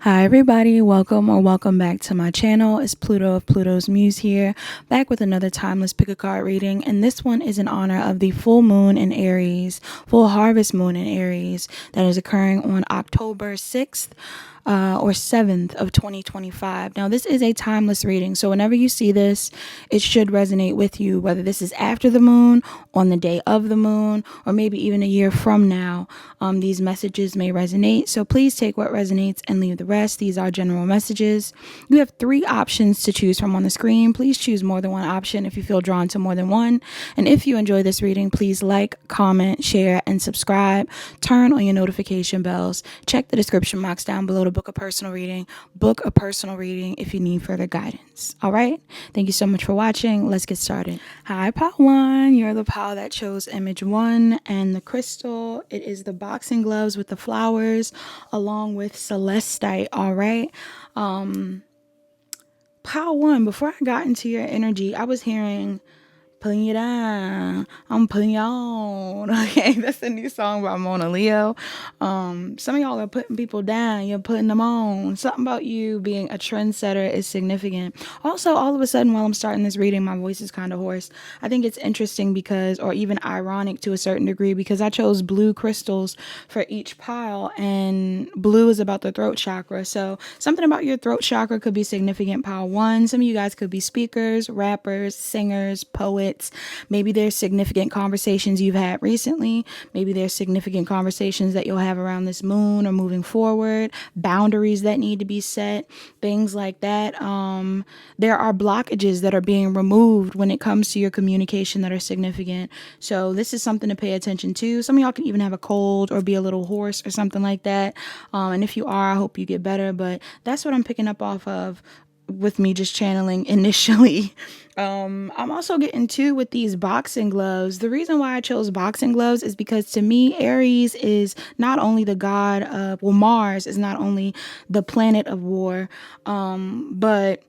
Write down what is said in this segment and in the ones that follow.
Hi everybody, welcome back to my channel. It's Pluto of Pluto's Muse here, back with another timeless pick a card reading, and this one is in honor of the full moon in Aries, full harvest moon in Aries that is occurring on October 6th. Or 7th of 2025. Now, this is a timeless reading, so whenever you see this, it should resonate with you, whether this is after the moon, on the day of the moon, or maybe even a year from now. These messages may resonate, so please take what resonates and leave the rest. These are general messages. You have 3 options to choose from on the screen. Please choose more than one option if you feel drawn to more than one. And if you enjoy this reading, please like, comment, share, and subscribe. Turn on your notification bells. Check the description box down below to book a personal reading. Book a personal reading if you need further guidance. All right. Thank you so much for watching. Let's get started. Hi, Pile 1. You're the pile that chose image 1 and the crystal. It is the boxing gloves with the flowers along with celestite. All right. Pile 1, before I got into your energy, I was hearing putting you down, I'm putting you on. Okay, that's a new song by Mona Leo. Some of y'all are putting people down, you're putting them on. Something about you being a trendsetter is significant. Also, all of a sudden, while I'm starting this reading, my voice is kind of hoarse. I think it's interesting because, or even ironic to a certain degree, because I chose blue crystals for each pile, and blue is about the throat chakra. So something about your throat chakra could be significant, pile 1. Some of you guys could be speakers, rappers, singers, poets. Maybe there's significant conversations you've had recently. Maybe there's significant conversations that you'll have around this moon or moving forward, boundaries that need to be set, things like that. There are blockages that are being removed when it comes to your communication that are significant. So this is something to pay attention to. Some of y'all can even have a cold or be a little hoarse or something like that. And if you are, I hope you get better. But that's what I'm picking up off of with me just channeling initially. I'm also getting too with these boxing gloves. The reason why I chose boxing gloves is because to me, Aries is not only the god of, well, Mars is not only the planet of war, but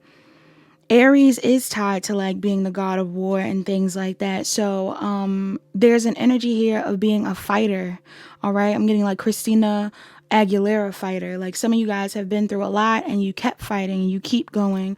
Aries is tied to like being the god of war and things like that. So there's an energy here of being a fighter. All right. I'm getting like Christina Aguilera fighter. Like some of you guys have been through a lot and you kept fighting and you keep going.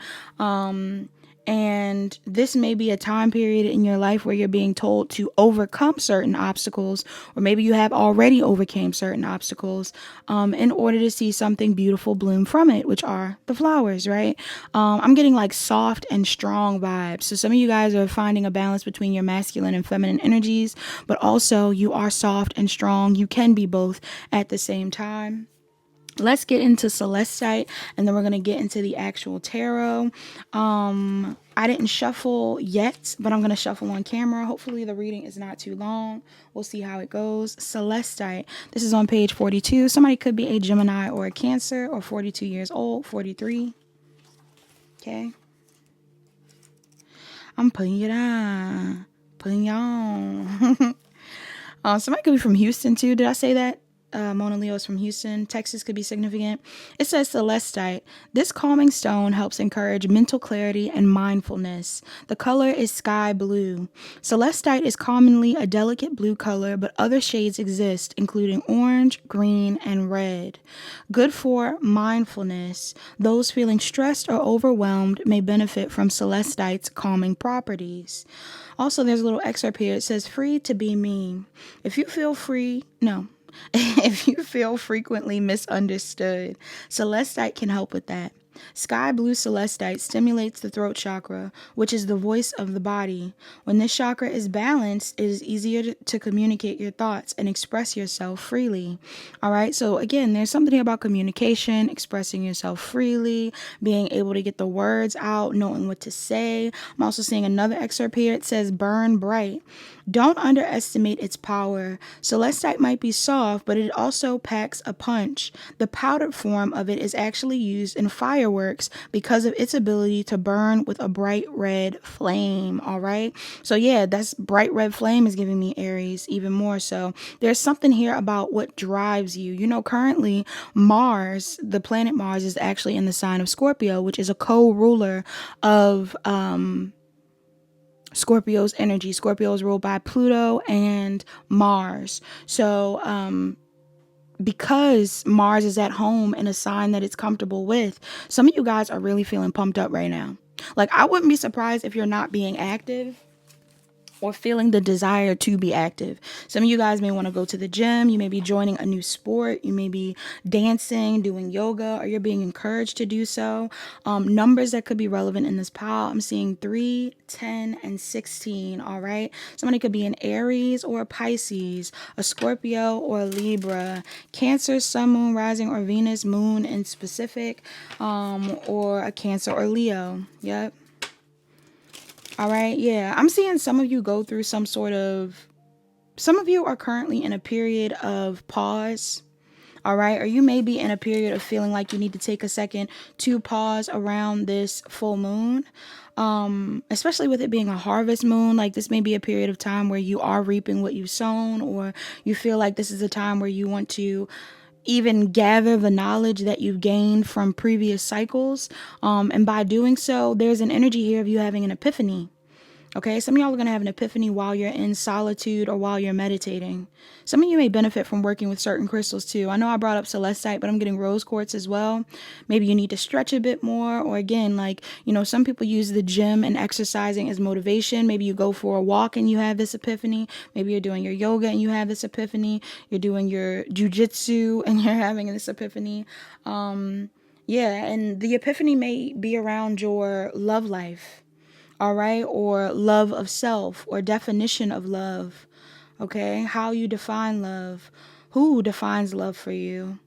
And this may be a time period in your life where you're being told to overcome certain obstacles, or maybe you have already overcame certain obstacles in order to see something beautiful bloom from it, which are the flowers, right? I'm getting like soft and strong vibes. So some of you guys are finding a balance between your masculine and feminine energies, but also you are soft and strong. You can be both at the same time. Let's get into Celestite, and then we're going to get into the actual tarot. I didn't shuffle yet, but I'm going to shuffle on camera. Hopefully the reading is not too long. We'll see how it goes. Celestite. This is on page 42. Somebody could be a Gemini or a Cancer, or 42 years old, 43. Okay. I'm putting you down. Putting you on. Somebody could be from Houston too. Did I say that? Mona Leo is from Houston. Texas could be significant. It says Celestite. This calming stone helps encourage mental clarity and mindfulness. The color is sky blue. Celestite is commonly a delicate blue color, but other shades exist, including orange, green, and red. Good for mindfulness. Those feeling stressed or overwhelmed may benefit from Celestite's calming properties. Also, there's a little excerpt here. It says, free to be me. If you feel if you feel frequently misunderstood, Celestite can help with that. Sky blue celestite stimulates the throat chakra, which is the voice of the body. When this chakra is balanced, it is easier to communicate your thoughts and express yourself freely. All right. So again, there's something about communication, expressing yourself freely, being able to get the words out, knowing what to say. I'm also seeing another excerpt here. It says, burn bright. Don't underestimate its power. Celestite might be soft, but it also packs a punch. The powdered form of it is actually used in fireworks because of its ability to burn with a bright red flame. All right. So yeah, that's bright red flame is giving me Aries even more so. There's something here about what drives you. You know, currently Mars, the planet Mars, is actually in the sign of Scorpio, which is a co-ruler of Scorpio's energy. Scorpio is ruled by Pluto and Mars. So because Mars is at home in a sign that it's comfortable with, some of you guys are really feeling pumped up right now. Like, I wouldn't be surprised if you're not being active or feeling the desire to be active. Some of you guys may want to go to the gym. You may be joining a new sport. You may be dancing, doing yoga, or you're being encouraged to do so. Numbers that could be relevant in this pile. I'm seeing 3, 10, and 16. All right. Somebody could be an Aries or a Pisces, a Scorpio or a Libra, Cancer, Sun, Moon, Rising, or Venus, Moon in specific, or a Cancer or Leo. Yep. All right, yeah. I'm seeing some of you go through some of you are currently in a period of pause. All right, or you may be in a period of feeling like you need to take a second to pause around this full moon. Especially with it being a harvest moon, like this may be a period of time where you are reaping what you've sown, or you feel like this is a time where you want to even gather the knowledge that you've gained from previous cycles. And by doing so, there's an energy here of you having an epiphany. Okay, some of y'all are going to have an epiphany while you're in solitude or while you're meditating. Some of you may benefit from working with certain crystals too. I know I brought up celestite, but I'm getting rose quartz as well. Maybe you need to stretch a bit more, or again, like, you know, some people use the gym and exercising as motivation. Maybe you go for a walk and you have this epiphany. Maybe you're doing your yoga and you have this epiphany. You're doing your jujitsu and you're having this epiphany. Yeah, and the epiphany may be around your love life. All right, or love of self, or definition of love. Okay, how you define love, who defines love for you.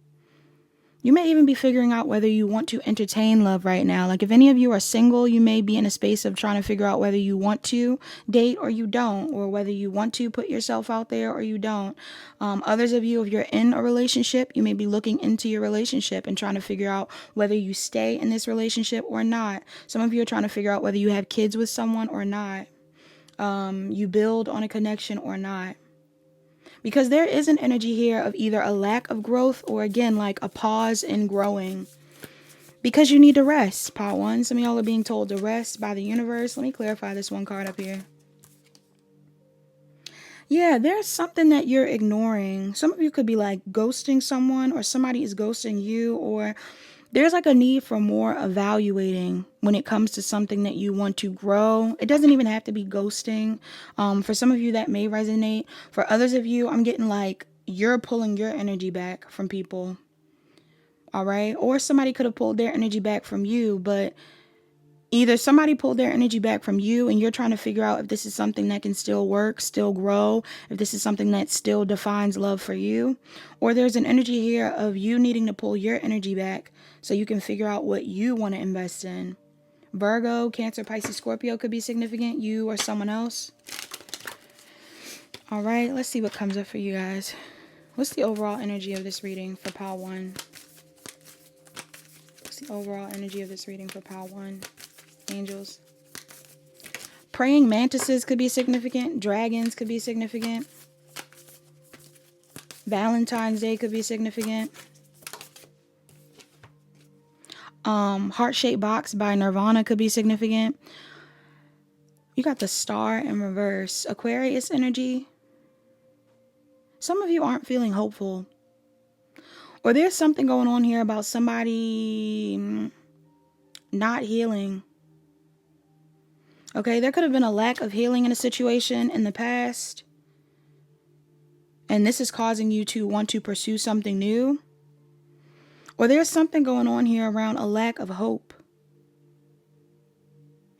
You may even be figuring out whether you want to entertain love right now. Like if any of you are single, you may be in a space of trying to figure out whether you want to date or you don't, or whether you want to put yourself out there or you don't. Others of you, if you're in a relationship, you may be looking into your relationship and trying to figure out whether you stay in this relationship or not. Some of you are trying to figure out whether you have kids with someone or not. You build on a connection or not. Because there is an energy here of either a lack of growth or, again, like a pause in growing. Because you need to rest, part one. Some of y'all are being told to rest by the universe. Let me clarify this one card up here. Yeah, there's something that you're ignoring. Some of you could be like ghosting someone, or somebody is ghosting you, or there's like a need for more evaluating when it comes to something that you want to grow. It doesn't even have to be ghosting. For some of you that may resonate. For others of you, I'm getting like you're pulling your energy back from people. All right. Or somebody could have pulled their energy back from you, but either somebody pulled their energy back from you and you're trying to figure out if this is something that can still work, still grow, if this is something that still defines love for you, or there's an energy here of you needing to pull your energy back so you can figure out what you want to invest in. Virgo, Cancer, Pisces, Scorpio could be significant, you or someone else. All right, let's see what comes up for you guys. What's the overall energy of this reading for pile 1? What's the overall energy of this reading for pile 1? Angels. Praying mantises could be significant. Dragons could be significant. Valentine's Day could be significant. Heart-shaped box by Nirvana could be significant. You got the star in reverse. Aquarius energy. Some of you aren't feeling hopeful. Or there's something going on here about somebody not healing. Okay, there could have been a lack of healing in a situation in the past. And this is causing you to want to pursue something new. Or there's something going on here around a lack of hope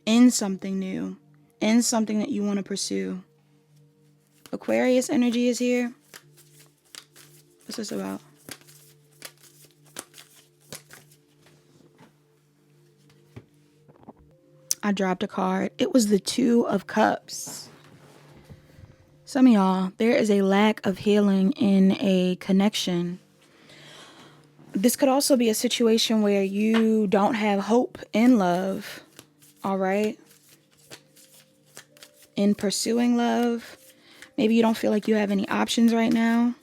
in something new, in something that you want to pursue. Aquarius energy is here. What's this about? I dropped a card. It was the 2 of Cups. Some of y'all, there is a lack of healing in a connection. This could also be a situation where you don't have hope in love, all right? In pursuing love. Maybe you don't feel like you have any options right now.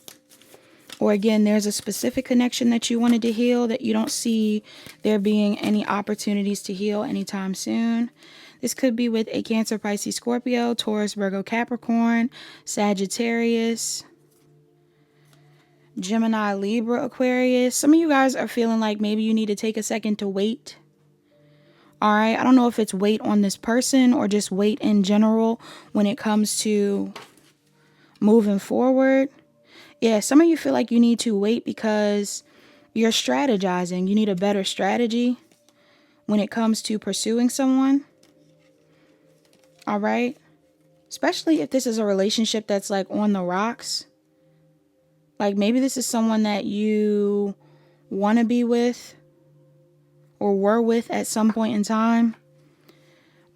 Or again, there's a specific connection that you wanted to heal that you don't see there being any opportunities to heal anytime soon. This could be with a Cancer, Pisces, Scorpio, Taurus, Virgo, Capricorn, Sagittarius, Gemini, Libra, Aquarius. Some of you guys are feeling like maybe you need to take a second to wait. All right. I don't know if it's wait on this person or just wait in general when it comes to moving forward. Yeah, some of you feel like you need to wait because you're strategizing. You need a better strategy when it comes to pursuing someone. All right. Especially if this is a relationship that's like on the rocks. Like maybe this is someone that you want to be with or were with at some point in time.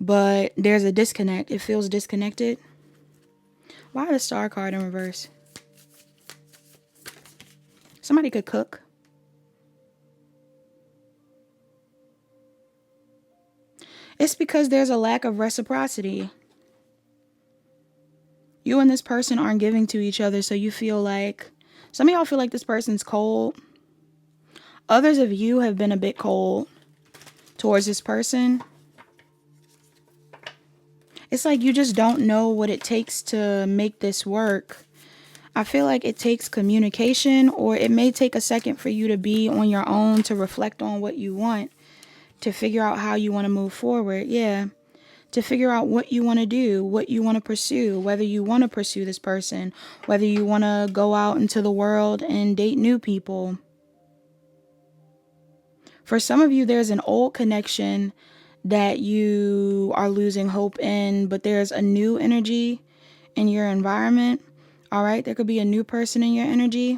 But there's a disconnect. It feels disconnected. Why the Star card in reverse? Somebody could cook. It's because there's a lack of reciprocity. You and this person aren't giving to each other, so you feel like... Some of y'all feel like this person's cold. Others of you have been a bit cold towards this person. It's like you just don't know what it takes to make this work. I feel like it takes communication, or it may take a second for you to be on your own to reflect on what you want, to figure out how you want to move forward. Yeah. To figure out what you want to do, what you want to pursue, whether you want to pursue this person, whether you want to go out into the world and date new people. For some of you, there's an old connection that you are losing hope in, but there's a new energy in your environment. All right, there could be a new person in your energy.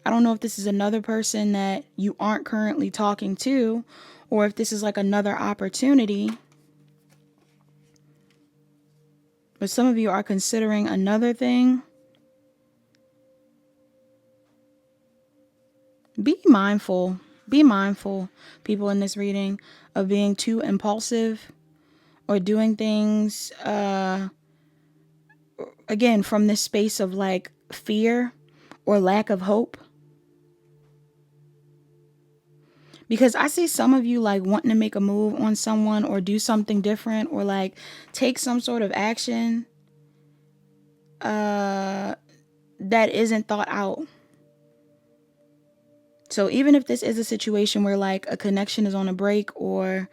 I don't know if this is another person that you aren't currently talking to, or if this is like another opportunity. But some of you are considering another thing. Be mindful, people in this reading, of being too impulsive or doing things, again, from this space of like fear or lack of hope. Because I see some of you like wanting to make a move on someone or do something different or like take some sort of action that isn't thought out. So even if this is a situation where like a connection is on a break, or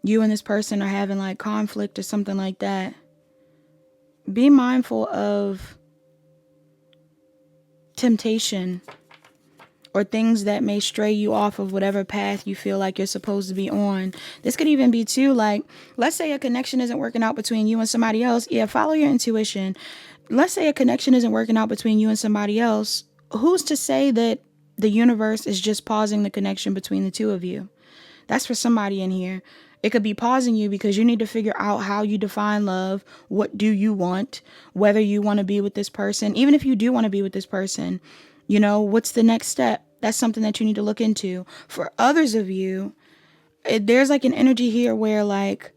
you and this person are having like conflict or something like that, be mindful of temptation or things that may stray you off of whatever path you feel like you're supposed to be on. This could even be too, like, let's say a connection isn't working out between you and somebody else. Yeah, follow your intuition. Let's say a connection isn't working out between you and somebody else. Who's to say that the universe is just pausing the connection between the two of you? That's for somebody in here. It could be pausing you because you need to figure out how you define love. What do you want? Whether you want to be with this person. Even if you do want to be with this person, you know, what's the next step? That's something that you need to look into. For others of you, there's like an energy here where like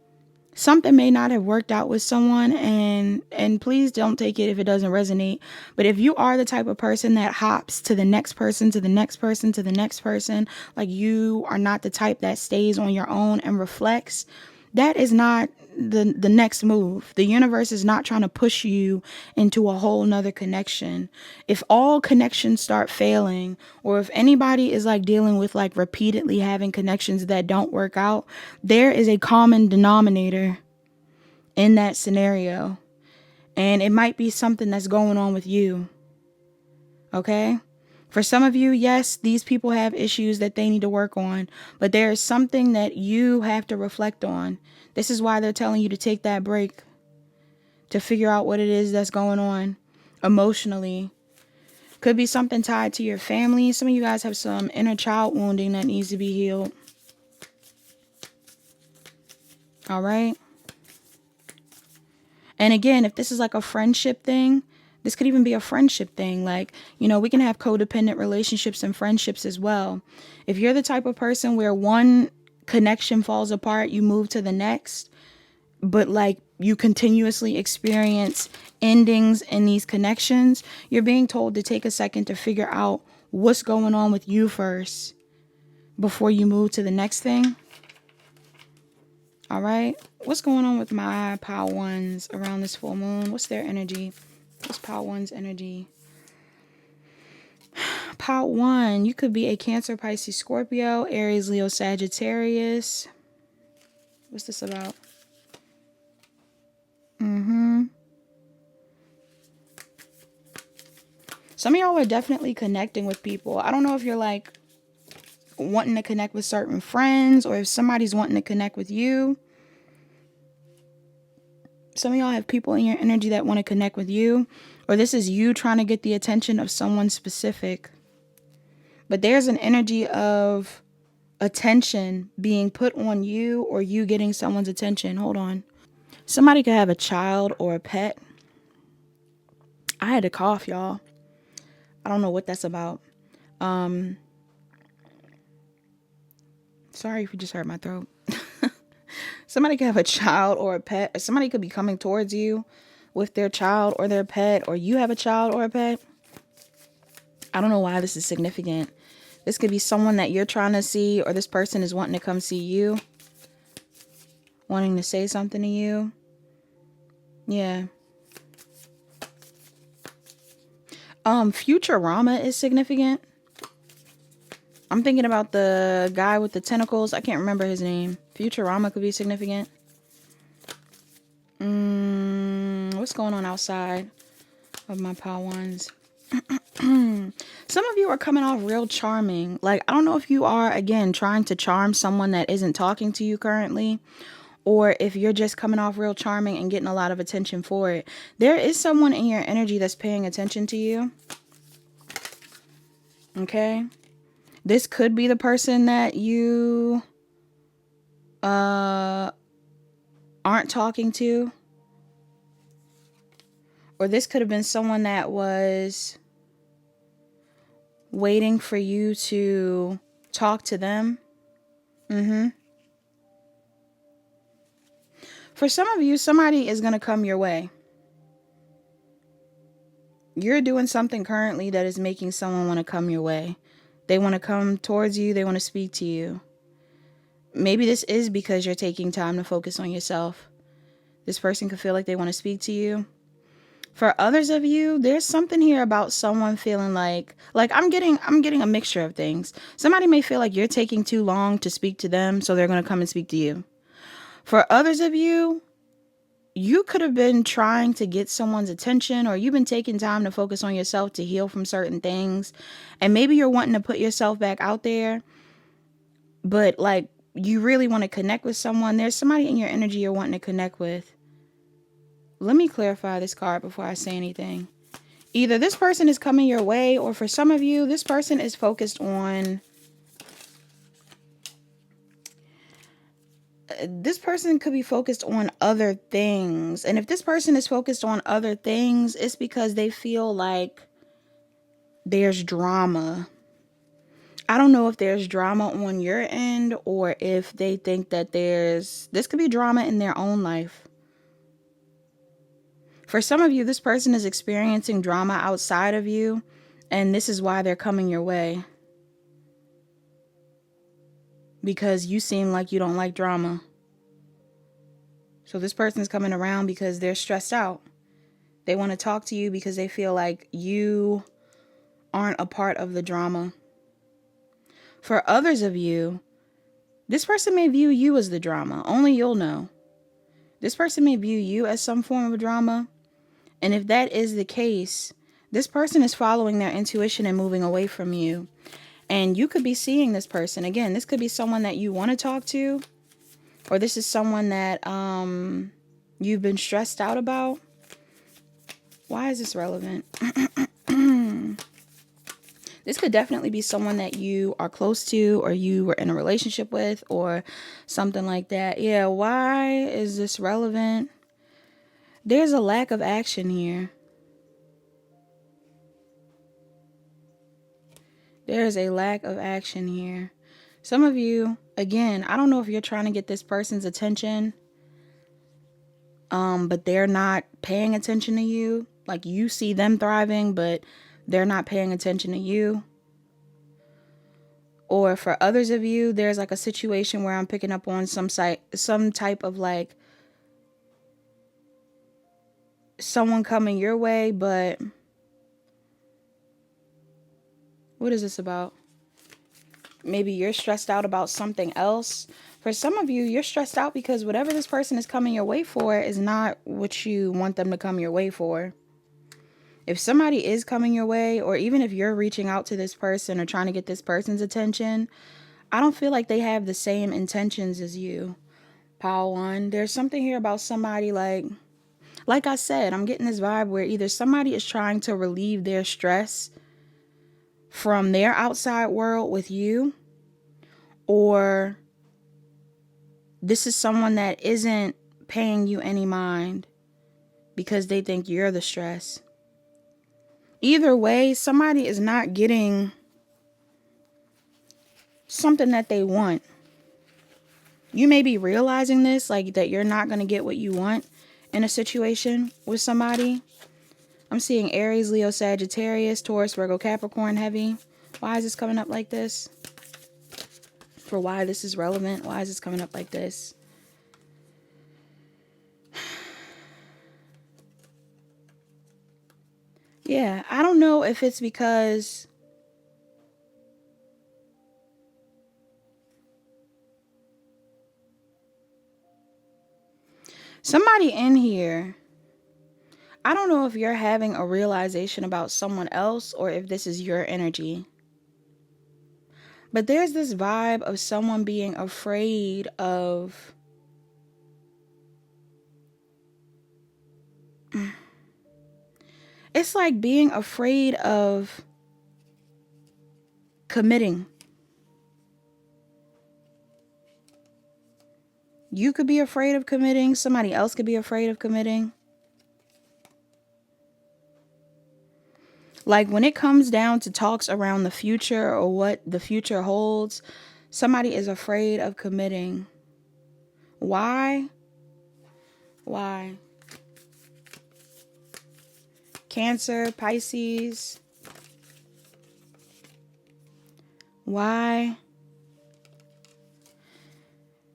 something may not have worked out with someone, and please don't take it if it doesn't resonate. But if you are the type of person that hops to the next person, to the next person, to the next person, like you are not the type that stays on your own and reflects, that is not the next move. The universe is not trying to push you into a whole nother connection. If all connections start failing, or if anybody is like dealing with like repeatedly having connections that don't work out, there is a common denominator in that scenario. And it might be something that's going on with you. Okay? For some of you, yes, these people have issues that they need to work on, but there is something that you have to reflect on. This is why they're telling you to take that break, to figure out what it is that's going on emotionally. Could be something tied to your family. Some of you guys have some inner child wounding that needs to be healed. All right. And again, if this is like a friendship thing, this could even be a friendship thing. Like, you know, we can have codependent relationships and friendships as well. If you're the type of person where one connection falls apart, you move to the next, but like you continuously experience endings in these connections, you're being told to take a second to figure out what's going on with you first before you move to the next thing. All right. What's going on with my Power Ones around this full moon? What's their energy? What's Power One's energy? Part 1, you could be a Cancer, Pisces, Scorpio, Aries, Leo, Sagittarius. What's this about? Some of y'all are definitely connecting with people. I don't know if you're like wanting to connect with certain friends or if somebody's wanting to connect with you. Some of y'all have people in your energy that want to connect with you, or this is you trying to get the attention of someone specific. But there's an energy of attention being put on you or you getting someone's attention. Hold on. Somebody could have a child or a pet. I had to cough, y'all. I don't know what that's about. Sorry if you just hurt my throat. Somebody could have a child or a pet, or somebody could be coming towards you with their child or their pet, or you have a child or a pet. I don't know why this is significant. This could be someone that you're trying to see, or this person is wanting to come see you, wanting to say something to you. Yeah. Futurama is significant. I'm thinking about the guy with the tentacles. I can't remember his name. Futurama could be significant. What's going on outside of my pile ones? Some of you are coming off real charming. Like, I don't know if you are, again, trying to charm someone that isn't talking to you currently, or if you're just coming off real charming and getting a lot of attention for it. There is someone in your energy that's paying attention to you. Okay? This could be the person that you aren't talking to. Or this could have been someone that was waiting for you to talk to them. For some of you, somebody is going to come your way. You're doing something currently that is making someone want to come your way. They want to come towards you. They want to speak to you. Maybe this is because you're taking time to focus on yourself. This person could feel like they want to speak to you. For others of you, there's something here about someone feeling like I'm getting a mixture of things. Somebody may feel like you're taking too long to speak to them, so they're going to come and speak to you. For others of you, you could have been trying to get someone's attention, or you've been taking time to focus on yourself to heal from certain things. And maybe you're wanting to put yourself back out there, but like you really want to connect with someone. There's somebody in your energy you're wanting to connect with. Let me clarify this card before I say anything. Either this person is coming your way, or for some of you, this person is focused on... This person could be focused on other things. And if this person is focused on other things, it's because they feel like there's drama. I don't know if there's drama on your end, or if they think that this could be drama in their own life. For some of you, this person is experiencing drama outside of you, and this is why they're coming your way. Because you seem like you don't like drama. So this person's coming around because they're stressed out. They want to talk to you because they feel like you aren't a part of the drama. For others of you, this person may view you as the drama. Only you'll know. This person may view you as some form of drama. And if that is the case, this person is following their intuition and moving away from you. And you could be seeing this person. Again, this could be someone that you want to talk to. Or this is someone that you've been stressed out about. Why is this relevant? This could definitely be someone that you are close to, or you were in a relationship with, or something like that. Yeah, why is this relevant? There's a lack of action here. There's a lack of action here. Some of you, again, I don't know if you're trying to get this person's attention, but they're not paying attention to you. Like, you see them thriving, but they're not paying attention to you. Or for others of you, there's like a situation where I'm picking up on some type of like someone coming your way, but What is this about? Maybe you're stressed out about something else. For some of you, you're stressed out because whatever this person is coming your way for is not what you want them to come your way for. If somebody is coming your way, or even if you're reaching out to this person or trying to get this person's attention, I don't feel like they have the same intentions as you. Pile 1. There's something here about somebody like I said, I'm getting this vibe where either somebody is trying to relieve their stress from their outside world with you, or this is someone that isn't paying you any mind because they think you're the stress. Either way, somebody is not getting something that they want. You may be realizing this, like that you're not going to get what you want in a situation with somebody. I'm seeing Aries, Leo, Sagittarius, Taurus, Virgo, Capricorn heavy. Why is this coming up like this? For why this is relevant. Why is this coming up like this? Yeah, I don't know if it's because somebody in here, I don't know if you're having a realization about someone else or if this is your energy. But there's this vibe of someone being afraid of it's like being afraid of committing. You could be afraid of committing. Somebody else could be afraid of committing. Like when it comes down to talks around the future or what the future holds, somebody is afraid of committing. Why? Why? Cancer, Pisces. Why?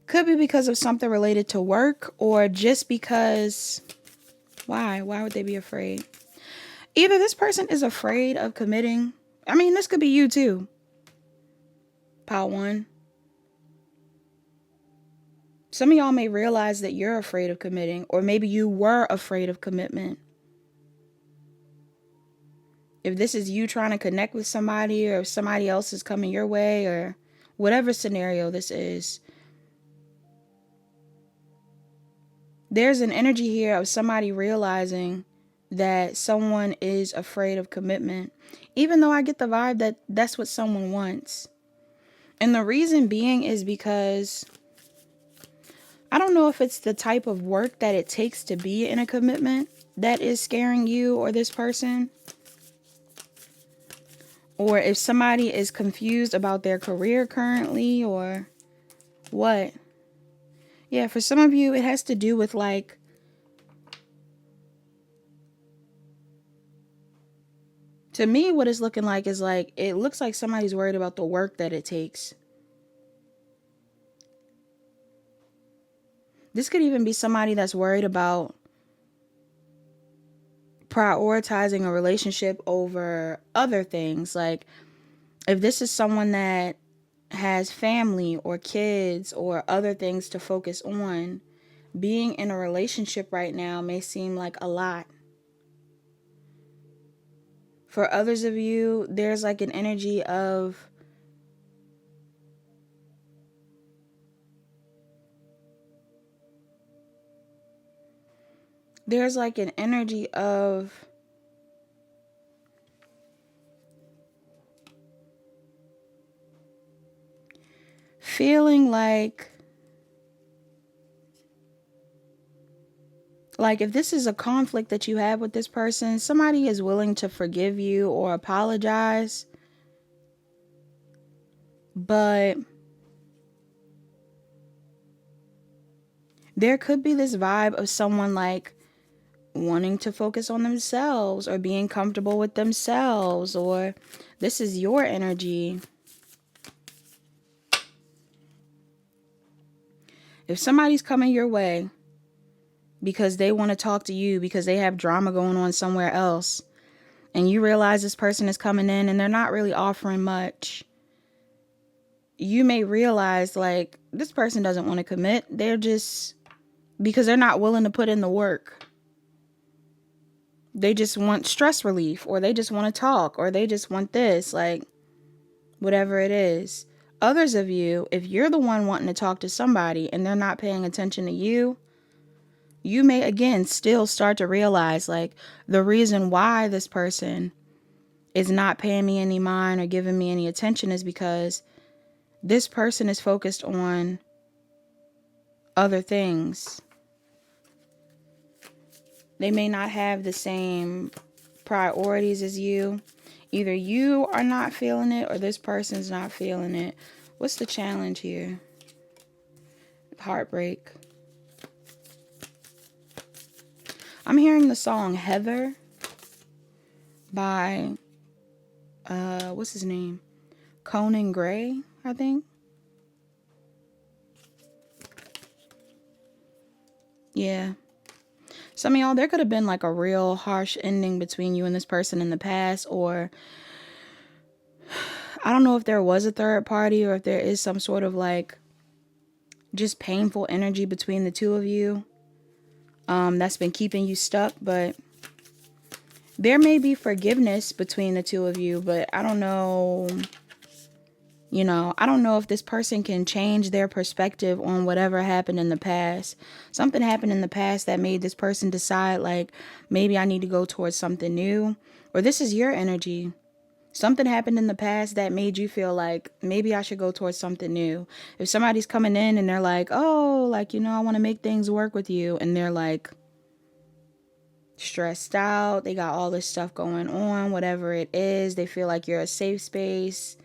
Could be because of something related to work, or just because. Why? Why would they be afraid? Either this person is afraid of committing. I mean, this could be you too. Pile 1. Some of y'all may realize that you're afraid of committing, or maybe you were afraid of commitment. If this is you trying to connect with somebody, or if somebody else is coming your way, or whatever scenario this is, there's an energy here of somebody realizing that someone is afraid of commitment, even though I get the vibe that that's what someone wants. And the reason being is because I don't know if it's the type of work that it takes to be in a commitment that is scaring you or this person. Or if somebody is confused about their career currently, or what. Yeah, for some of you, it has to do with like, to me, what it's looking like is like, it looks like somebody's worried about the work that it takes. This could even be somebody that's worried about prioritizing a relationship over other things. Like if this is someone that has family or kids or other things to focus on, being in a relationship right now may seem like a lot. For others of you, there's like an energy of feeling like if this is a conflict that you have with this person, somebody is willing to forgive you or apologize. But there could be this vibe of someone like wanting to focus on themselves or being comfortable with themselves, or this is your energy. If somebody's coming your way because they want to talk to you because they have drama going on somewhere else, and you realize this person is coming in and they're not really offering much, you may realize like this person doesn't want to commit. They're just, because they're not willing to put in the work. They just want stress relief, or they just want to talk, or they just want this, like whatever it is. Others of you, if you're the one wanting to talk to somebody and they're not paying attention to you, you may again still start to realize like the reason why this person is not paying me any mind or giving me any attention is because this person is focused on other things. They may not have the same priorities as you. Either you are not feeling it or this person's not feeling it. What's the challenge here? Heartbreak. I'm hearing the song Heather by, what's his name? Conan Gray, I think. Yeah. Some of y'all, there could have been like a real harsh ending between you and this person in the past, or I don't know if there was a third party or if there is some sort of like just painful energy between the two of you that's been keeping you stuck. But there may be forgiveness between the two of you, but I don't know. You know, I don't know if this person can change their perspective on whatever happened in the past. Something happened in the past that made this person decide like maybe I need to go towards something new, or this is your energy. Something happened in the past that made you feel like maybe I should go towards something new. If somebody's coming in and they're like, oh, like, you know, I want to make things work with you. And they're like stressed out. They got all this stuff going on, whatever it is. They feel like you're a safe space.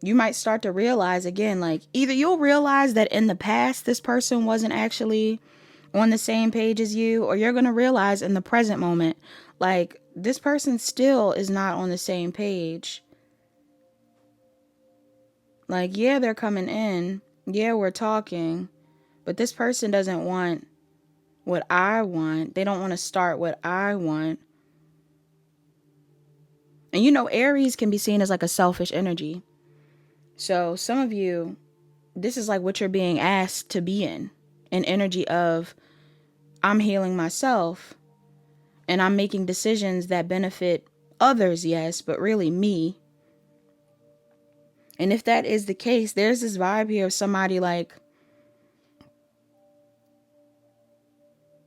You might start to realize again, like either you'll realize that in the past, this person wasn't actually on the same page as you, or you're going to realize in the present moment, like this person still is not on the same page. Like, yeah, they're coming in. Yeah, we're talking. But this person doesn't want what I want. They don't want to start what I want. And you know, Aries can be seen as like a selfish energy. So some of you, this is like what you're being asked to be in. An energy of, I'm healing myself. And I'm making decisions that benefit others, yes, but really me. And if that is the case, there's this vibe here of somebody like,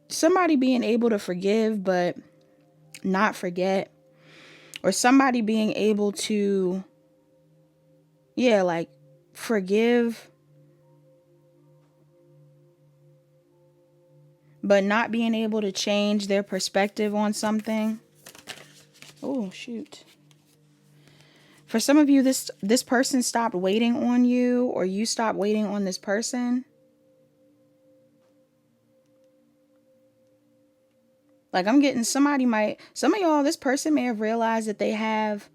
somebody being able to forgive but not forget, or somebody being able to, yeah, like forgive but not being able to change their perspective on something. Oh, shoot. For some of you, this person stopped waiting on you, or you stopped waiting on this person. Like I'm getting some of y'all, this person may have realized that they have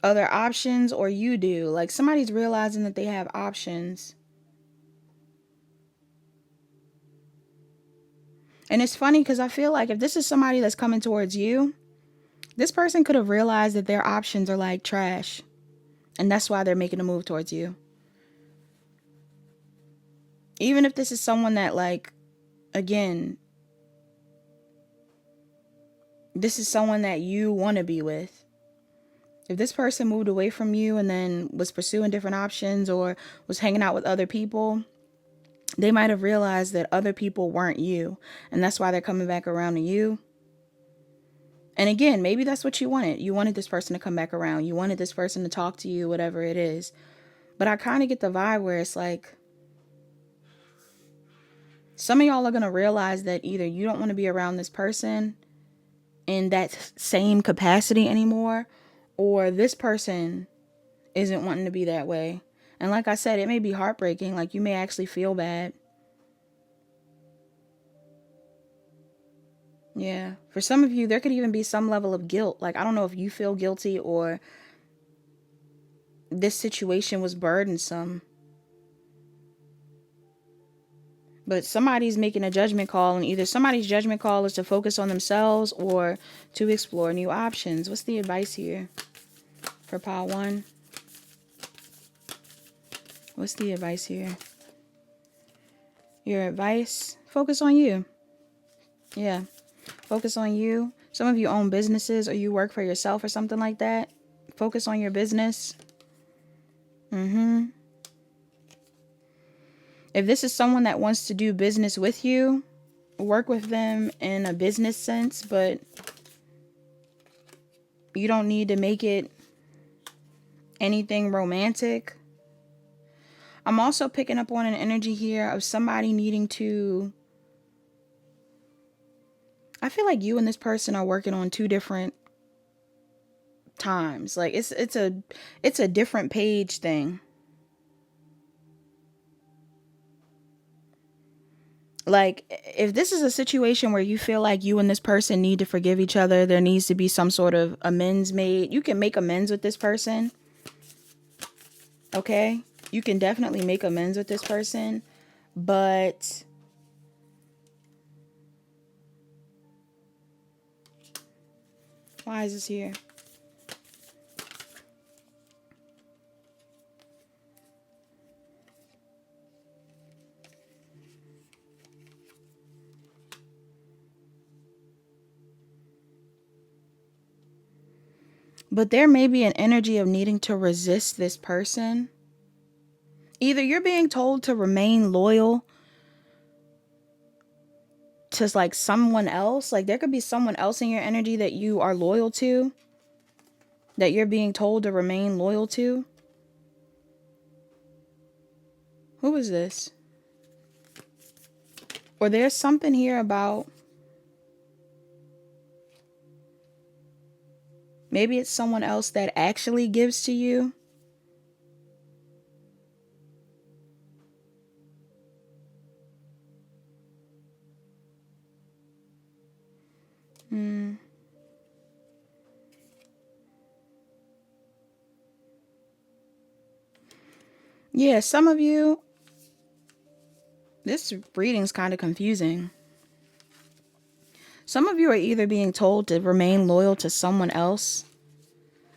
other options, or you do. Like somebody's realizing that they have options. And it's funny because I feel like if this is somebody that's coming towards you, this person could have realized that their options are like trash. And that's why they're making a move towards you. Even if this is someone that like, again, this is someone that you want to be with. If this person moved away from you and then was pursuing different options or was hanging out with other people, they might have realized that other people weren't you. And that's why they're coming back around to you. And again, maybe that's what you wanted. You wanted this person to come back around. You wanted this person to talk to you, whatever it is. But I kind of get the vibe where it's like, some of y'all are going to realize that either you don't want to be around this person in that same capacity anymore, or this person isn't wanting to be that way. And like I said, it may be heartbreaking. Like you may actually feel bad. Yeah. For some of you, there could even be some level of guilt. Like, I don't know if you feel guilty or this situation was burdensome. But somebody's making a judgment call, and either somebody's judgment call is to focus on themselves or to explore new options. What's the advice here for pile 1? What's the advice here? Your advice, focus on you. Yeah, focus on you. Some of you own businesses or you work for yourself or something like that. Focus on your business. If this is someone that wants to do business with you, work with them in a business sense, but you don't need to make it anything romantic. I'm also picking up on an energy here of somebody needing to... I feel like you and this person are working on 2 different times. Like it's a different page thing. Like, if this is a situation where you feel like you and this person need to forgive each other, there needs to be some sort of amends made. You can make amends with this person. Okay? You can definitely make amends with this person. But why is this here? But there may be an energy of needing to resist this person. Either you're being told to remain loyal to like someone else. Like there could be someone else in your energy that you are loyal to, that you're being told to remain loyal to. Who is this? Or there's something here about... maybe it's someone else that actually gives to you. Yeah, some of you... this reading's kind of confusing. Some of you are either being told to remain loyal to someone else.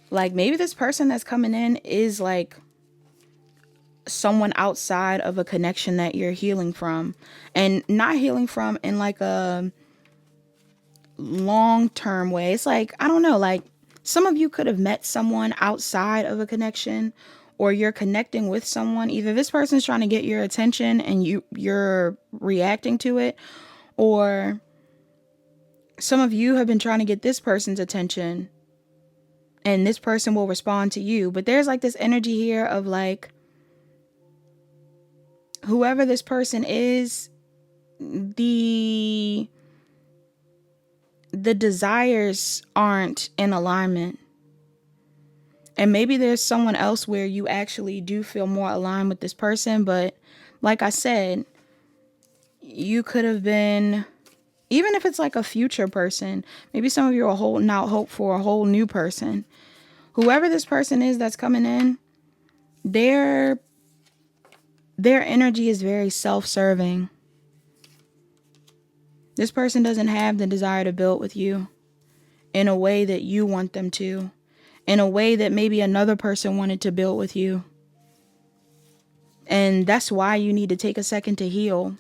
Like maybe this person that's coming in is like someone outside of a connection that you're healing from. And not healing from in like a long-term way. It's like, I don't know, like some of you could have met someone outside of a connection, or you're connecting with someone. Either this person's trying to get your attention and you're reacting to it, or some of you have been trying to get this person's attention and this person will respond to you. But there's like this energy here of like, whoever this person is, the desires aren't in alignment. And maybe there's someone else where you actually do feel more aligned with this person. But like I said, you could have been... even if it's like a future person, maybe some of you are holding out hope for a whole new person. Whoever this person is that's coming in, their energy is very self-serving. This person doesn't have the desire to build with you in a way that you want them to, in a way that maybe another person wanted to build with you. And that's why you need to take a second to heal.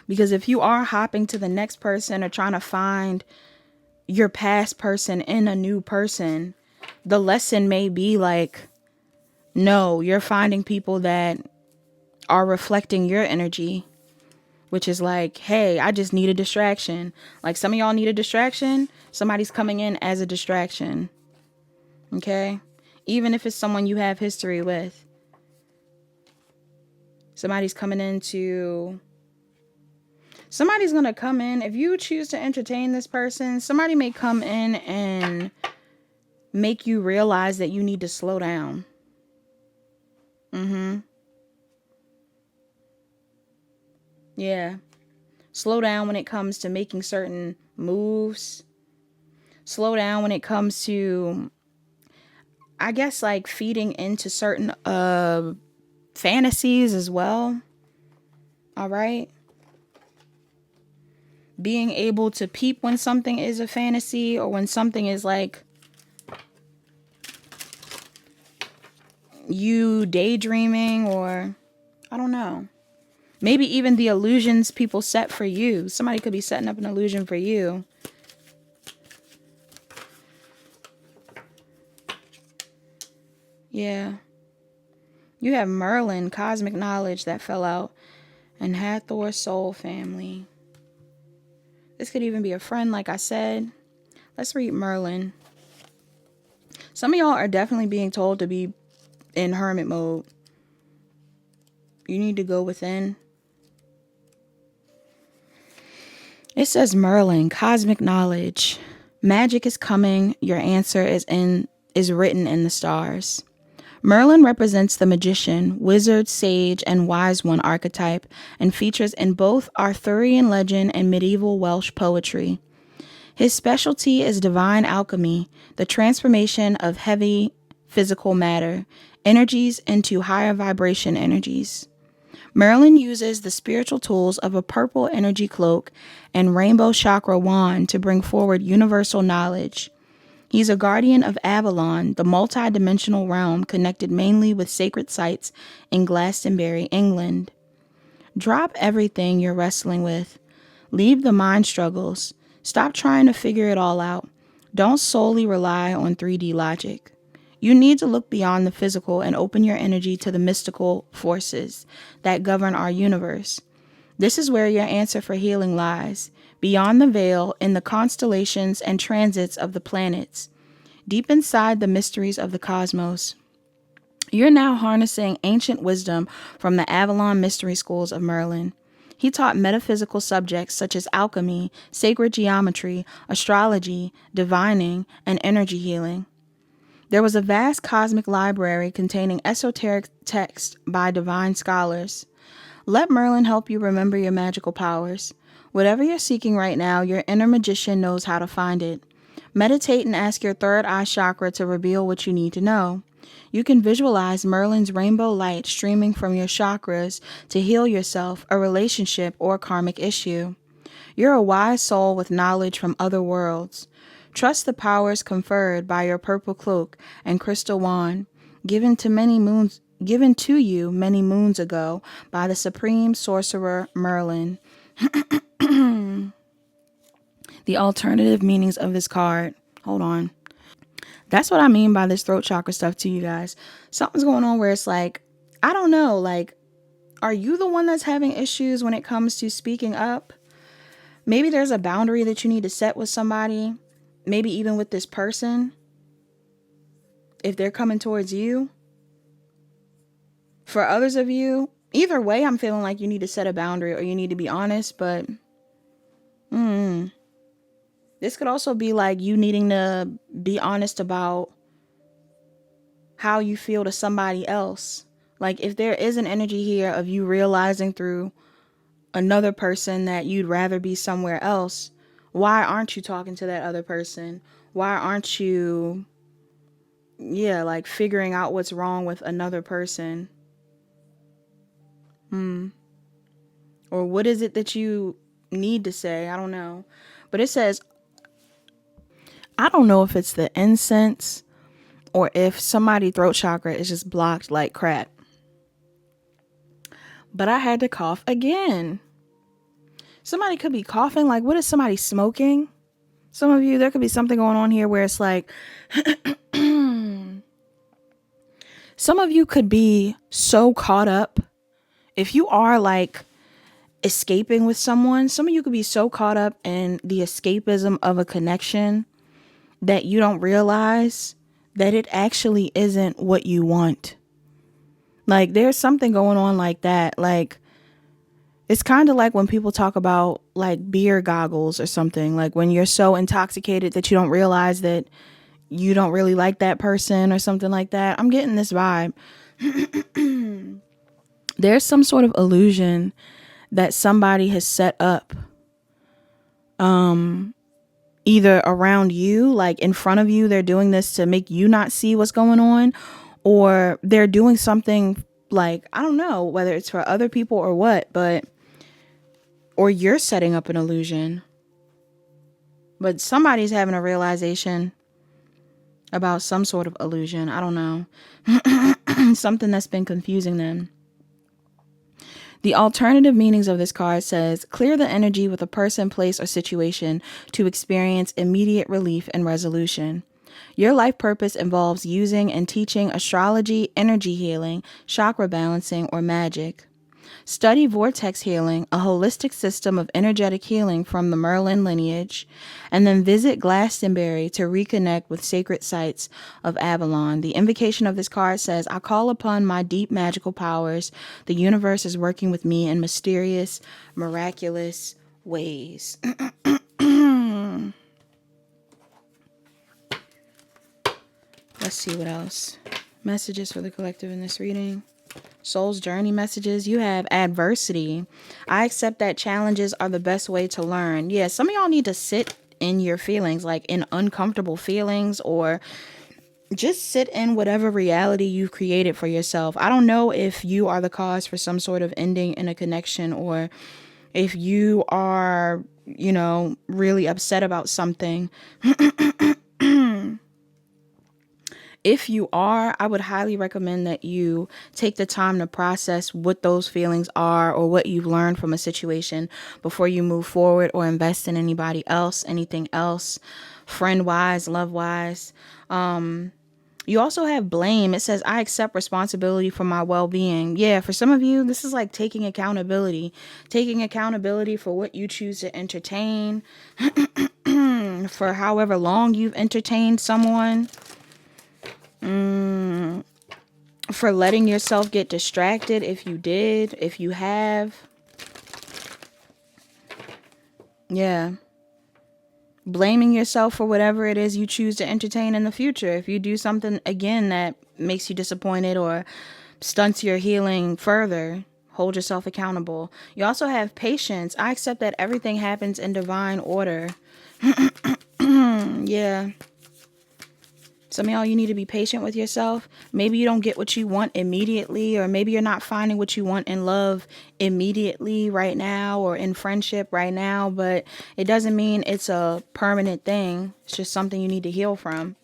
Because if you are hopping to the next person or trying to find your past person in a new person, the lesson may be like, no, you're finding people that are reflecting your energy, which is like, hey, I just need a distraction. Like some of y'all need a distraction. Somebody's coming in as a distraction. Okay? Even if it's someone you have history with. Somebody's coming in to... somebody's going to come in. If you choose to entertain this person, somebody may come in and make you realize that you need to slow down. Yeah. Slow down when it comes to making certain moves. Slow down when it comes to, I guess, like feeding into certain fantasies as well. All right. Being able to peep when something is a fantasy or when something is like you daydreaming, or I don't know. Maybe even the illusions people set for you. Somebody could be setting up an illusion for you. Yeah. You have Merlin, cosmic knowledge that fell out, and Hathor, soul family. This could even be a friend, like I said. Let's read Merlin. Some of y'all are definitely being told to be in hermit mode. You need to go within. It says Merlin, cosmic knowledge. Magic is coming. Your answer is written in the stars. Merlin represents the magician, wizard, sage, and wise one archetype and features in both Arthurian legend and medieval Welsh poetry. His specialty is divine alchemy, the transformation of heavy physical matter, energies into higher vibration energies. Merlin uses the spiritual tools of a purple energy cloak and rainbow chakra wand to bring forward universal knowledge. He's a guardian of Avalon, the multi-dimensional realm connected mainly with sacred sites in Glastonbury, England. Drop everything you're wrestling with. Leave the mind struggles. Stop trying to figure it all out. Don't solely rely on 3D logic. You need to look beyond the physical and open your energy to the mystical forces that govern our universe. This is where your answer for healing lies, beyond the veil, in the constellations and transits of the planets, deep inside the mysteries of the cosmos. You're now harnessing ancient wisdom from the Avalon mystery schools of Merlin. He taught metaphysical subjects such as alchemy, sacred geometry, astrology, divining, and energy healing. There was a vast cosmic library containing esoteric texts by divine scholars. Let Merlin help you remember your magical powers. Whatever you're seeking right now, your inner magician knows how to find it. Meditate and ask your third eye chakra to reveal what you need to know. You can visualize Merlin's rainbow light streaming from your chakras to heal yourself, a relationship, or karmic issue. You're a wise soul with knowledge from other worlds. Trust the powers conferred by your purple cloak and crystal wand, given to you many moons ago by the supreme sorcerer Merlin. The alternative meanings of this card. Hold on. That's what I mean by this throat chakra stuff to you guys. Something's going on where it's like, I don't know, like, are you the one that's having issues when it comes to speaking up? Maybe there's a boundary that you need to set with somebody. Maybe even with this person. If they're coming towards you. For others of you, either way, I'm feeling like you need to set a boundary or you need to be honest, but this could also be like you needing to be honest about how you feel to somebody else. Like if there is an energy here of you realizing through another person that you'd rather be somewhere else, why aren't you talking to that other person? Why aren't you, like figuring out what's wrong with another person? Or what is it that you need to say? I don't know. But it says, I don't know if it's the incense or if somebody's throat chakra is just blocked like crap. But I had to cough again. Somebody could be coughing. Like, what is somebody smoking? Some of you, there could be something going on here where it's like, some of you could be so caught up. If you are like escaping with someone, some of you could be so caught up in the escapism of a connection that you don't realize that it actually isn't what you want. Like there's something going on like that. Like it's kind of like when people talk about like beer goggles or something, like when you're so intoxicated that you don't realize that you don't really like that person or something like that. I'm getting this vibe. There's some sort of illusion that somebody has set up either around you, like in front of you, they're doing this to make you not see what's going on, or they're doing something like, I don't know whether it's for other people or what, but or you're setting up an illusion. But somebody's having a realization about some sort of illusion. I don't know. Something that's been confusing them. The alternative meanings of this card says, clear the energy with a person, place, or situation to experience immediate relief and resolution. Your life purpose involves using and teaching astrology, energy healing, chakra balancing, or magic. Study vortex healing, a holistic system of energetic healing from the Merlin lineage, and then visit Glastonbury to reconnect with sacred sites of Avalon. The invocation of this card says, I call upon my deep magical powers. The universe is working with me in mysterious, miraculous ways. Let's see what else. Messages for the collective in this reading. Soul's journey messages. You have adversity. I accept that challenges are the best way to learn. Yeah, some of y'all need to sit in your feelings, like in uncomfortable feelings, or just sit in whatever reality you've created for yourself. I don't know if you are the cause for some sort of ending in a connection, or if you are, really upset about something. If you are, I would highly recommend that you take the time to process what those feelings are or what you've learned from a situation before you move forward or invest in anybody else, anything else, friend-wise, love-wise. You also have blame. It says, I accept responsibility for my well-being. Yeah, for some of you, this is like taking accountability for what you choose to entertain, for however long you've entertained someone. For letting yourself get distracted if you have. Yeah. Blaming yourself for whatever it is you choose to entertain in the future. If you do something, again, that makes you disappointed or stunts your healing further, hold yourself accountable. You also have patience. I accept that everything happens in divine order. Yeah. Some of y'all, you need to be patient with yourself. Maybe you don't get what you want immediately, or maybe you're not finding what you want in love immediately right now, or in friendship right now, but it doesn't mean it's a permanent thing. It's just something you need to heal from.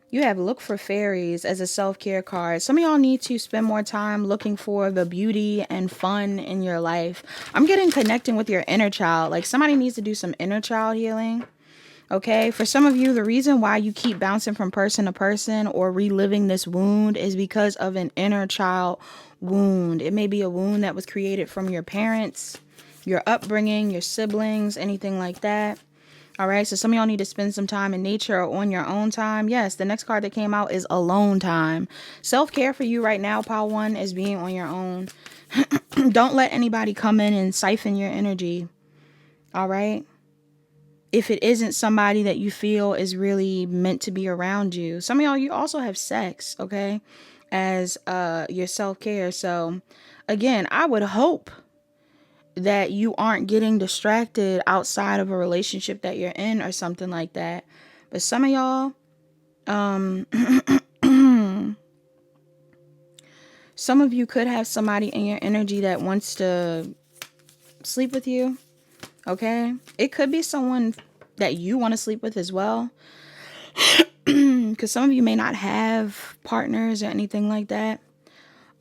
You have look for fairies as a self-care card. Some of y'all need to spend more time looking for the beauty and fun in your life. I'm getting connecting with your inner child. Like somebody needs to do some inner child healing. Okay, for some of you, the reason why you keep bouncing from person to person or reliving this wound is because of an inner child wound. It may be a wound that was created from your parents, your upbringing, your siblings, anything like that. All right, so some of y'all need to spend some time in nature or on your own time. Yes, the next card that came out is alone time. Self-care for you right now, Pile 1, is being on your own. Don't let anybody come in and siphon your energy. All right? If it isn't somebody that you feel is really meant to be around you. Some of y'all, you also have sex, okay, as your self-care. So again, I would hope that you aren't getting distracted outside of a relationship that you're in or something like that. But some of y'all, some of you could have somebody in your energy that wants to sleep with you. Okay, it could be someone that you want to sleep with as well, because some of you may not have partners or anything like that.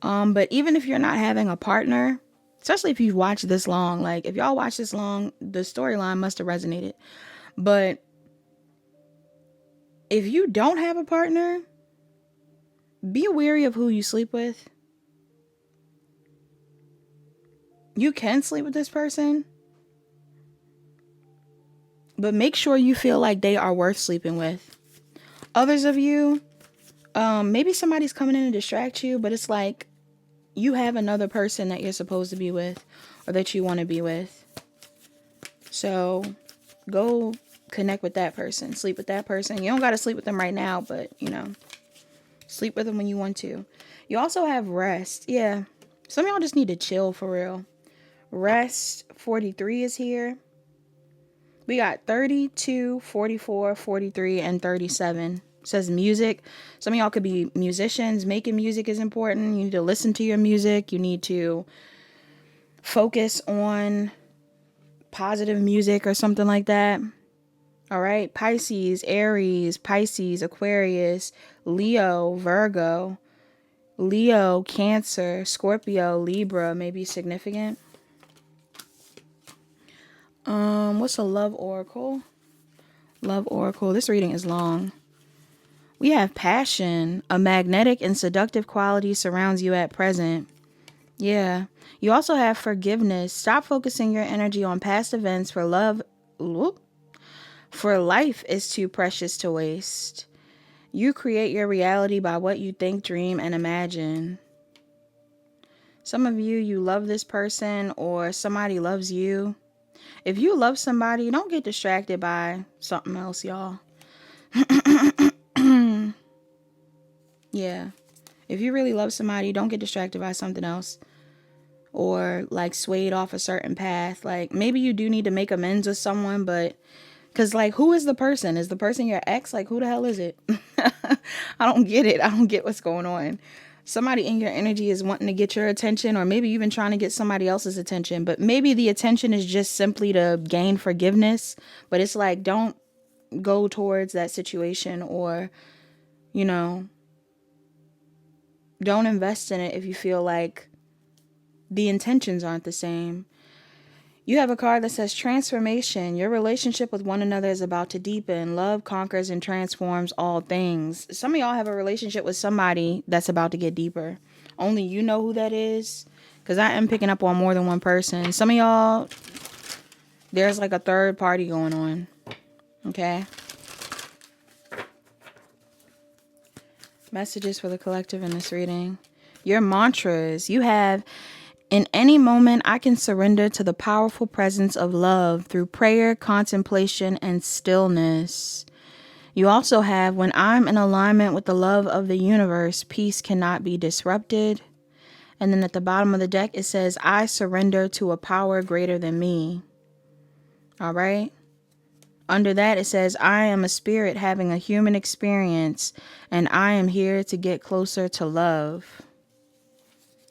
But even if you're not having a partner, especially if you've watched this long, like if y'all watch this long, the storyline must have resonated. But if you don't have a partner, be wary of who you sleep with. You can sleep with this person, but make sure you feel like they are worth sleeping with. Others of you, maybe somebody's coming in to distract you, but it's like you have another person that you're supposed to be with or that you want to be with. So go connect with that person. Sleep with that person. You don't got to sleep with them right now, but, sleep with them when you want to. You also have rest. Yeah. Some of y'all just need to chill for real. Rest 43 is here. We got 32, 44, 43, and 37. It says music. Some of y'all could be musicians. Making music is important. You need to listen to your music. You need to focus on positive music or something like that. All right. Pisces, Aries, Pisces, Aquarius, Leo, Virgo, Leo, Cancer, Scorpio, Libra may be significant. What's a love oracle? Love oracle. This reading is long. We have passion. A magnetic and seductive quality surrounds you at present. Yeah. You also have forgiveness. Stop focusing your energy on past events for love. For life is too precious to waste. You create your reality by what you think, dream, and imagine. Some of you, you love this person or somebody loves you. If you love somebody, don't get distracted by something else, y'all. Yeah. If you really love somebody, don't get distracted by something else. Or like swayed off a certain path. Like maybe you do need to make amends with someone, but because like who is the person? Is the person your ex? Like who the hell is it? I don't get it. I don't get what's going on. Somebody in your energy is wanting to get your attention, or maybe you've been trying to get somebody else's attention, but maybe the attention is just simply to gain forgiveness. But it's like, don't go towards that situation, or, you know, don't invest in it if you feel like the intentions aren't the same. You have a card that says transformation. Your relationship with one another is about to deepen. Love conquers and transforms all things. Some of y'all have a relationship with somebody that's about to get deeper. Only you know who that is. Because I am picking up on more than one person. Some of y'all, there's like a third party going on. Okay? Messages for the collective in this reading. Your mantras. You have... In any moment, I can surrender to the powerful presence of love through prayer, contemplation, and stillness. You also have, when I'm in alignment with the love of the universe, peace cannot be disrupted. And then at the bottom of the deck, it says, I surrender to a power greater than me. All right. Under that, it says, I am a spirit having a human experience, and I am here to get closer to love.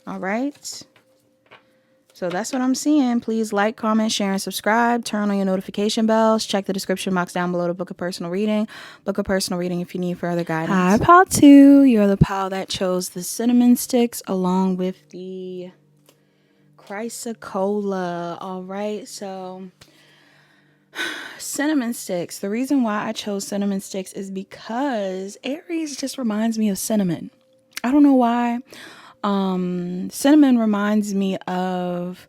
All right. So that's what I'm seeing. Please like, comment, share, and subscribe. Turn on your notification bells. Check the description box down below to book a personal reading. Book a personal reading if you need further guidance. Hi, pal 2. You're the pal that chose the cinnamon sticks along with the CHRYSOCOLLA. All right, so cinnamon sticks. The reason why I chose cinnamon sticks is because Aries just reminds me of cinnamon. I don't know why. Cinnamon reminds me of,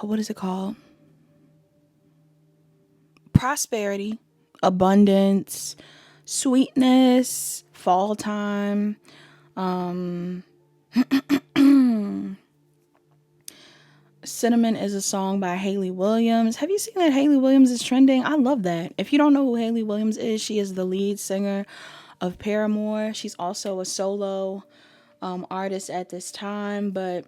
what is it called? Prosperity, abundance, sweetness, fall time. Cinnamon is a song by Hayley Williams. Have you seen that Hayley Williams is trending? I love that. If you don't know who Hayley Williams is, she is the lead singer of Paramore. She's also a solo artist at this time, but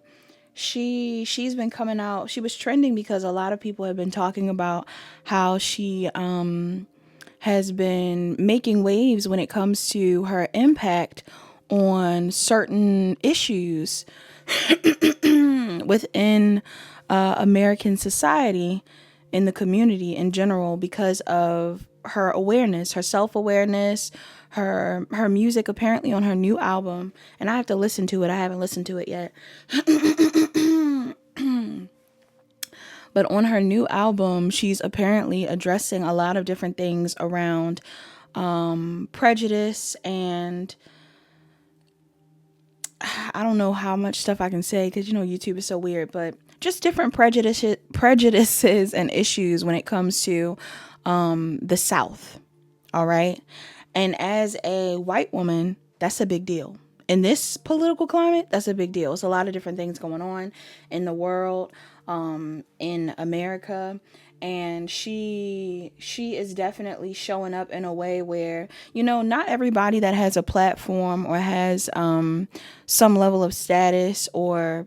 she's been coming out. She was trending because a lot of people have been talking about how she has been making waves when it comes to her impact on certain issues within American society, in the community in general, because of her awareness, her self-awareness, her music apparently on her new album. And I have to listen to it. I haven't listened to it yet. But on her new album, she's apparently addressing a lot of different things around prejudice, and I don't know how much stuff I can say because, you know, YouTube is so weird, but just different prejudices and issues when it comes to the South. All right. And as a white woman, that's a big deal. In this political climate, that's a big deal. It's a lot of different things going on in the world, in America. And she is definitely showing up in a way where, you know, not everybody that has a platform or has some level of status or,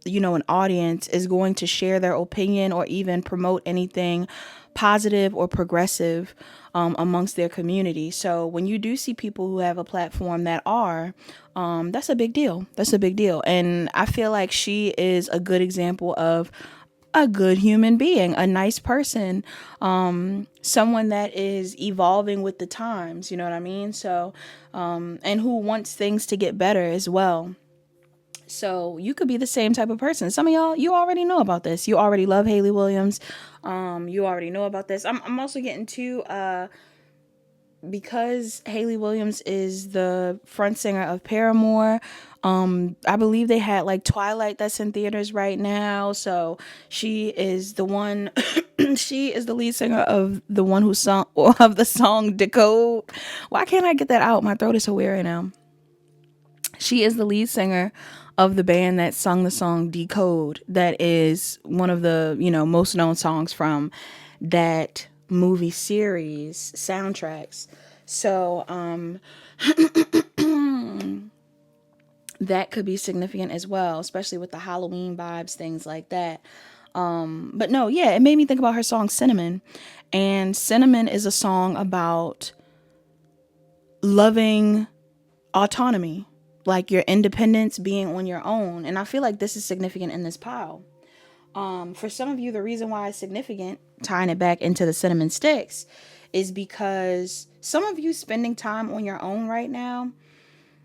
you know, an audience is going to share their opinion or even promote anything positive or progressive amongst their community. So when you do see people who have a platform that are, that's a big deal. That's a big deal. And I feel like she is a good example of a good human being, a nice person, someone that is evolving with the times, you know what I mean? So, and who wants things to get better as well. So you could be the same type of person. Some of y'all, you already know about this. You already love Haley Williams. You already know about this. I'm also getting to, because Haley Williams is the front singer of Paramore. I believe they had like Twilight that's in theaters right now. So she is the one. She is the lead singer of the one who sung of the song Decode. Why can't I get that out? My throat is so weird right now. She is the lead singer of the band that sung the song Decode. That is one of the, most known songs from that movie series soundtracks. So, that could be significant as well, especially with the Halloween vibes, things like that. But no, yeah, it made me think about her song Cinnamon. And Cinnamon is a song about loving autonomy, like your independence, being on your own. And I feel like this is significant in this pile. For some of you, the reason why it's significant, tying it back into the cinnamon sticks, is because some of you spending time on your own right now,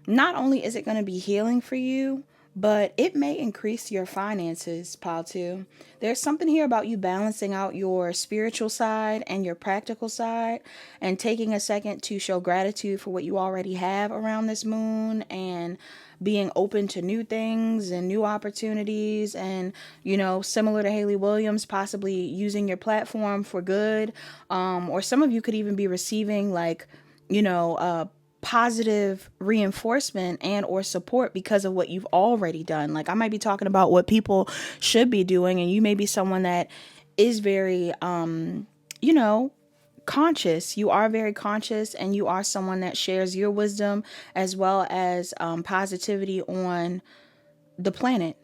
not only is it going to be healing for you, but it may increase your finances, pile two. There's something here about you balancing out your spiritual side and your practical side and taking a second to show gratitude for what you already have around this moon and being open to new things and new opportunities and, similar to Haley Williams, possibly using your platform for good. Or some of you could even be receiving positive reinforcement and or support because of what you've already done. Like I might be talking about what people should be doing, and you may be someone that is very conscious. You are very conscious, and you are someone that shares your wisdom as well as positivity on the planet.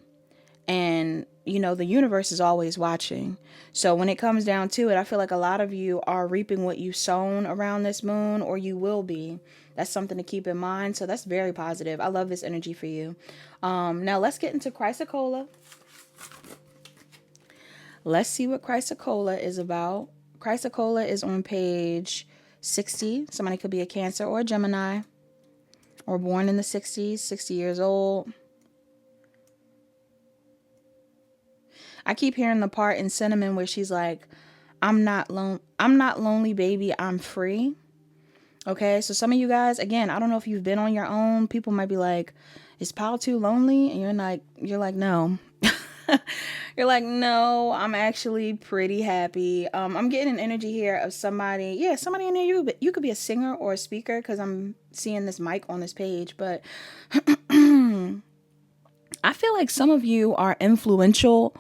And the universe is always watching. So when it comes down to it, I feel like a lot of you are reaping what you've sown around this moon, or you will be. That's something to keep in mind. So that's very positive. I love this energy for you. Now let's get into CHRYSOCOLLA. Let's see what CHRYSOCOLLA is about. CHRYSOCOLLA is on page 60. Somebody could be a Cancer or a Gemini, or born in the 60s, 60 years old. I keep hearing the part in Cinnamon where she's like, I'm not lonely, baby, I'm free. Okay, so some of you guys, again, I don't know if you've been on your own. People might be like, is Pal too lonely? And you're like, no. You're like, no, I'm actually pretty happy. I'm getting an energy here of somebody in there. You could be a singer or a speaker, because I'm seeing this mic on this page. But I feel like some of you are influential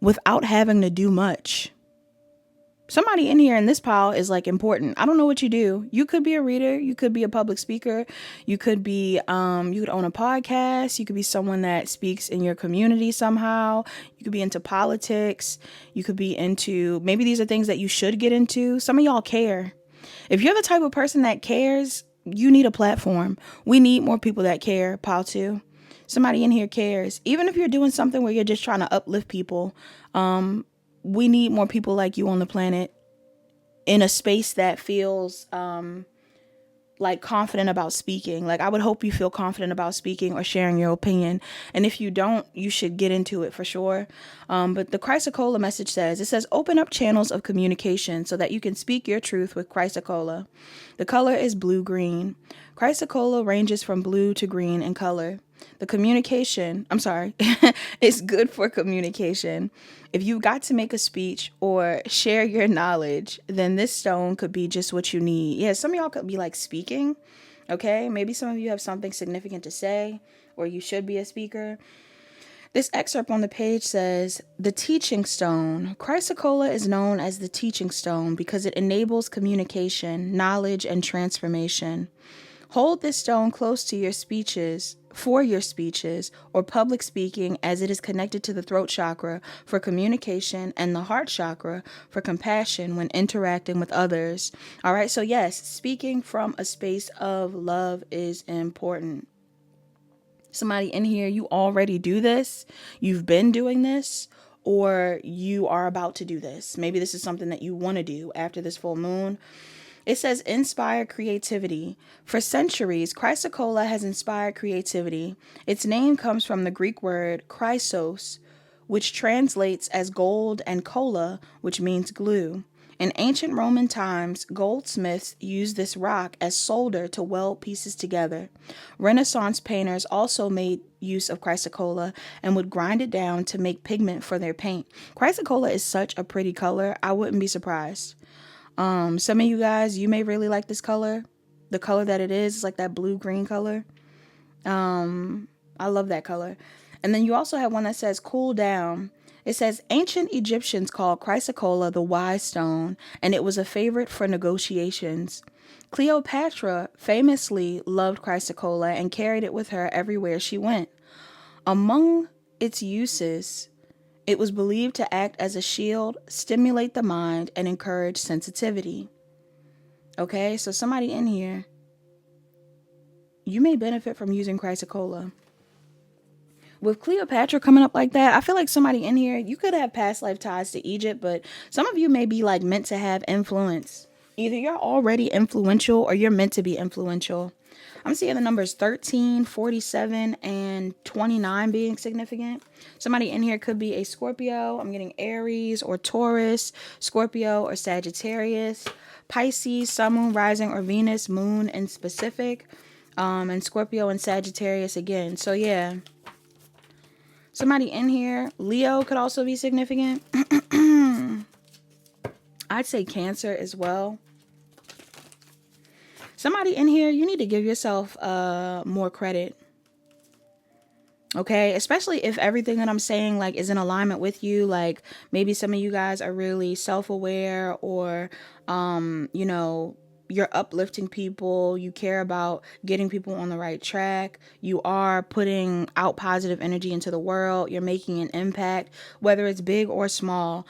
without having to do much. Somebody in here in this pile is like important. I don't know what you do. You could be a reader. You could be a public speaker. You could be, you could own a podcast. You could be someone that speaks in your community somehow. You could be into politics. You could be into, maybe these are things that you should get into. Some of y'all care. If you're the type of person that cares, you need a platform. We need more people that care, pile two. Somebody in here cares. Even if you're doing something where you're just trying to uplift people, we need more people like you on the planet in a space that feels like confident about speaking. Like I would hope you feel confident about speaking or sharing your opinion. And if you don't, you should get into it for sure. But the CHRYSOCOLLA message says, open up channels of communication so that you can speak your truth with CHRYSOCOLLA. The color is blue-green. CHRYSOCOLLA ranges from blue to green in color. The communication, it's good for communication. If you've got to make a speech or share your knowledge, then this stone could be just what you need. Yeah, some of y'all could be like speaking, okay? Maybe some of you have something significant to say, or you should be a speaker. This excerpt on the page says, the teaching stone. CHRYSOCOLLA is known as the teaching stone because it enables communication, knowledge, and transformation. Hold this stone close to your speeches, or public speaking, as it is connected to the throat chakra for communication and the heart chakra for compassion when interacting with others. All right, so yes, speaking from a space of love is important. Somebody in here, you already do this. You've been doing this, or you are about to do this. Maybe this is something that you want to do after this full moon. It says inspire creativity. For centuries, Chrysocolla has inspired creativity. Its name comes from the Greek word chrysos, which translates as gold, and colla, which means glue. In ancient Roman times, goldsmiths used this rock as solder to weld pieces together. Renaissance painters also made use of chrysocolla and would grind it down to make pigment for their paint. Chrysocolla is such a pretty color. I wouldn't be surprised. Some of you guys, you may really like this color. The color that it is like that blue-green color. I love that color. And then you also have one that says cool down. It says ancient Egyptians called chrysocolla the wise stone, and it was a favorite for negotiations. Cleopatra famously loved chrysocolla and carried it with her everywhere she went. Among its uses, it was believed to act as a shield, stimulate the mind, and encourage sensitivity. Okay, so somebody in here, you may benefit from using chrysocolla. With Cleopatra coming up like that, I feel like somebody in here, you could have past life ties to Egypt, but some of you may be like meant to have influence. Either you're already influential or you're meant to be influential. I'm seeing the numbers 13, 47, and 29 being significant. Somebody in here could be a Scorpio. I'm getting Aries or Taurus, Scorpio or Sagittarius, Pisces, Sun, Moon, Rising, or Venus, Moon in specific, and Scorpio and Sagittarius again. So yeah. Somebody in here, Leo could also be significant. I'd say Cancer as well. Somebody in here, you need to give yourself more credit. Okay, especially if everything that I'm saying like is in alignment with you. Like maybe some of you guys are really self-aware, or you know, you're uplifting people, you care about getting people on the right track, you are putting out positive energy into the world, you're making an impact, whether it's big or small,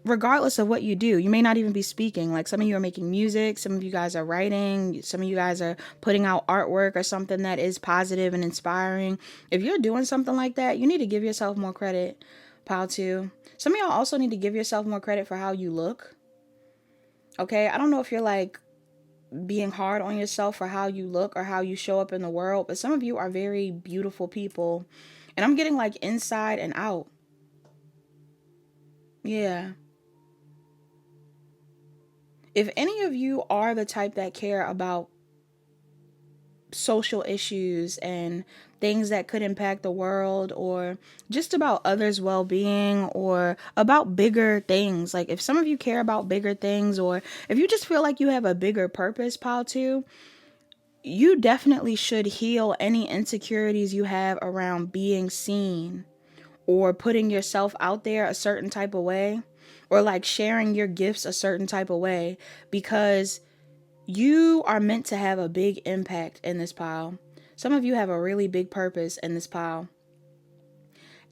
regardless of what you do. You may not even be speaking. Like some of you are making music, some of you guys are writing, some of you guys are putting out artwork or something that is positive and inspiring. If you're doing something like that, you need to give yourself more credit, pile 2. Some of y'all also need to give yourself more credit for how you look. Okay, I don't know if you're like being hard on yourself for how you look or how you show up in the world, but some of you are very beautiful people, and I'm getting like inside and out. Yeah. If any of you are the type that care about social issues and things that could impact the world, or just about others' well-being, or about bigger things, like if some of you care about bigger things, or if you just feel like you have a bigger purpose, pile 2, you definitely should heal any insecurities you have around being seen, or putting yourself out there a certain type of way, or like sharing your gifts a certain type of way, because you are meant to have a big impact in this pile. Some of you have a really big purpose in this pile.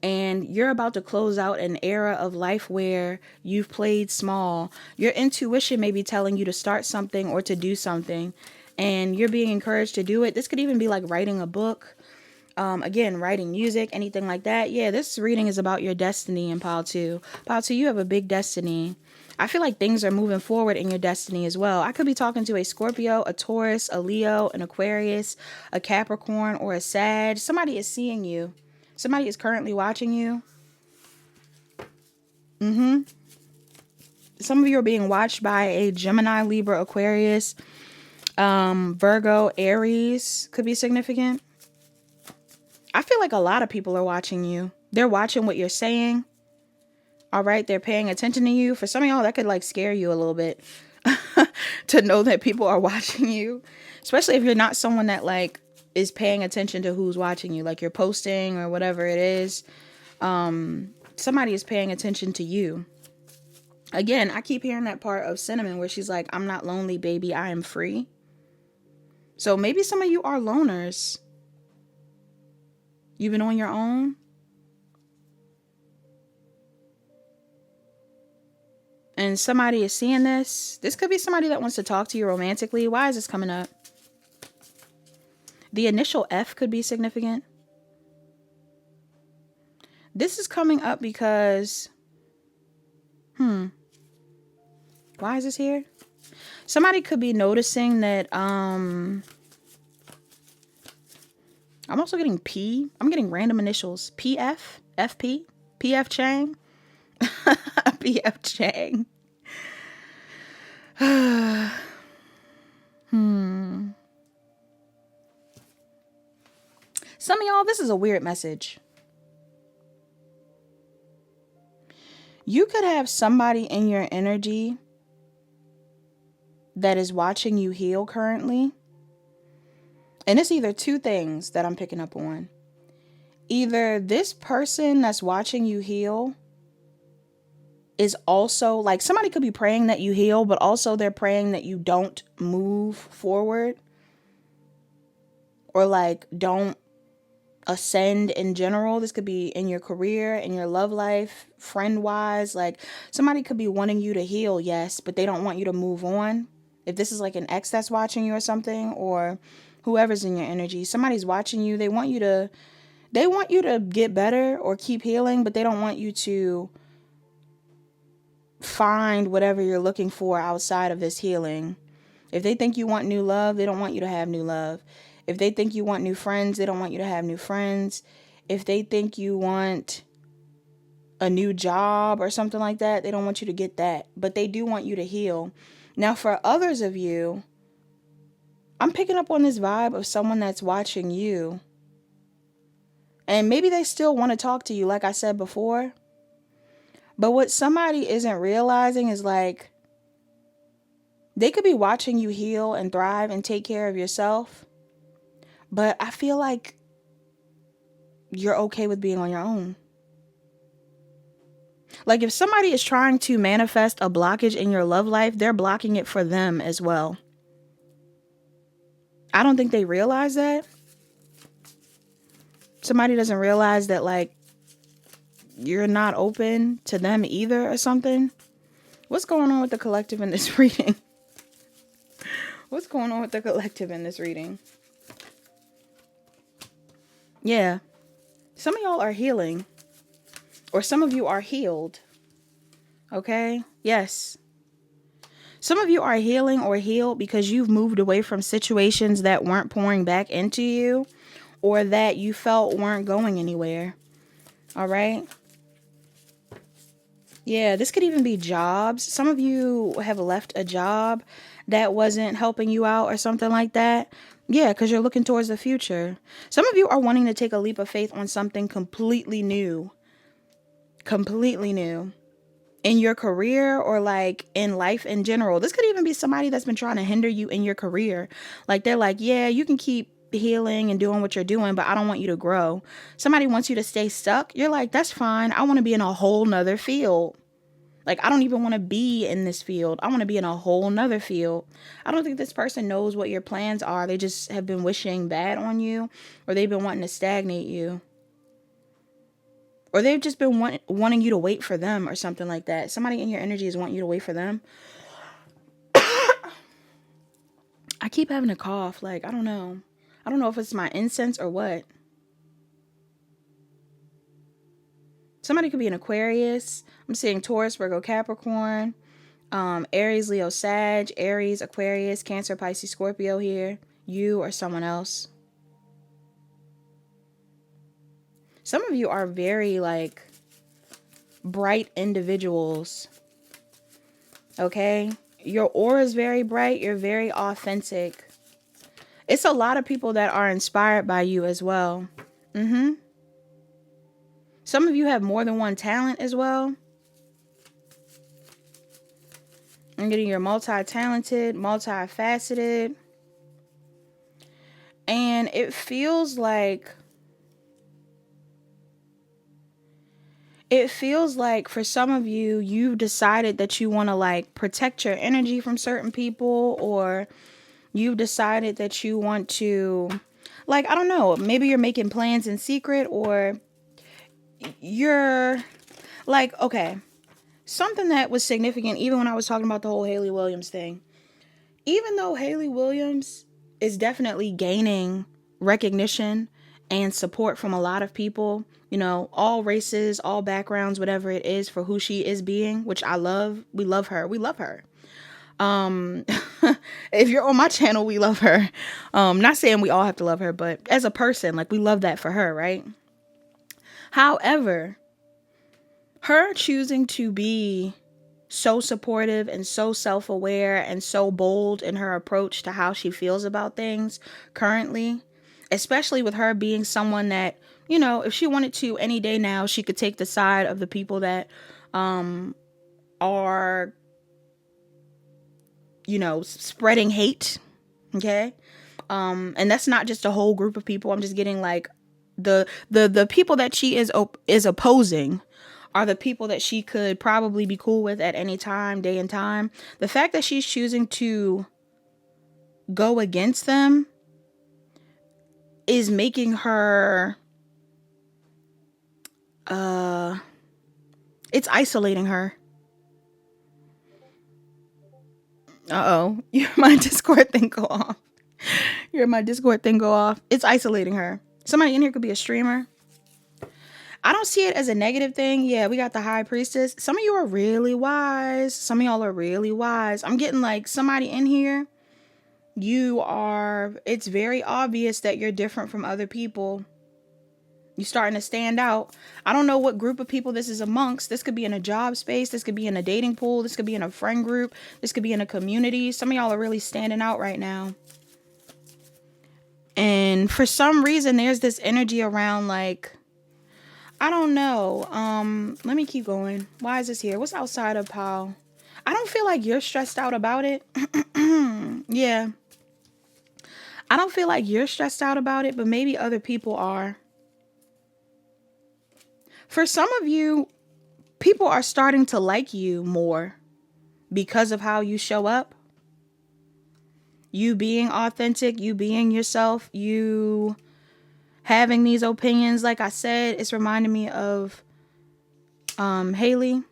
And you're about to close out an era of life where you've played small. Your intuition may be telling you to start something or to do something, and you're being encouraged to do it. This could even be like writing a book. Again, writing music, anything like that. Yeah, this reading is about your destiny in pile 2. Pile 2, you have a big destiny. I feel like things are moving forward in your destiny as well. I could be talking to a Scorpio, a Taurus, a Leo, an Aquarius, a Capricorn, or a Sag. Somebody is seeing you. Somebody is currently watching you. Some of you are being watched by a Gemini, Libra, Aquarius, Virgo, Aries could be significant. I feel like a lot of people are watching you. They're watching what you're saying. All right, they're paying attention to you. For some of y'all, that could like scare you a little bit to know that people are watching you, especially if you're not someone that like is paying attention to who's watching you, like you're posting or whatever it is. Somebody is paying attention to you. Again, I keep hearing that part of Cinnamon where she's like, I'm not lonely, baby, I am free. So maybe some of you are loners. You've been on your own. And somebody is seeing this. This could be somebody that wants to talk to you romantically. Why is this coming up? The initial F could be significant. This is coming up because Why is this here? Somebody could be noticing that, I'm also getting P. I'm getting random initials. PF, FP, PF Chang, PF Chang. Some of y'all, this is a weird message. You could have somebody in your energy that is watching you heal currently. And it's either two things that I'm picking up on. Either this person that's watching you heal is also, like, somebody could be praying that you heal, but also they're praying that you don't move forward. Or, like, don't ascend in general. This could be in your career, in your love life, friend-wise. Like, somebody could be wanting you to heal, yes, but they don't want you to move on. If this is like an ex that's watching you or something, or whoever's in your energy, somebody's watching you. They want you to get better or keep healing, but they don't want you to find whatever you're looking for outside of this healing. If they think you want new love, they don't want you to have new love. If they think you want new friends, they don't want you to have new friends. If they think you want a new job or something like that, they don't want you to get that. But they do want you to heal. Now, for others of you, I'm picking up on this vibe of someone that's watching you. And maybe they still want to talk to you, like I said before. But what somebody isn't realizing is, like, they could be watching you heal and thrive and take care of yourself. But I feel like you're okay with being on your own. Like, if somebody is trying to manifest a blockage in your love life, they're blocking it for them as well. I don't think they realize that. Somebody doesn't realize that, like, you're not open to them either or something. What's going on with the collective in this reading? What's going on with the collective in this reading? Yeah. Some of y'all are healing. Or some of you are healed. Okay? Yes. Some of you are healing or healed because you've moved away from situations that weren't pouring back into you, or that you felt weren't going anywhere. All right? Yeah, this could even be jobs. Some of you have left a job that wasn't helping you out or something like that. Yeah, because you're looking towards the future. Some of you are wanting to take a leap of faith on something completely new. Completely new. In your career, or like in life in general. This could even be somebody that's been trying to hinder you in your career. Like, they're like, yeah, you can keep healing and doing what you're doing, but I don't want you to grow. Somebody wants you to stay stuck. You're like, that's fine. I want to be in a whole nother field. Like, I don't even want to be in this field. I want to be in a whole nother field. I don't think this person knows what your plans are. They just have been wishing bad on you, or they've been wanting to stagnate you. Or they've just been wanting you to wait for them or something like that. Somebody in your energy is wanting you to wait for them. I keep having a cough. Like, I don't know. I don't know if it's my incense or what. Somebody could be an Aquarius. I'm seeing Taurus, Virgo, Capricorn. Aries, Leo, Sag. Aries, Aquarius, Cancer, Pisces, Scorpio here. You or someone else. Some of you are very, like, bright individuals. Okay? Your aura is very bright. You're very authentic. It's a lot of people that are inspired by you as well. Some of you have more than one talent as well. I'm getting you're multi-talented, multifaceted. And it feels like for some of you, you've decided that you want to, like, protect your energy from certain people, or you've decided that you want to, like, I don't know, maybe you're making plans in secret, or you're like, okay, something that was significant, even when I was talking about the whole Hayley Williams thing, even though Hayley Williams is definitely gaining recognition and support from a lot of people, you know, all races, all backgrounds, whatever it is, for who she is being, which I love. We love her. We love her. If you're on my channel, we love her. Not saying we all have to love her, but as a person, like, we love that for her, right? However, her choosing to be so supportive and so self-aware and so bold in her approach to how she feels about things currently, especially with her being someone that, you know, if she wanted to any day now, she could take the side of the people that are, you know, spreading hate. Okay. And that's not just a whole group of people. I'm just getting like the people that she is opposing are the people that she could probably be cool with at any time, day and time. The fact that she's choosing to go against them is making her, it's isolating her. Uh-oh. My Discord thing go off. My Discord thing go off. It's isolating her. Somebody in here could be a streamer. I don't see it as a negative thing. Yeah, we got the High Priestess. Some of you are really wise. Some of y'all are really wise. I'm getting like somebody in here. It's very obvious that you're different from other people. You're starting to stand out. I don't know what group of people this is amongst. This could be in a job space. This could be in a dating pool. This could be in a friend group. This could be in a community. Some of y'all are really standing out right now. And for some reason, there's this energy around like, I don't know. Let me keep going. Why is this here? What's outside of Pal? I don't feel like you're stressed out about it. Yeah. I don't feel like you're stressed out about it, but maybe other people are. For some of you, people are starting to like you more because of how you show up. You being authentic, you being yourself, you having these opinions. Like I said, it's reminding me of Haley.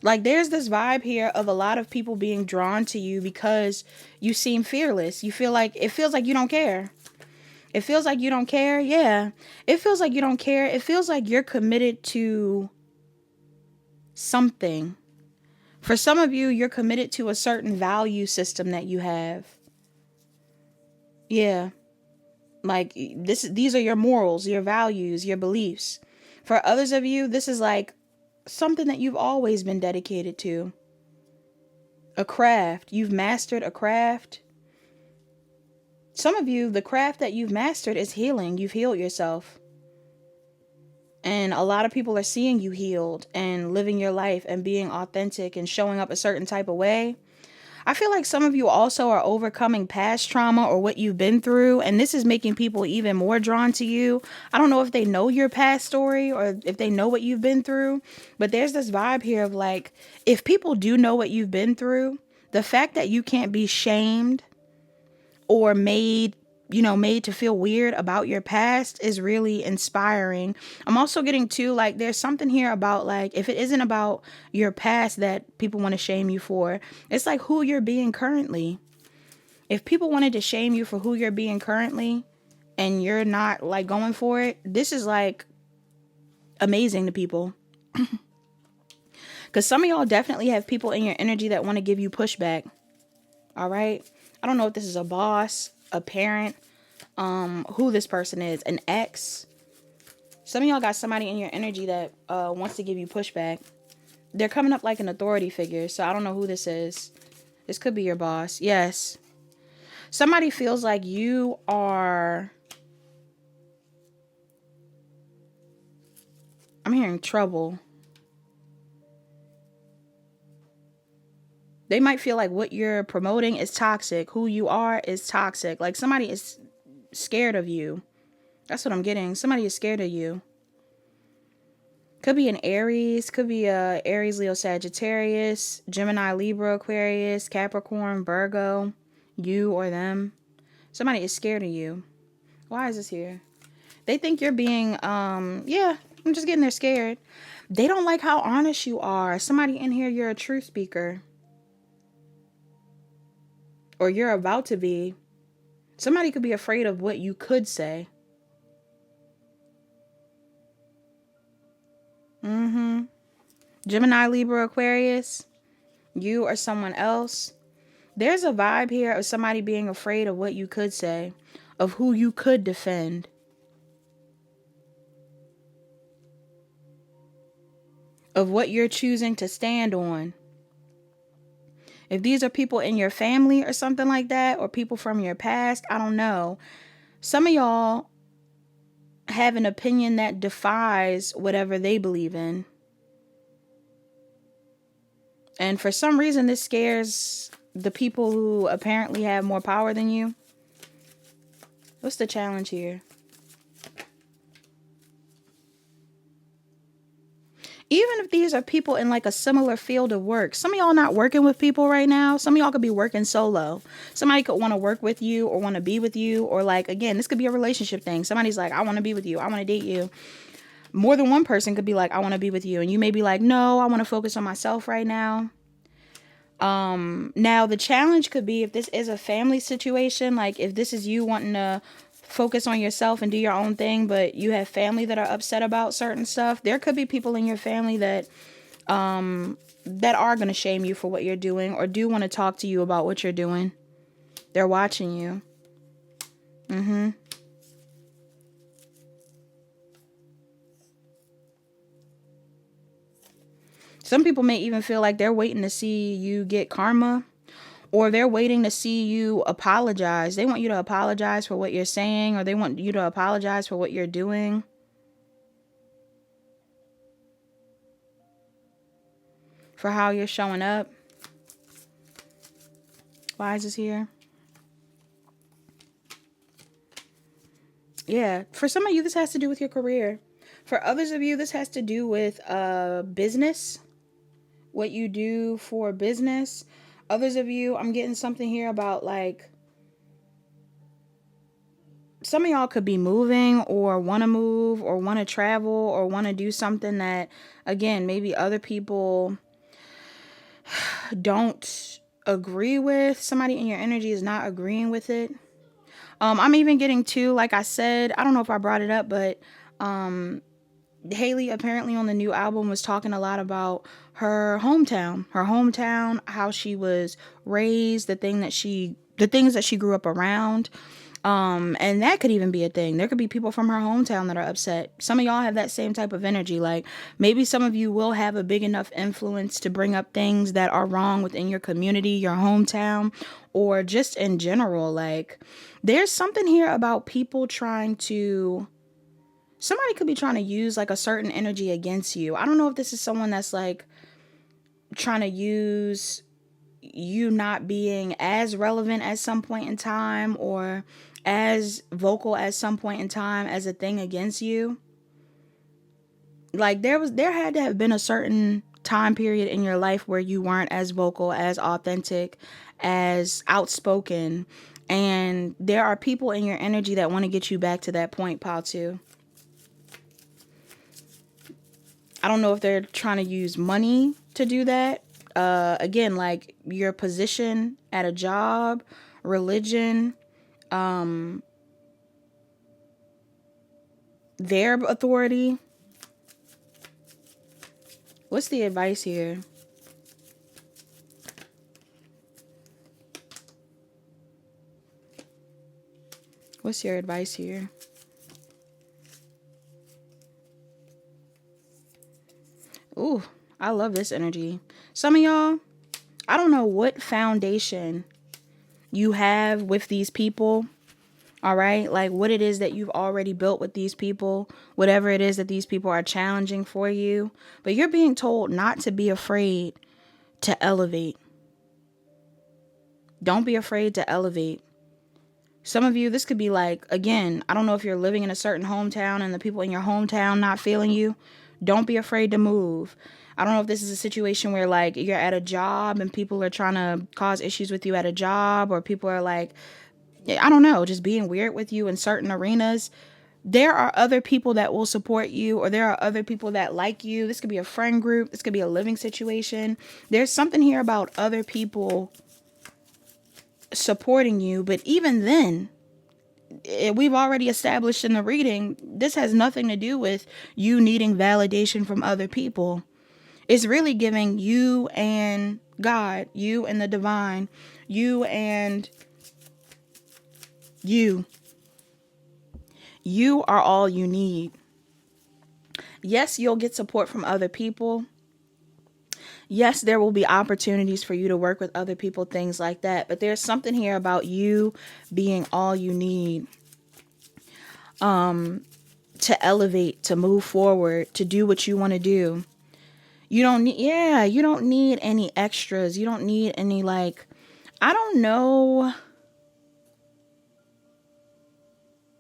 Like, there's this vibe here of a lot of people being drawn to you because you seem fearless. It feels like you don't care. It feels like you don't care. Yeah. It feels like you don't care. It feels like you're committed to something. For some of you, you're committed to a certain value system that you have. Yeah. Like, these are your morals, your values, your beliefs. For others of you, this is like something that you've always been dedicated to. A craft. You've mastered a craft. Some of you, the craft that you've mastered is healing. You've healed yourself. And a lot of people are seeing you healed and living your life and being authentic and showing up a certain type of way. I feel like some of you also are overcoming past trauma or what you've been through, and this is making people even more drawn to you. I don't know if they know your past story or if they know what you've been through, but there's this vibe here of like, if people do know what you've been through, the fact that you can't be shamed or made to feel weird about your past is really inspiring. I'm also getting to like, there's something here about like, if it isn't about your past that people want to shame you for, it's like who you're being currently. If people wanted to shame you for who you're being currently and you're not like going for it, this is like amazing to people. Because some of y'all definitely have people in your energy that want to give you pushback. All right. I don't know if this is a boss, a parent, who this person is, an ex. Some of y'all got somebody in your energy that wants to give you pushback. They're coming up like an authority figure, so I don't know who this is. This could be your boss. Yes. Somebody feels like you are... I'm hearing trouble. They might feel like what you're promoting is toxic. Who you are is toxic. Like somebody is scared of you. That's what I'm getting. Somebody is scared of you. Could be an Aries. Could be a Aries, Leo, Sagittarius, Gemini, Libra, Aquarius, Capricorn, Virgo. You or them. Somebody is scared of you. Why is this here? They think you're being, yeah, I'm just getting there scared. They don't like how honest you are. Somebody in here, you're a truth speaker. Or you're about to be. Somebody could be afraid of what you could say. Gemini, Libra, Aquarius, you or someone else. There's a vibe here of somebody being afraid of what you could say, of who you could defend. Of what you're choosing to stand on. If these are people in your family or something like that, or people from your past, I don't know. Some of y'all have an opinion that defies whatever they believe in. And for some reason, this scares the people who apparently have more power than you. What's the challenge here? Even if these are people in like a similar field of work, some of y'all not working with people right now. Some of y'all could be working solo. Somebody could want to work with you or want to be with you. Or like, again, this could be a relationship thing. Somebody's like, I want to be with you. I want to date you. More than one person could be like, I want to be with you. And you may be like, no, I want to focus on myself right now. Now the challenge could be if this is a family situation, like if this is you wanting to focus on yourself and do your own thing, but you have family that are upset about certain stuff, there could be people in your family that that are going to shame you for what you're doing or do want to talk to you about what you're doing. They're watching you. Some people may even feel like they're waiting to see you get karma, or they're waiting to see you apologize. They want you to apologize for what you're saying, or they want you to apologize for what you're doing. For how you're showing up. Why is this here? Yeah, for some of you, this has to do with your career. For others of you, this has to do with business. What you do for business. Others of you, I'm getting something here about like, some of y'all could be moving or want to move or want to travel or want to do something that, again, maybe other people don't agree with. Somebody in your energy is not agreeing with it. I'm even getting to, like I said, I don't know if I brought it up, but Haley apparently on the new album was talking a lot about her hometown, how she was raised, the things that she grew up around. And that could even be a thing. There could be people from her hometown that are upset. Some of y'all have that same type of energy. Like maybe some of you will have a big enough influence to bring up things that are wrong within your community, your hometown, or just in general. Like there's something here about people somebody could be trying to use like a certain energy against you. I don't know if this is someone that's like trying to use you not being as relevant at some point in time or as vocal at some point in time as a thing against you. Like there had to have been a certain time period in your life where you weren't as vocal, as authentic, as outspoken, and there are people in your energy that want to get you back to that point, pile 2. I don't know if they're trying to use money to do that. Again, like your position at a job, religion, their authority. What's the advice here? What's your advice here? Ooh, I love this energy. Some of y'all, I don't know what foundation you have with these people. All right. Like what it is that you've already built with these people, whatever it is that these people are challenging for you. But you're being told not to be afraid to elevate. Don't be afraid to elevate. Some of you, this could be like, again, I don't know if you're living in a certain hometown and the people in your hometown not feeling you. Don't be afraid to move. I don't know if this is a situation where like you're at a job and people are trying to cause issues with you at a job, or people are like, I don't know, just being weird with you in certain arenas. There are other people that will support you, or there are other people that like you. This could be a friend group. This could be a living situation. There's something here about other people supporting you. But even then, we've already established in the reading, this has nothing to do with you needing validation from other people. It's really giving you and God, you and the divine, you and you. You are all you need. Yes, you'll get support from other people. Yes, there will be opportunities for you to work with other people, things like that. But there's something here about you being all you need to elevate, to move forward, to do what you want to do. You don't need, you don't need any extras. You don't need any, like, I don't know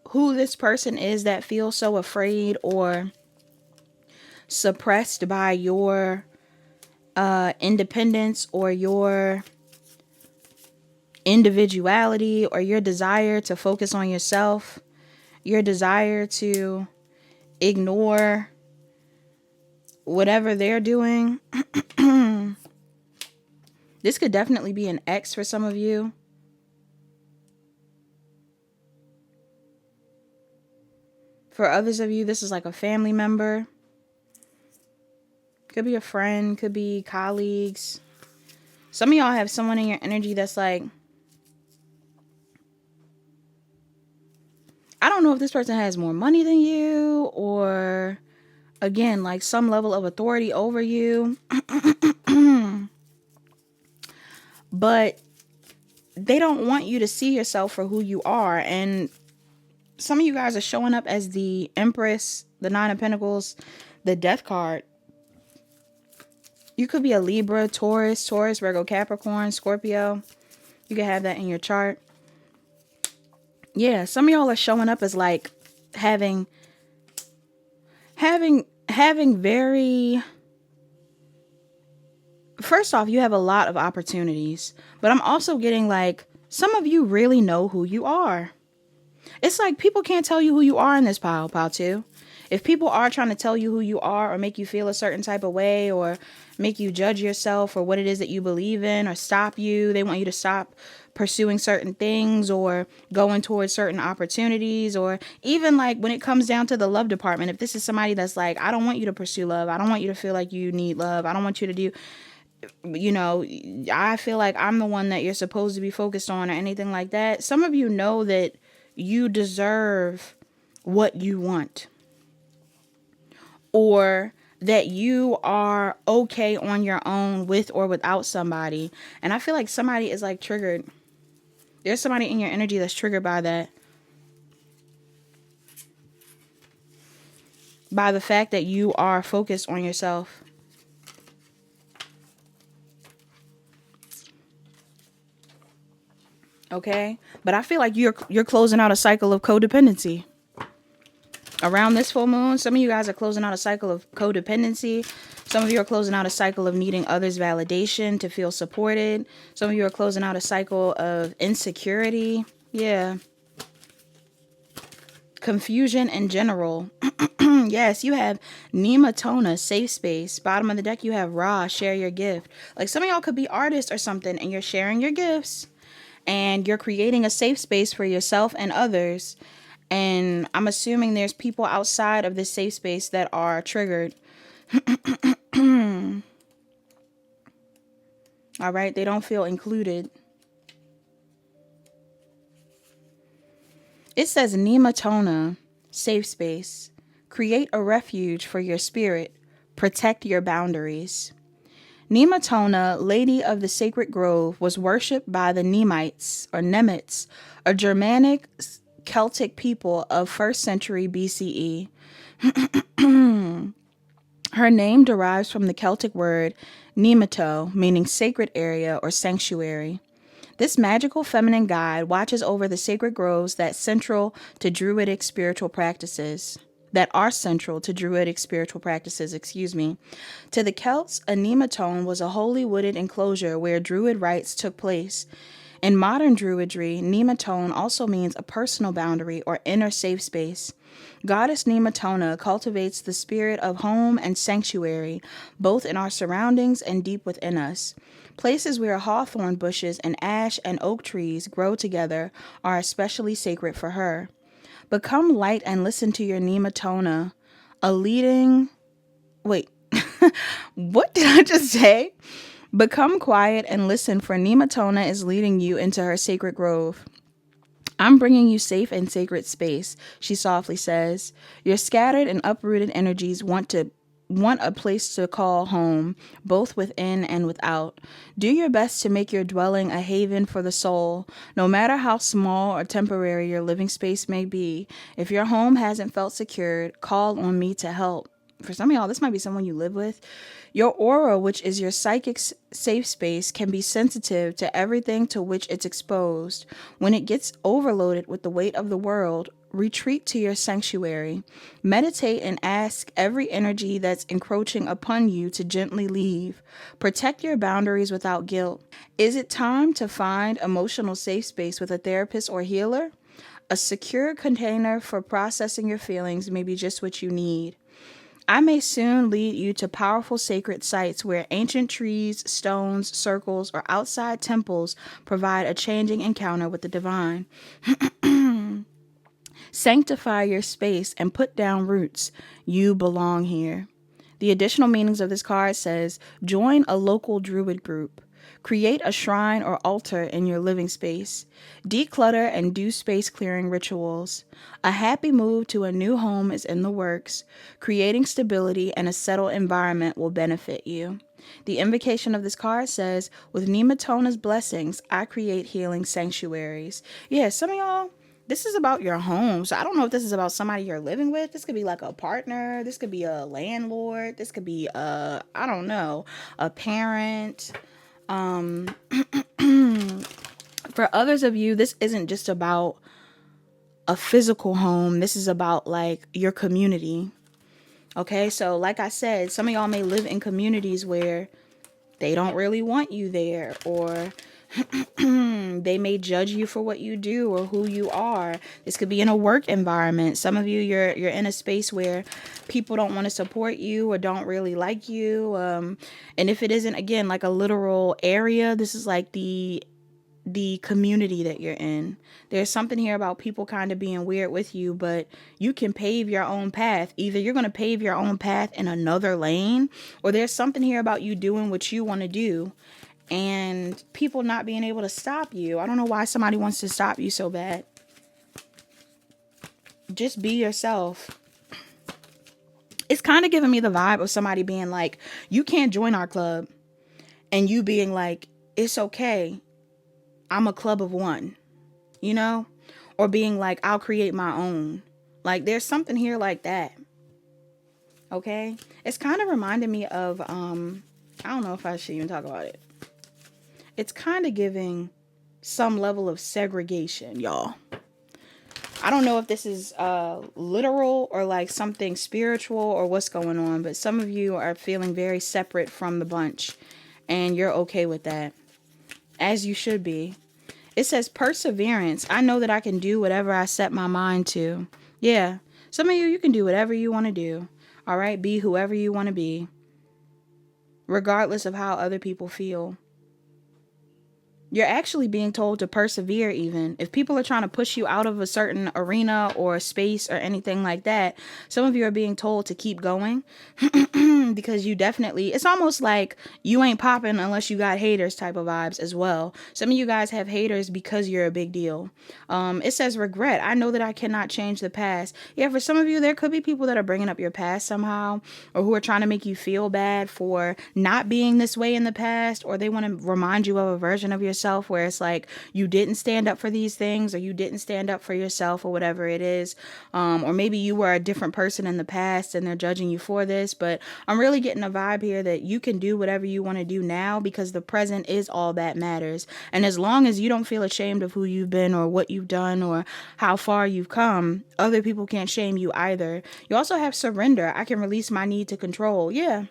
who this person is that feels so afraid or suppressed by your independence or your individuality or your desire to focus on yourself, your desire to ignore whatever they're doing. This could definitely be an ex for some of you. For others of you, this is like a family member. Could be a friend, could be colleagues. Some of y'all have someone in your energy that's like, I don't know if this person has more money than you or, again, like some level of authority over you. But they don't want you to see yourself for who you are. And some of you guys are showing up as the Empress, the Nine of Pentacles, the Death card. You could be a Libra, Taurus, Virgo, Capricorn, Scorpio. You could have that in your chart. Yeah, some of y'all are showing up as like having very... First off, you have a lot of opportunities. But I'm also getting like, some of you really know who you are. It's like people can't tell you who you are in this pile too. If people are trying to tell you who you are or make you feel a certain type of way or make you judge yourself or what it is that you believe in or stop you, they want you to stop pursuing certain things or going towards certain opportunities, or even like when it comes down to the love department, if this is somebody that's like, I don't want you to pursue love. I don't want you to feel like you need love. I don't want you to do, you know, I feel like I'm the one that you're supposed to be focused on or anything like that. Some of you know that you deserve what you want, or that you are okay on your own with or without somebody. And I feel like somebody is like triggered. There's somebody in your energy that's triggered by that. By the fact that you are focused on yourself. Okay? But I feel like you're closing out a cycle of codependency. Around this full moon, some of you guys are closing out a cycle of codependency. Some of you are closing out a cycle of needing others' validation to feel supported. Some of you are closing out a cycle of insecurity. Yeah. Confusion in general. Yes, you have Nematona, safe space. Bottom of the deck, you have Ra, share your gift. Like some of y'all could be artists or something and you're sharing your gifts. And you're creating a safe space for yourself and others. And I'm assuming there's people outside of this safe space that are triggered. All right. They don't feel included. It says Nematona, safe space. Create a refuge for your spirit. Protect your boundaries. Nematona, Lady of the Sacred Grove, was worshipped by the Nemites or Nemets, a Germanic Celtic people of 1st century BCE. Her name derives from the Celtic word Nemato, meaning sacred area or sanctuary. This magical feminine guide watches over the sacred groves that are central to Druidic spiritual practices. To the Celts, a nematone was a holy wooded enclosure where Druid rites took place. In modern druidry, nematone also means a personal boundary or inner safe space. Goddess Nematona cultivates the spirit of home and sanctuary, both in our surroundings and deep within us. Places where hawthorn bushes and ash and oak trees grow together are especially sacred for her. Become light and listen to your Nematona, a leading. Wait, what did I just say? Become quiet and listen, for Nematona is leading you into her sacred grove. I'm bringing you safe and sacred space, she softly says. Your scattered and uprooted energies want a place to call home, both within and without. Do your best to make your dwelling a haven for the soul, no matter how small or temporary your living space may be. If your home hasn't felt secured, call on me to help. For some of y'all, this might be someone you live with. Your aura, which is your psychic safe space, can be sensitive to everything to which it's exposed. When it gets overloaded with the weight of the world, retreat to your sanctuary. Meditate and ask every energy that's encroaching upon you to gently leave. Protect your boundaries without guilt. Is it time to find emotional safe space with a therapist or healer? A secure container for processing your feelings may be just what you need. I may soon lead you to powerful sacred sites where ancient trees, stones, circles, or outside temples provide a changing encounter with the divine. Sanctify your space and put down roots. You belong here. The additional meanings of this card says, join a local druid group. Create a shrine or altar in your living space. Declutter and do space clearing rituals. A happy move to a new home is in the works. Creating stability and a settled environment will benefit you. The invocation of this card says, with Nematona's blessings, I create healing sanctuaries. Yeah, some of y'all, this is about your home. So I don't know if this is about somebody you're living with. This could be like a partner. This could be a landlord. This could be I don't know, a parent. For others of you, this isn't just about a physical home. This is about like your community. Okay, so like I said, some of y'all may live in communities where they don't really want you there, or they may judge you for what you do or who you are. This could be in a work environment. Some of you, you're in a space where people don't want to support you or don't really like you. And if it isn't, again, like a literal area, this is like the community that you're in. There's something here about people kind of being weird with you, but you can pave your own path. Either you're going to pave your own path in another lane, or there's something here about you doing what you want to do and people not being able to stop you. I don't know why somebody wants to stop you so bad. Just be yourself. It's kind of giving me the vibe of somebody being like, you can't join our club, and you being like, it's okay, I'm a club of one, you know? Or being like, I'll create my own. Like, there's something here like that. Okay? It's kind of reminding me of, I don't know if I should even talk about it. It's kind of giving some level of segregation, y'all. I don't know if this is literal or like something spiritual or what's going on, but some of you are feeling very separate from the bunch, and you're okay with that, as you should be. It says perseverance. I know that I can do whatever I set my mind to. Yeah, some of you can do whatever you want to do. All right, be whoever you want to be, regardless of how other people feel. You're actually being told to persevere even. If people are trying to push you out of a certain arena or space or anything like that, some of you are being told to keep going because you definitely, it's almost like you ain't popping unless you got haters type of vibes as well. Some of you guys have haters because you're a big deal. It says regret. I know that I cannot change the past. Yeah, for some of you, there could be people that are bringing up your past somehow, or who are trying to make you feel bad for not being this way in the past, or they want to remind you of a version of yourself where it's like you didn't stand up for these things, or you didn't stand up for yourself, or whatever it is. Or maybe you were a different person in the past and they're judging you for this. But I'm really getting a vibe here that you can do whatever you want to do now, because the present is all that matters. And as long as you don't feel ashamed of who you've been or what you've done or how far you've come, other people can't shame you either. You also have surrender. I can release my need to control. Yeah.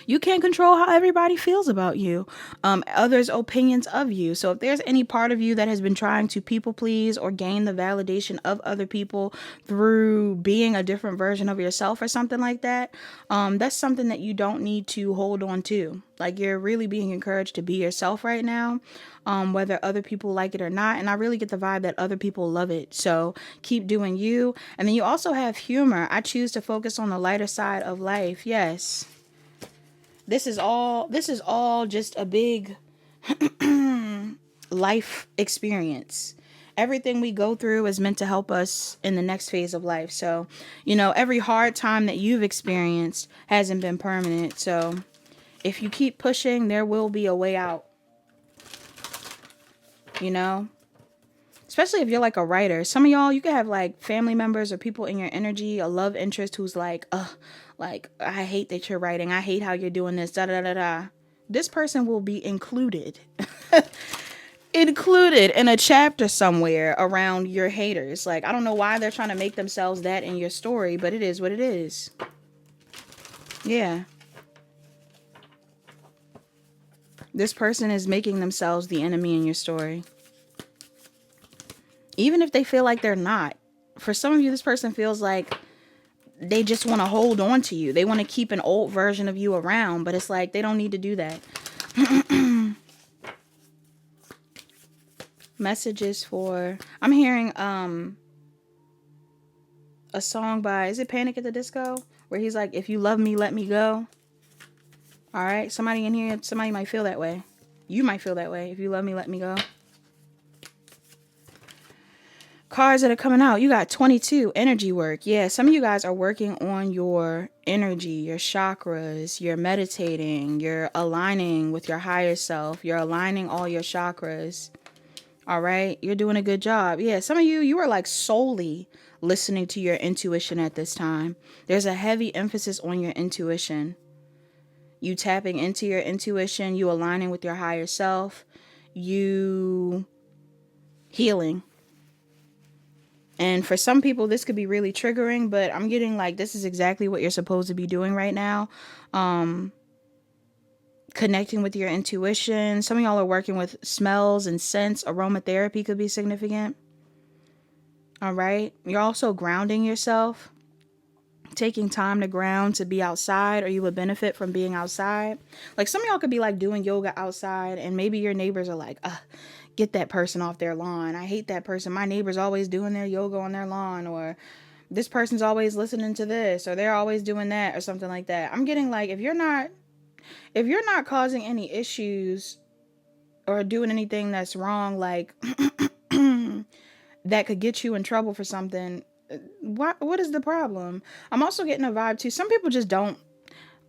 You can't control how everybody feels about you, others' opinions of you. So if there's any part of you that has been trying to people please or gain the validation of other people through being a different version of yourself or something like that, that's something that you don't need to hold on to. Like, you're really being encouraged to be yourself right now, whether other people like it or not. And I really get the vibe that other people love it. So keep doing you. And then you also have humor. I choose to focus on the lighter side of life. Yes. This is all just a big life experience. Everything we go through is meant to help us in the next phase of life. So, every hard time that you've experienced hasn't been permanent. So, if you keep pushing, there will be a way out. Especially if you're like a writer. Some of y'all, you could have like family members or people in your energy, a love interest who's like, I hate that you're writing. I hate how you're doing this. Da da da da. This person will be included in a chapter somewhere around your haters. Like, I don't know why they're trying to make themselves that in your story, but it is what it is. Yeah. This person is making themselves the enemy in your story. Even if they feel like they're not. For some of you, this person feels like they just want to hold on to you. They want to keep an old version of you around, but it's like they don't need to do that. Messages for... I'm hearing a song by... Is it Panic at the Disco? Where he's like, if you love me, let me go. All right? Somebody in here, somebody might feel that way. You might feel that way. If you love me, let me go. Cards that are coming out. You got 22, energy work. Yeah, some of you guys are working on your energy, your chakras. You're meditating. You're aligning with your higher self. You're aligning all your chakras. All right? You're doing a good job. Yeah, some of you are like solely listening to your intuition at this time. There's a heavy emphasis on your intuition. You tapping into your intuition. You aligning with your higher self. You healing. And for some people, this could be really triggering, but I'm getting like, this is exactly what you're supposed to be doing right now. Connecting with your intuition. Some of y'all are working with smells and scents. Aromatherapy could be significant. All right. You're also grounding yourself. Taking time to ground, to be outside, or you would benefit from being outside. Like, some of y'all could be like doing yoga outside, and maybe your neighbors are like, get that person off their lawn. I hate that person. My neighbor's always doing their yoga on their lawn, or this person's always listening to this, or they're always doing that, or something like that. I'm getting like, if you're not causing any issues or doing anything that's wrong, like that could get you in trouble for something, what is the problem? I'm also getting a vibe too. Some people just don't.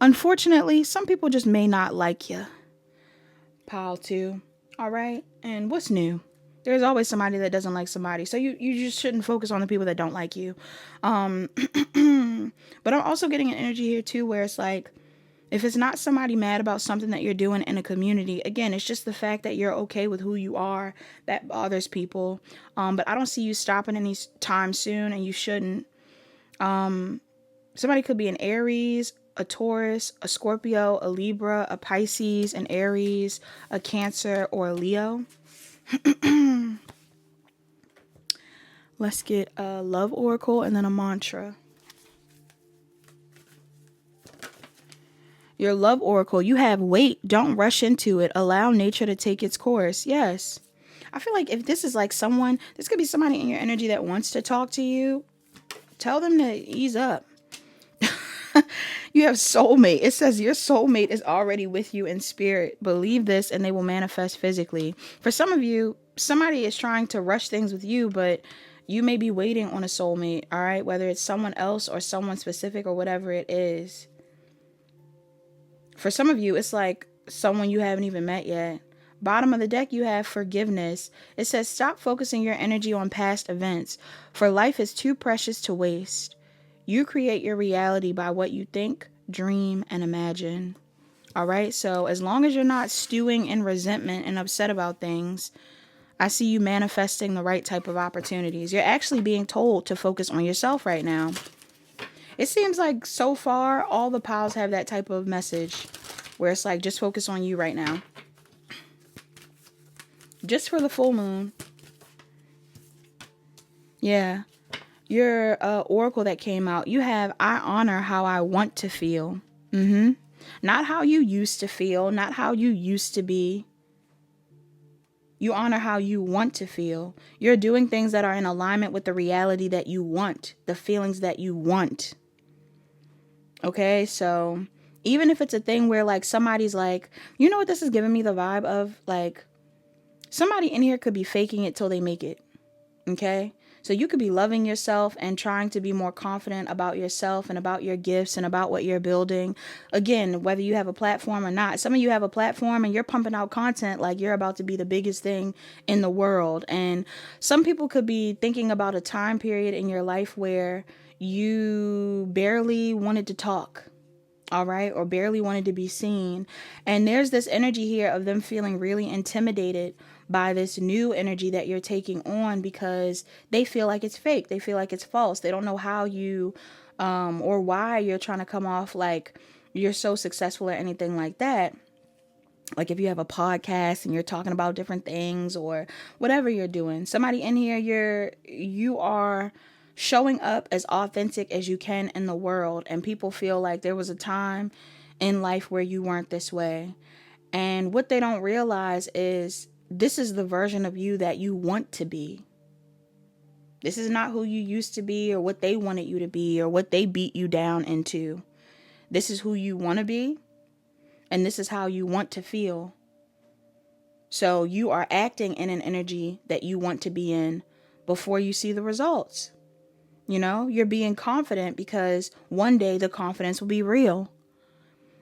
Unfortunately, some people just may not like you. Pile 2. All right. And what's new? There's always somebody that doesn't like somebody. So you just shouldn't focus on the people that don't like you. But I'm also getting an energy here too, where it's like, if it's not somebody mad about something that you're doing in a community, again, it's just the fact that you're okay with who you are that bothers people. But I don't see you stopping any time soon, and you shouldn't. Somebody could be an Aries, a Taurus, a Scorpio, a Libra, a Pisces, an Aries, a Cancer, or a Leo. Let's get a love oracle and then a mantra. Your love oracle, you have wait, don't rush into it. Allow nature to take its course. Yes. I feel like if this is like someone, this could be somebody in your energy that wants to talk to you. Tell them to ease up. You have soulmate. It says your soulmate is already with you in spirit. Believe this and they will manifest physically. For some of you, somebody is trying to rush things with you, but you may be waiting on a soulmate. All right. Whether it's someone else or someone specific or whatever it is. For some of you, it's like someone you haven't even met yet. Bottom of the deck, you have forgiveness. It says stop focusing your energy on past events, for life is too precious to waste. You create your reality by what you think, dream, and imagine. All right. So as long as you're not stewing in resentment and upset about things, I see you manifesting the right type of opportunities. You're actually being told to focus on yourself right now. It seems like so far all the piles have that type of message where it's like, just focus on you right now. Just for the full moon. Yeah. Your oracle that came out, you have, I honor how I want to feel. Not how you used to feel, not how you used to be. You honor how you want to feel. You're doing things that are in alignment with the reality that you want, the feelings that you want. Okay, so even if it's a thing where like somebody's like, you know what this is giving me the vibe of? Like, somebody in here could be faking it till they make it. Okay, so you could be loving yourself and trying to be more confident about yourself and about your gifts and about what you're building. Again, whether you have a platform or not, some of you have a platform and you're pumping out content like you're about to be the biggest thing in the world. And some people could be thinking about a time period in your life where you barely wanted to talk. All right, or barely wanted to be seen. And there's this energy here of them feeling really intimidated by this new energy that you're taking on because they feel like it's fake. They feel like it's false. They don't know how you or why you're trying to come off like you're so successful or anything like that. Like if you have a podcast and you're talking about different things or whatever you're doing, somebody in here, you are showing up as authentic as you can in the world, and people feel like there was a time in life where you weren't this way. And what they don't realize is this is the version of you that you want to be. This is not who you used to be or what they wanted you to be or what they beat you down into. This is who you want to be, and this is how you want to feel. So you are acting in an energy that you want to be in before you see the results. You know, you're being confident because one day the confidence will be real.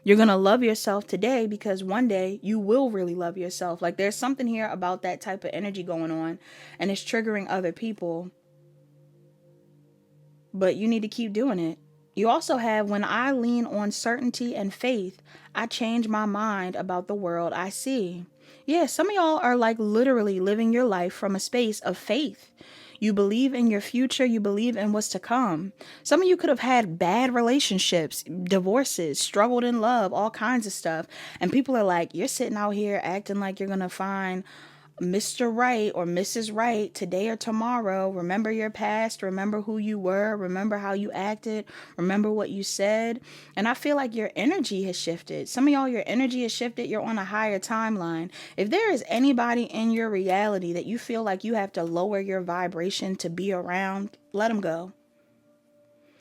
You're going to love yourself today because one day you will really love yourself. Like there's something here about that type of energy going on and it's triggering other people. But you need to keep doing it. You also have, when I lean on certainty and faith, I change my mind about the world I see. Yeah, some of y'all are like literally living your life from a space of faith. You believe in your future. You believe in what's to come. Some of you could have had bad relationships, divorces, struggled in love, all kinds of stuff. And people are like, you're sitting out here acting like you're going to find Mr. Right or Mrs. Right today or tomorrow. Remember your past. Remember who you were. Remember how you acted. Remember what you said. And I feel like your energy has shifted. Some of y'all, your energy has shifted. You're on a higher timeline. If there is anybody in your reality that you feel like you have to lower your vibration to be around, let them go.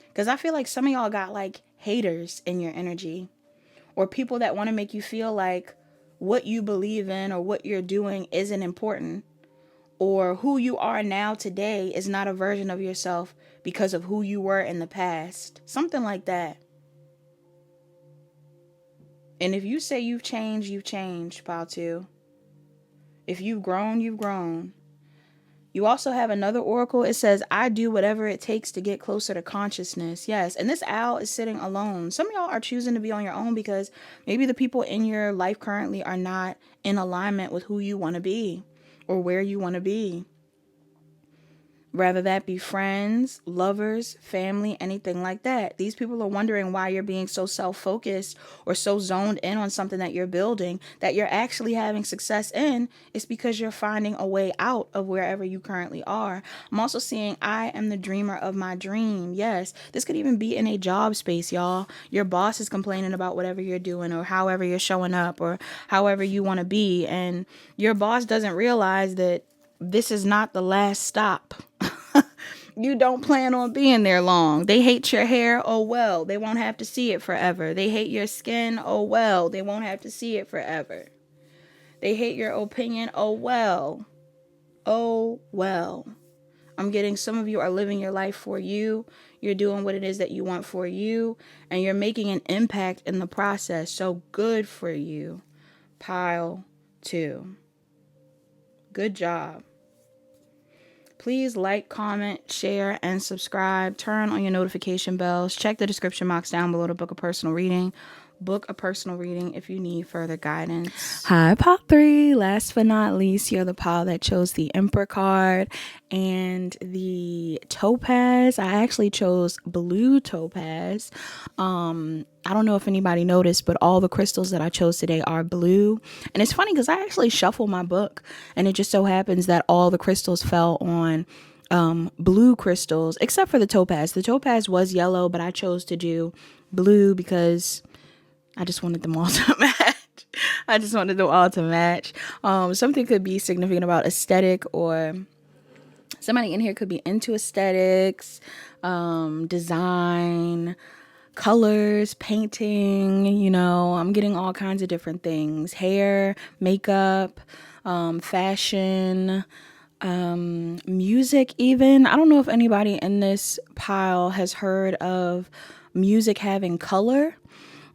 Because I feel like some of y'all got like haters in your energy or people that want to make you feel like what you believe in or what you're doing isn't important, or who you are now today is not a version of yourself because of who you were in the past. Something like that. And if you say you've changed, pile 2. If you've grown, you've grown. You also have another oracle. It says, I do whatever it takes to get closer to consciousness. Yes. And this owl is sitting alone. Some of y'all are choosing to be on your own because maybe the people in your life currently are not in alignment with who you want to be or where you want to be. Whether that be friends, lovers, family, anything like that. These people are wondering why you're being so self-focused or so zoned in on something that you're building that you're actually having success in. It's because you're finding a way out of wherever you currently are. I'm also seeing I am the dreamer of my dream. Yes, this could even be in a job space, y'all. Your boss is complaining about whatever you're doing or however you're showing up or however you want to be. And your boss doesn't realize that this is not the last stop. You don't plan on being there long. They hate your hair. Oh, well, they won't have to see it forever. They hate your skin. Oh, well, they won't have to see it forever. They hate your opinion. Oh, well. Oh, well. I'm getting some of you are living your life for you. You're doing what it is that you want for you. And you're making an impact in the process. So good for you. Pile 2. Good job. Please like, comment, share, and subscribe. Turn on your notification bells. Check the description box down below to book a personal reading. book a personal reading if you need further guidance. Hi, pile 3. Last but not least, you're the pile that chose the Emperor card and the topaz. I actually chose blue topaz. I don't know if anybody noticed, but all the crystals that I chose today are blue. And it's funny because I actually shuffled my book, and it just so happens that all the crystals fell on blue crystals, except for the topaz. The topaz was yellow, but I chose to do blue because I just wanted them all to match. I just wanted them all to match. Something could be significant about aesthetic, or somebody in here could be into aesthetics, design, colors, painting, you know, I'm getting all kinds of different things. Hair, makeup, fashion, music even. I don't know if anybody in this pile has heard of music having color.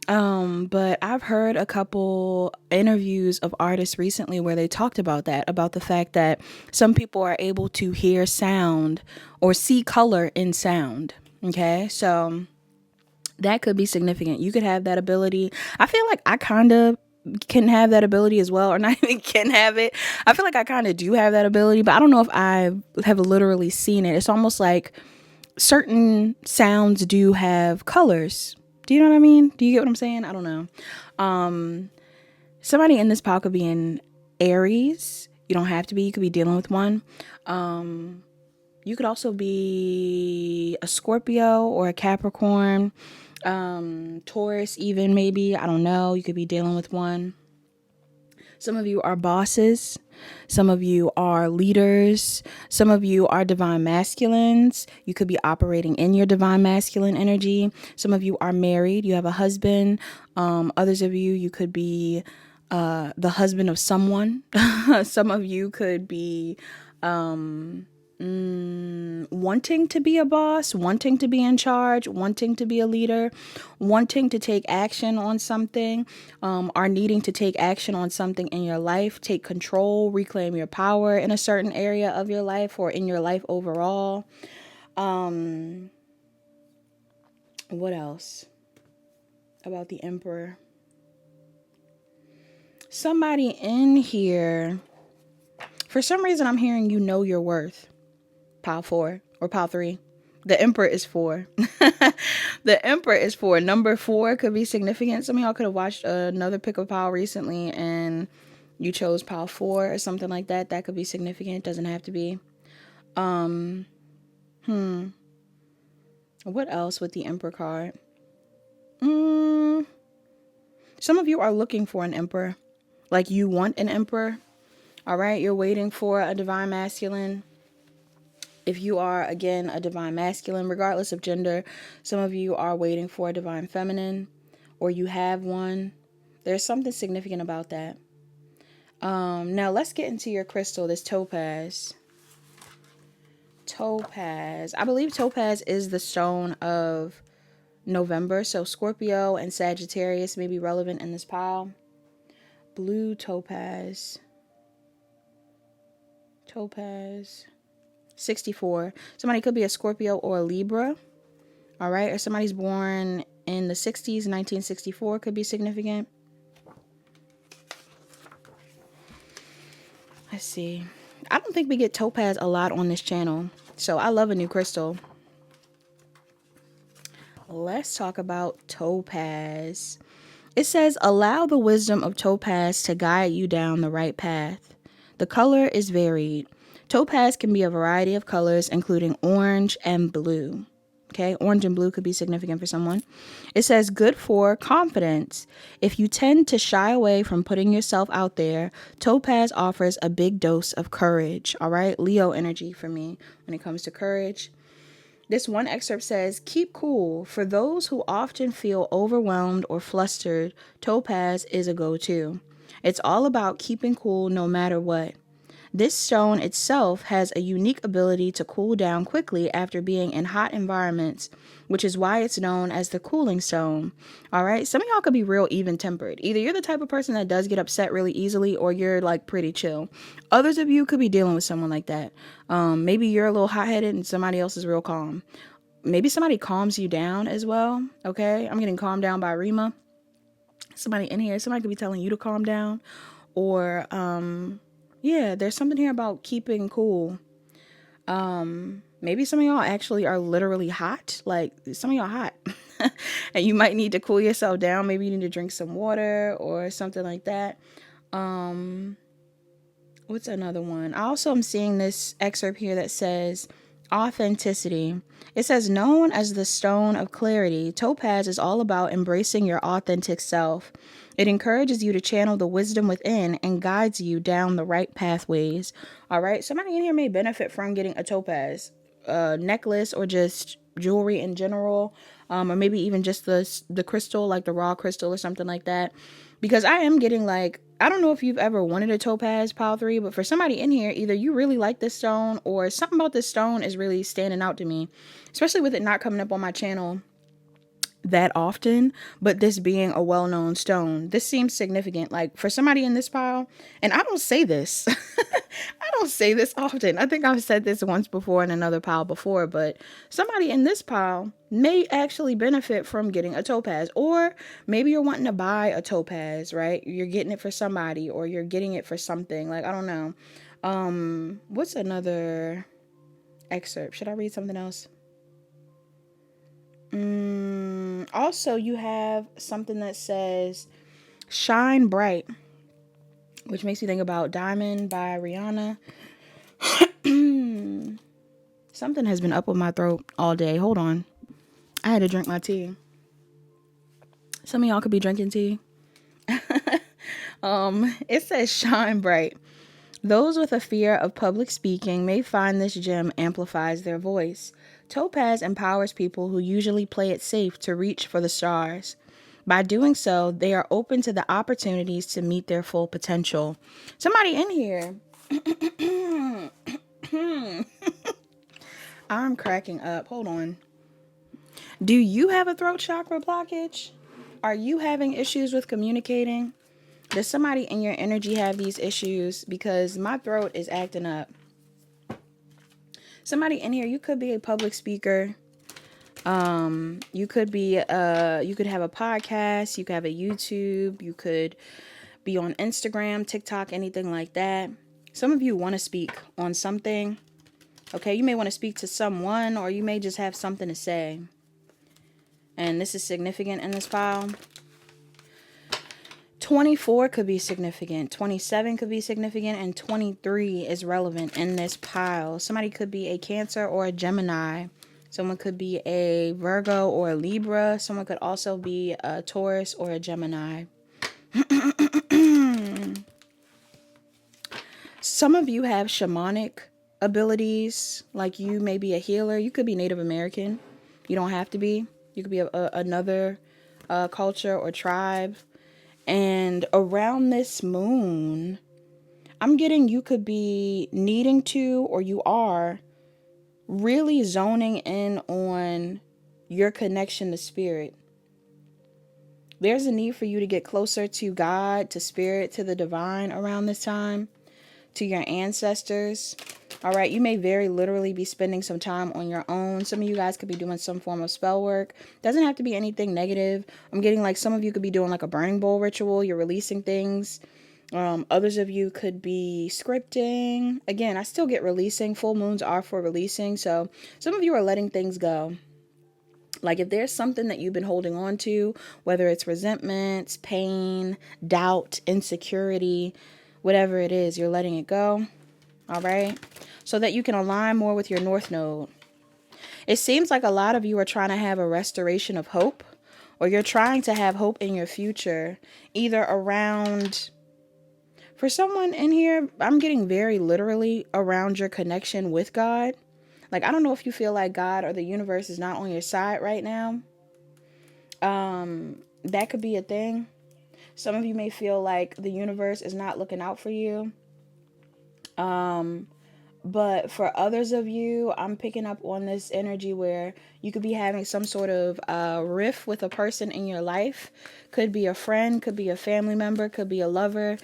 But I've heard a couple interviews of artists recently where they talked about that, about the fact that some people are able to hear sound or see color in sound. Okay, so that could be significant. You could have that ability. I feel like I kind of can have that ability as well, or not even can have it. I feel like I kind of do have that ability, but I don't know if I have literally seen it. It's almost like certain sounds do have colors. Do you know what I mean? Do you get what I'm saying? I don't know. Somebody in this pile could be in Aries. You don't have to be. You could be dealing with one. You could also be a Scorpio or a Capricorn, Taurus even maybe. I don't know. You could be dealing with one. Some of you are bosses. Some of you are leaders. Some of you are divine masculines. You could be operating in your divine masculine energy. Some of you are married. You have a husband. Others of you, you could be the husband of someone. Some of you could be wanting to be a boss, wanting to be in charge, wanting to be a leader, wanting to take action on something, are needing to take action on something in your life, take control, reclaim your power in a certain area of your life or in your life overall. What else about the Emperor? Somebody in here, for some reason I'm hearing you know your worth. Pile 4 or pile 3. The Emperor is 4. The Emperor is 4. Number 4 could be significant. Some of y'all could have watched another pick of pile recently and you chose pile 4 or something like that. That could be significant. It doesn't have to be. What else with the Emperor card? Some of you are looking for an Emperor. Like you want an Emperor. All right. You're waiting for a divine masculine. If you are, again, a divine masculine, regardless of gender, some of you are waiting for a divine feminine, or you have one. There's something significant about that. Now, let's get into your crystal, this topaz. Topaz. I believe topaz is the stone of November, so Scorpio and Sagittarius may be relevant in this pile. Blue topaz. Topaz. 64. Somebody could be a Scorpio or a Libra. All right. Or somebody's born in the 60s. 1964 could be significant. Let's see. I don't think we get topaz a lot on this channel. So I love a new crystal. Let's talk about topaz. It says, allow the wisdom of topaz to guide you down the right path. The color is varied. Topaz can be a variety of colors, including orange and blue. Okay, orange and blue could be significant for someone. It says good for confidence. If you tend to shy away from putting yourself out there, topaz offers a big dose of courage. All right, Leo energy for me when it comes to courage. This one excerpt says, keep cool. For those who often feel overwhelmed or flustered, topaz is a go-to. It's all about keeping cool no matter what. This stone itself has a unique ability to cool down quickly after being in hot environments, which is why it's known as the cooling stone. All right. Some of y'all could be real even-tempered. Either you're the type of person that does get upset really easily, or you're like pretty chill. Others of you could be dealing with someone like that. Maybe you're a little hot-headed and somebody else is real calm. Maybe somebody calms you down as well. Okay. I'm getting calmed down by Rima. Somebody in here, somebody could be telling you to calm down, or yeah, there's something here about keeping cool. Maybe some of y'all actually are literally hot. Like, some of y'all hot. And you might need to cool yourself down. Maybe you need to drink some water or something like that. What's another one? I also am seeing this excerpt here that says authenticity. It says, known as the stone of clarity, topaz is all about embracing your authentic self. It encourages you to channel the wisdom within and guides you down the right pathways. All right. Somebody in here may benefit from getting a topaz necklace, or just jewelry in general, or maybe even just the crystal, like the raw crystal or something like that. Because I am getting, like, I don't know if you've ever wanted a topaz, pile 3, but for somebody in here, either you really like this stone, or something about this stone is really standing out to me, especially with it not coming up on my channel that often, but this being a well-known stone, this seems significant. Like, for somebody in this pile, and I don't say this I don't say this often. I think I've said this once before in another pile before, but somebody in this pile may actually benefit from getting a topaz, or maybe you're wanting to buy a topaz, right? You're getting it for somebody, or you're getting it for something. Like, I don't know. What's another excerpt? Should I read something else? Also, you have something that says shine bright, which makes me think about Diamond by Rihanna. Something has been up with my throat all day. Hold on. I had to drink my tea. Some of y'all could be drinking tea. It says shine bright. Those with a fear of public speaking may find this gem amplifies their voice. Topaz empowers people who usually play it safe to reach for the stars. By doing so, they are open to the opportunities to meet their full potential. Somebody in here. I'm cracking up. Hold on. Do you have a throat chakra blockage? Are you having issues with communicating? Does somebody in your energy have these issues? Because my throat is acting up. Somebody in here, you could be a public speaker. You could be you could have a podcast, you could have a YouTube, you could be on Instagram, TikTok, anything like that. Some of you want to speak on something. Okay, you may want to speak to someone, or you may just have something to say. And this is significant in this file. 24 could be significant, 27 could be significant, and 23 is relevant in this pile. Somebody could be a Cancer or a Gemini. Someone could be a Virgo or a Libra. Someone could also be a Taurus or a Gemini. Some of you have shamanic abilities, like you may be a healer. You could be Native American. You don't have to be. You could be another culture or tribe. And around this moon, I'm getting you could be needing to, or you are really zoning in on your connection to spirit. There's a need for you to get closer to God, to spirit, to the divine around this time, to your ancestors. All right, you may very literally be spending some time on your own. Some of you guys could be doing some form of spell work. Doesn't have to be anything negative. I'm getting like some of you could be doing like a burning bowl ritual. You're releasing things. Others of you could be scripting. Again, I still get releasing. Full moons are for releasing. So some of you are letting things go. Like if there's something that you've been holding on to, whether it's resentments, pain, doubt, insecurity, whatever it is, you're letting it go. All right. So that you can align more with your North Node. It seems like a lot of you are trying to have a restoration of hope, or you're trying to have hope in your future, either around, for someone in here, I'm getting very literally around your connection with God. Like, I don't know if you feel like God or the universe is not on your side right now. That could be a thing. Some of you may feel like the universe is not looking out for you. But for others of you, I'm picking up on this energy where you could be having some sort of rift with a person in your life. Could be a friend, could be a family member, could be a lover.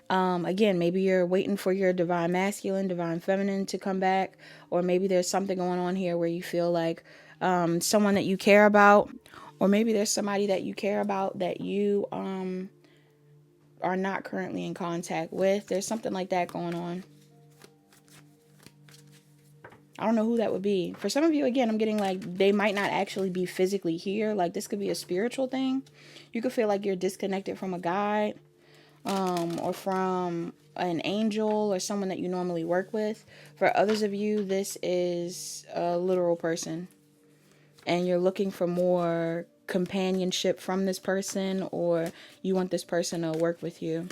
Again, maybe you're waiting for your divine masculine, divine feminine to come back. Or maybe there's something going on here where you feel like someone that you care about Or maybe there's somebody that you care about that you are not currently in contact with. There's something like that going on. I don't know who that would be. For some of you, again, I'm getting like they might not actually be physically here. Like this could be a spiritual thing. You could feel like you're disconnected from a guide, or from an angel or someone that you normally work with. For others of you, this is a literal person. And you're looking for more companionship from this person, or you want this person to work with you.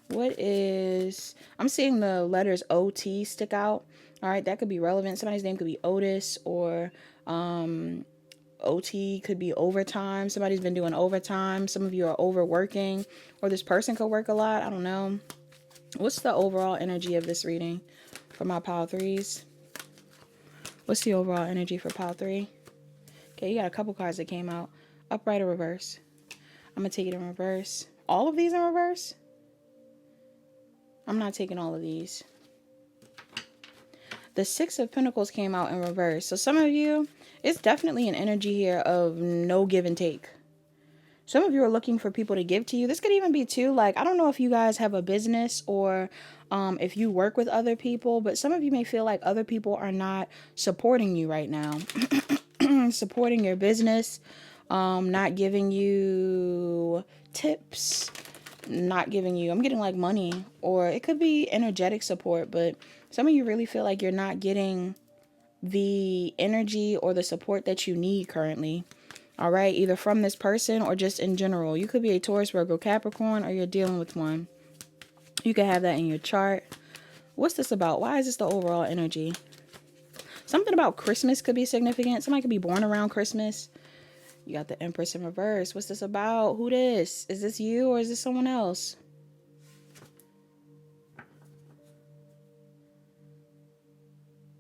What is... I'm seeing the letters OT stick out. All right, that could be relevant. Somebody's name could be Otis, or OT could be overtime. Somebody's been doing overtime. Some of you are overworking, or this person could work a lot. I don't know. What's the overall energy of this reading for my pile threes? What's the overall energy for pile 3? Okay, you got a couple cards that came out. Upright or reverse? I'm going to take it in reverse. All of these in reverse? I'm not taking all of these. The 6 of Pentacles came out in reverse. So some of you, it's definitely an energy here of no give and take. Some of you are looking for people to give to you. This could even be too, like, I don't know if you guys have a business or if you work with other people, but some of you may feel like other people are not supporting you right now. Supporting your business, not giving you tips, not giving you, I'm getting like money, or it could be energetic support, but some of you really feel like you're not getting the energy or the support that you need currently. All right, either from this person or just in general. You could be a Taurus, Virgo, Capricorn, or you're dealing with one. You could have that in your chart. What's this about? Why is this the overall energy? Something about Christmas could be significant. Somebody could be born around Christmas. You got the Empress in reverse. What's this about? Who this? Is this you or is this someone else?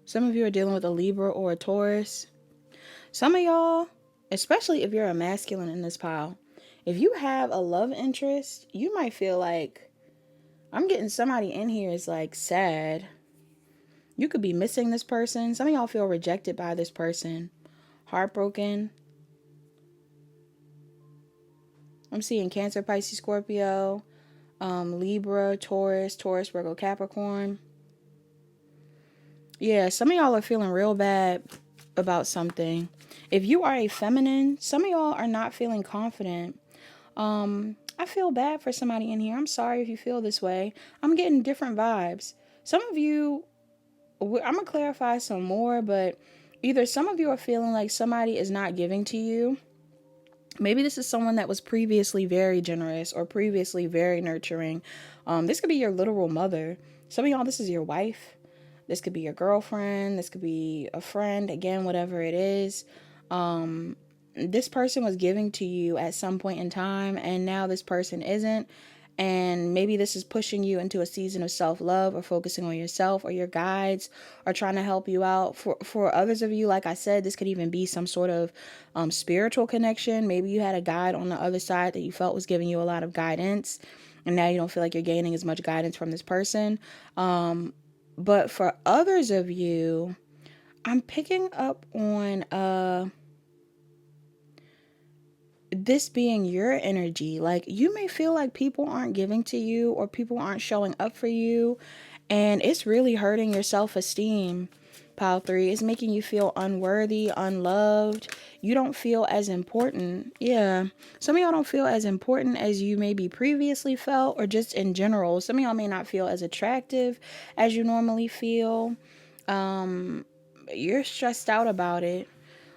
Some of you are dealing with a Libra or a Taurus. Some of y'all, especially if you're a masculine in this pile, if you have a love interest, you might feel like, I'm getting somebody in here is like sad. You could be missing this person. Some of y'all feel rejected by this person. Heartbroken. I'm seeing Cancer, Pisces, Scorpio, Libra, Taurus, Virgo, Capricorn. Yeah, some of y'all are feeling real bad about something. If you are a feminine, some of y'all are not feeling confident. I feel bad for somebody in here. I'm sorry if you feel this way. I'm getting different vibes. Some of you, I'm going to clarify some more, but either some of you are feeling like somebody is not giving to you. Maybe this is someone that was previously very generous or previously very nurturing. This could be your literal mother. Some of y'all, this is your wife. This could be your girlfriend. This could be a friend. Again, whatever it is. This person was giving to you at some point in time, and now this person isn't. And maybe this is pushing you into a season of self-love or focusing on yourself, or your guides are trying to help you out. For others of you, like I said, this could even be some sort of spiritual connection. Maybe you had a guide on the other side that you felt was giving you a lot of guidance, and now you don't feel like you're gaining as much guidance from this person. But for others of you, I'm picking up on this being your energy. Like, you may feel like people aren't giving to you or people aren't showing up for you, and it's really hurting your self-esteem. Pile 3 is making you feel unworthy, unloved. You don't feel as important. Yeah, some of y'all don't feel as important as you maybe previously felt, or just in general. Some of y'all may not feel as attractive as you normally feel. You're stressed out about it.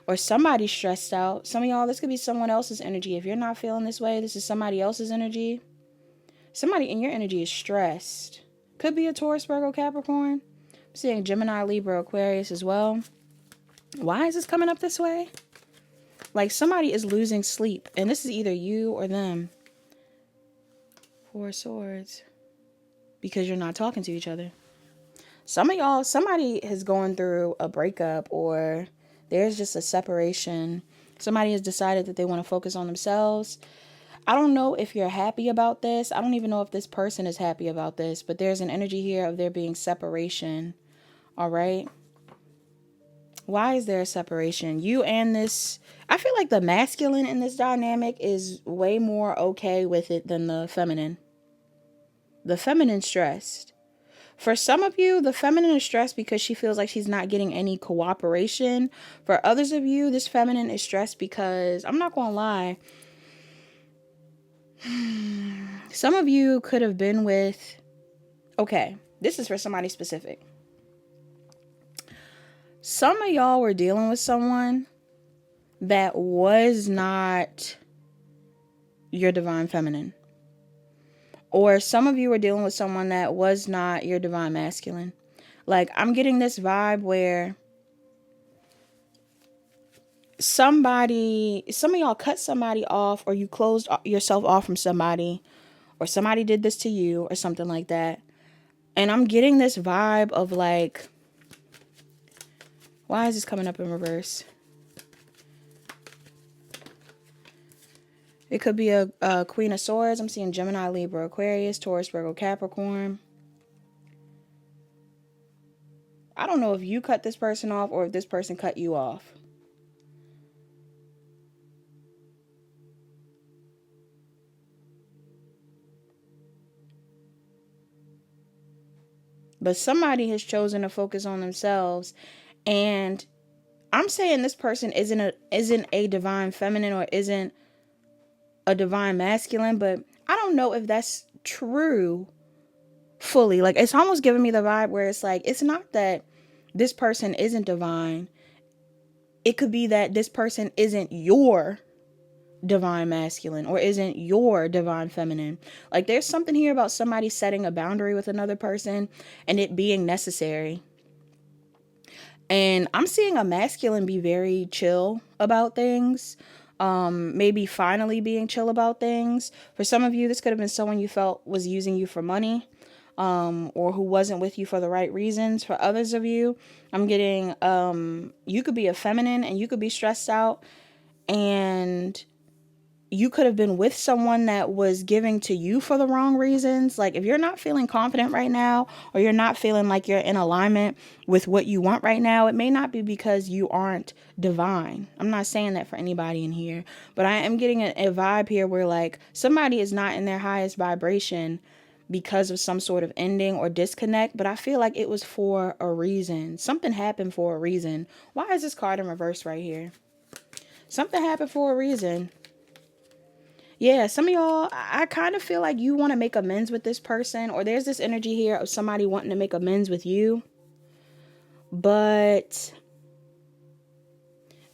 Or somebody's stressed out. Some of y'all, this could be someone else's energy. If you're not feeling this way, this is somebody else's energy. Somebody in your energy is stressed. Could be a Taurus, Virgo, Capricorn. I'm seeing Gemini, Libra, Aquarius as well. Why is this coming up this way? Like, somebody is losing sleep. And this is either you or them. 4 Swords. Because you're not talking to each other. Some of y'all, somebody is going through a breakup, or there's just a separation. Somebody has decided that they want to focus on themselves. I don't know if you're happy about this. I don't even know if this person is happy about this, but there's an energy here of there being separation. All right. Why is there a separation? You and this, I feel like the masculine in this dynamic is way more okay with it than the feminine. The feminine stressed. For some of you, the feminine is stressed because she feels like she's not getting any cooperation. For others of you, this feminine is stressed because, I'm not going to lie, some of you could have been with, okay, this is for somebody specific. Some of y'all were dealing with someone that was not your divine feminine. Or some of you were dealing with someone that was not your divine masculine. Like, I'm getting this vibe where some of y'all cut somebody off, or you closed yourself off from somebody, or somebody did this to you or something like that. And I'm getting this vibe of like, why is this coming up in reverse? It could be a Queen of Swords. I'm seeing Gemini, Libra, Aquarius, Taurus, Virgo, Capricorn. I don't know if you cut this person off or if this person cut you off. But somebody has chosen to focus on themselves. And I'm saying this person isn't a divine feminine or isn't a divine masculine, but I don't know if that's true fully. Like, it's almost giving me the vibe where it's like, it's not that this person isn't divine. It could be that this person isn't your divine masculine or isn't your divine feminine. Like, there's something here about somebody setting a boundary with another person and it being necessary. And I'm seeing a masculine be very chill about things. Maybe finally being chill about things. For some of you, this could have been someone you felt was using you for money, or who wasn't with you for the right reasons. For others of you, I'm getting, you could be a feminine and you could be stressed out, and you could have been with someone that was giving to you for the wrong reasons. Like, if you're not feeling confident right now, or you're not feeling like you're in alignment with what you want right now, it may not be because you aren't divine. I'm not saying that for anybody in here, but I am getting a vibe here where like somebody is not in their highest vibration because of some sort of ending or disconnect, but I feel like it was for a reason. Something happened for a reason. Why is this card in reverse right here? Something happened for a reason. Yeah, some of y'all, I kind of feel like you want to make amends with this person, or there's this energy here of somebody wanting to make amends with you, but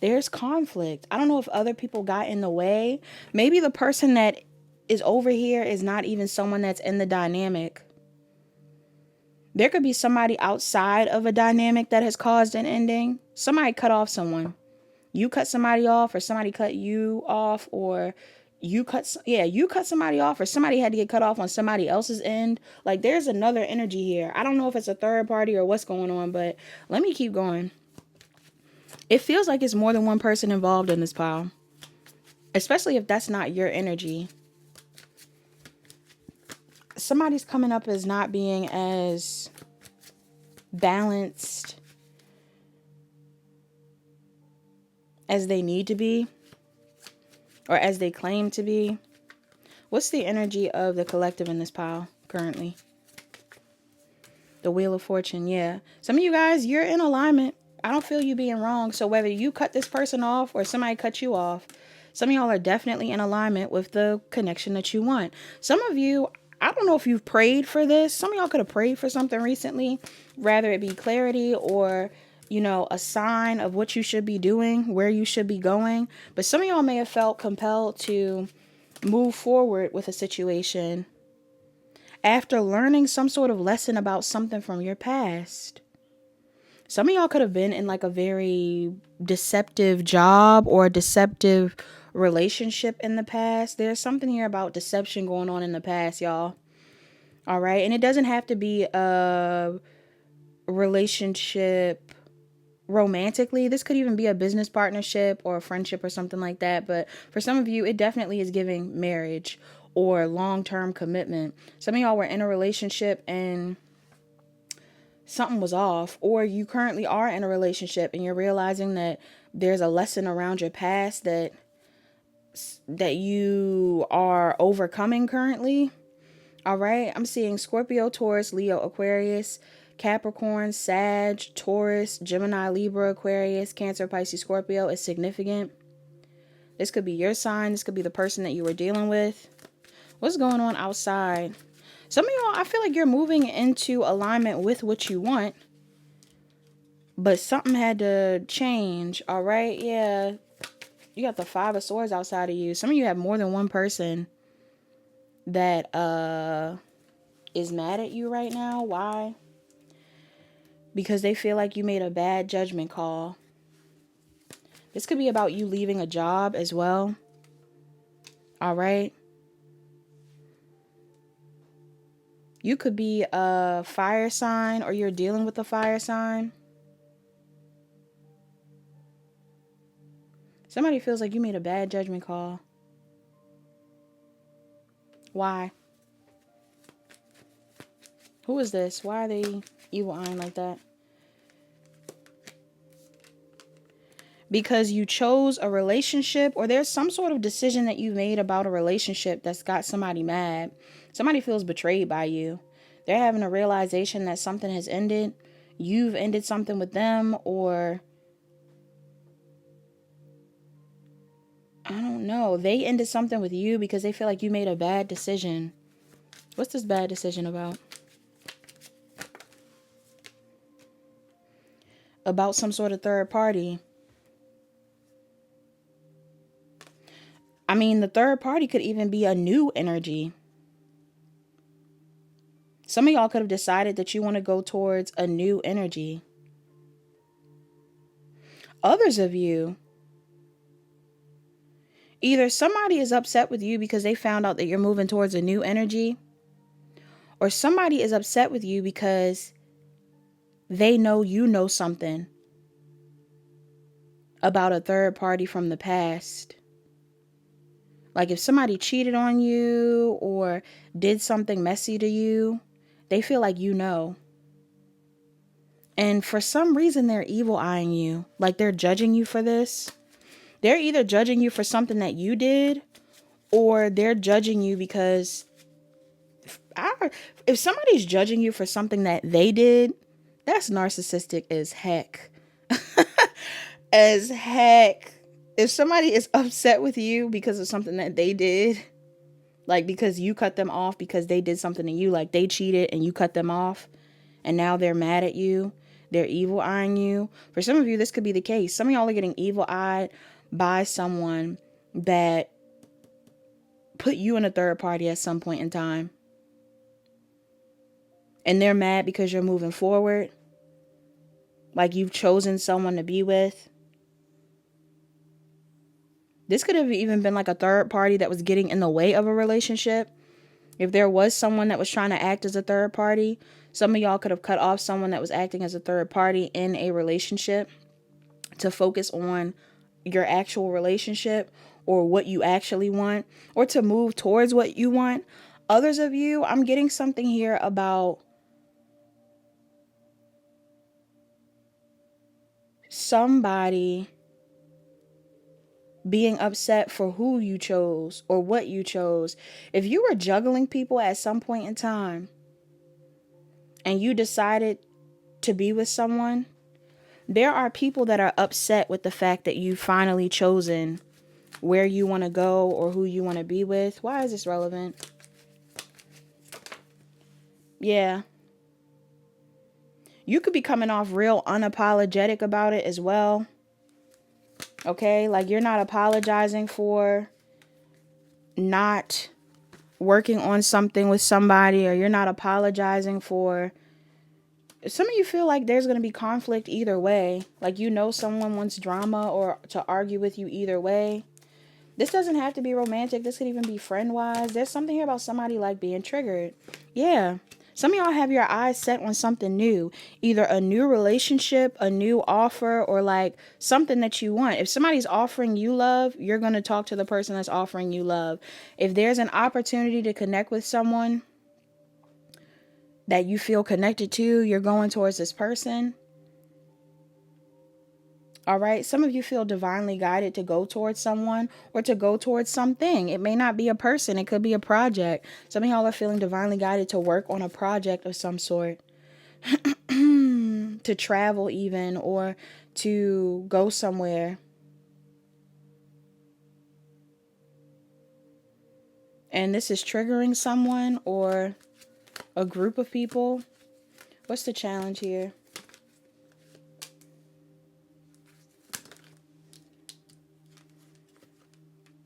there's conflict. I don't know if other people got in the way. Maybe the person that is over here is not even someone that's in the dynamic. There could be somebody outside of a dynamic that has caused an ending. Somebody cut off someone. You cut somebody off, or somebody cut you off, or you cut somebody off, or somebody had to get cut off on somebody else's end. Like, there's another energy here. I don't know if it's a third party or what's going on, but let me keep going. It feels like it's more than one person involved in this pile, especially if that's not your energy. Somebody's coming up as not being as balanced as they need to be, or as they claim to be. What's the energy of the collective in this pile currently? The Wheel of Fortune, yeah. Some of you guys, you're in alignment. I don't feel you being wrong. So whether you cut this person off or somebody cut you off, some of y'all are definitely in alignment with the connection that you want. Some of you, I don't know if you've prayed for this. Some of y'all could have prayed for something recently, rather it be clarity or, you know, a sign of what you should be doing, where you should be going. But some of y'all may have felt compelled to move forward with a situation after learning some sort of lesson about something from your past. Some of y'all could have been in like a very deceptive job or a deceptive relationship in the past. There's something here about deception going on in the past, y'all. All right. And it doesn't have to be a relationship romantically. This could even be a business partnership or a friendship or something like that. But for some of you, it definitely is giving marriage or long-term commitment. Some of y'all were in a relationship and something was off, or you currently are in a relationship and you're realizing that there's a lesson around your past that you are overcoming currently. All right, I'm seeing Scorpio, Taurus, Leo, Aquarius, Capricorn, Sag, Taurus, Gemini, Libra, Aquarius, Cancer, Pisces, Scorpio is significant. This could be your sign. This could be the person that you were dealing with. What's going on outside? Some of y'all, I feel like you're moving into alignment with what you want, but something had to change. All right, yeah. You got the Five of Swords outside of you. Some of you have more than one person that is mad at you right now. Why? Because they feel like you made a bad judgment call. This could be about you leaving a job as well. All right. You could be a fire sign, or you're dealing with a fire sign. Somebody feels like you made a bad judgment call. Why? Who is this? Why are they evil eyeing like that? Because you chose a relationship, or there's some sort of decision that you made about a relationship that's got somebody mad. Somebody feels betrayed by you. They're having a realization that something has ended. You've ended something with them, or I don't know. They ended something with you because they feel like you made a bad decision. What's this bad decision about? About some sort of third party. I mean, the third party could even be a new energy. Some of y'all could have decided that you want to go towards a new energy. Others of you, either somebody is upset with you because they found out that you're moving towards a new energy, or somebody is upset with you because they know you know something about a third party from the past. Like if somebody cheated on you or did something messy to you, they feel like you know. And for some reason, they're evil eyeing you. Like they're judging you for this. They're either judging you for something that you did, or they're judging you because if somebody's judging you for something that they did, that's narcissistic as heck. As heck. If somebody is upset with you because of something that they did, like because you cut them off because they did something to you, like they cheated and you cut them off, and now they're mad at you, they're evil eyeing you. For some of you, this could be the case. Some of y'all are getting evil eyed by someone that put you in a third party at some point in time. And they're mad because you're moving forward. Like you've chosen someone to be with. This could have even been like a third party that was getting in the way of a relationship. If there was someone that was trying to act as a third party, some of y'all could have cut off someone that was acting as a third party in a relationship to focus on your actual relationship or what you actually want, or to move towards what you want. Others of you, I'm getting something here about somebody being upset for who you chose or what you chose. If you were juggling people at some point in time and you decided to be with someone, there are people that are upset with the fact that you've finally chosen where you want to go or who you want to be with. Why is this relevant? Yeah. You could be coming off real unapologetic about it as well. Okay, like you're not apologizing for not working on something with somebody, or you're not apologizing for... Some of you feel like there's going to be conflict either way. Like you know someone wants drama or to argue with you either way. This doesn't have to be romantic. This could even be friend-wise. There's something here about somebody like being triggered. Yeah. Some of y'all have your eyes set on something new. Either a new relationship, a new offer, or like something that you want. If somebody's offering you love, you're going to talk to the person that's offering you love. If there's an opportunity to connect with someone, that you feel connected to. You're going towards this person. All right. Some of you feel divinely guided to go towards someone or to go towards something. It may not be a person. It could be a project. Some of y'all are feeling divinely guided to work on a project of some sort. To travel even, or to go somewhere. And this is triggering someone or a group of people. What's the challenge here?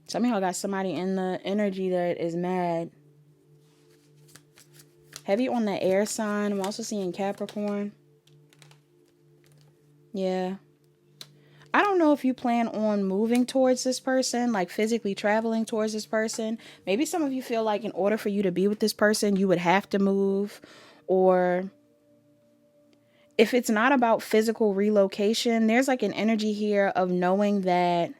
Some of y'all got somebody in the energy that is mad. Heavy on the air sign. I'm also seeing Capricorn. Yeah. I don't know if you plan on moving towards this person, like physically traveling towards this person. Maybe some of you feel like in order for you to be with this person, you would have to move. Or if it's not about physical relocation, there's like an energy here of knowing that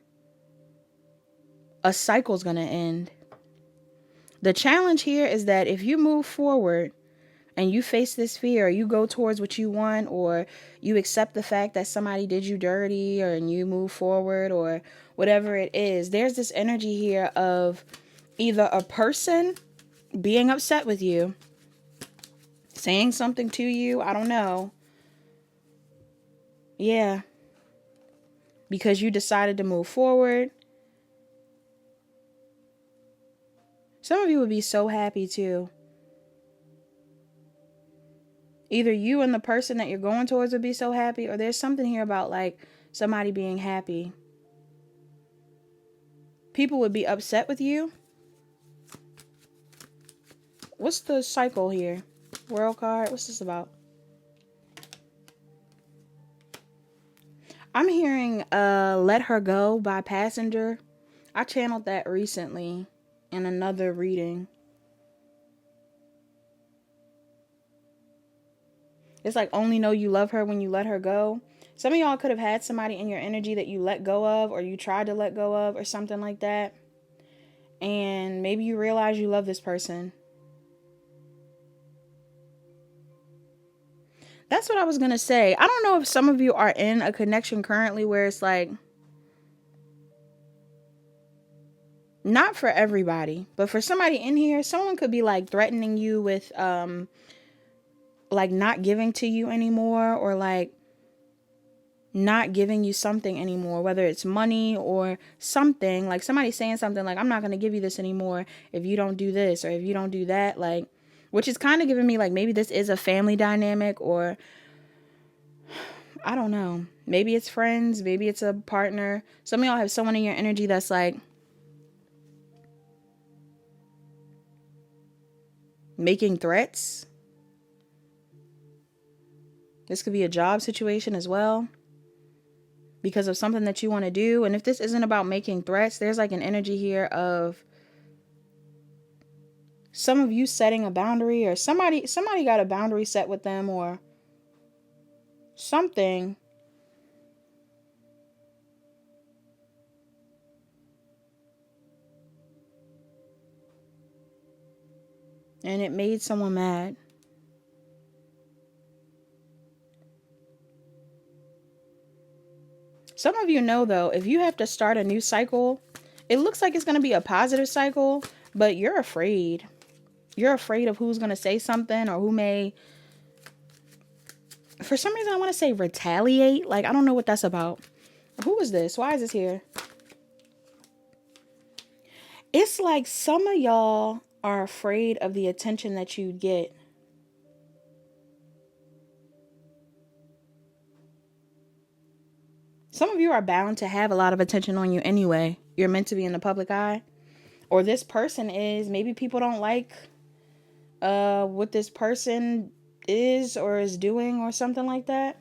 a cycle's going to end. The challenge here is that if you move forward and you face this fear, or you go towards what you want, or you accept the fact that somebody did you dirty, or and you move forward, or whatever it is, there's this energy here of either a person being upset with you, saying something to you, I don't know. Yeah. Because you decided to move forward. Some of you would be so happy too. Either you and the person that you're going towards would be so happy, or there's something here about like somebody being happy. People would be upset with you. What's the cycle here? World card. What's this about? I'm hearing Let Her Go by Passenger. I channeled that recently in another reading. It's like only know you love her when you let her go. Some of y'all could have had somebody in your energy that you let go of, or you tried to let go of, or something like that. And maybe you realize you love this person. That's what I was going to say. I don't know if some of you are in a connection currently where it's like, not for everybody, but for somebody in here, someone could be like threatening you with, like not giving to you anymore, or like not giving you something anymore, whether it's money or something. Like somebody saying something like, I'm not going to give you this anymore if you don't do this, or if you don't do that. Like, which is kind of giving me like, maybe this is a family dynamic, or I don't know. Maybe it's friends. Maybe it's a partner. Some of y'all have someone in your energy that's like making threats. This could be a job situation as well, because of something that you want to do. And if this isn't about making threats, there's like an energy here of some of you setting a boundary, or somebody got a boundary set with them, or something. And it made someone mad. Some of you know, though, if you have to start a new cycle, it looks like it's going to be a positive cycle, but you're afraid. You're afraid of who's going to say something, or who may, for some reason, I want to say retaliate. Like, I don't know what that's about. Who is this? Why is this here? It's like some of y'all are afraid of the attention that you get. Some of you are bound to have a lot of attention on you anyway. You're meant to be in the public eye. Or this person is. Maybe people don't like what this person is or is doing, or something like that.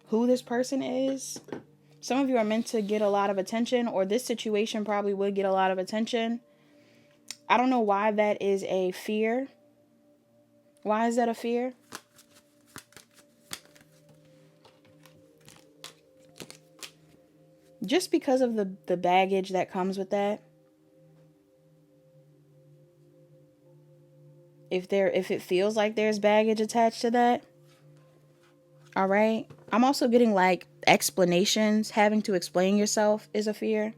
Who this person is. Some of you are meant to get a lot of attention, or this situation probably would get a lot of attention. I don't know why that is a fear. Why is that a fear? Just because of the baggage that comes with that. if it feels like there's baggage attached to that. All right. I'm also getting like explanations. Having to explain yourself is a fear.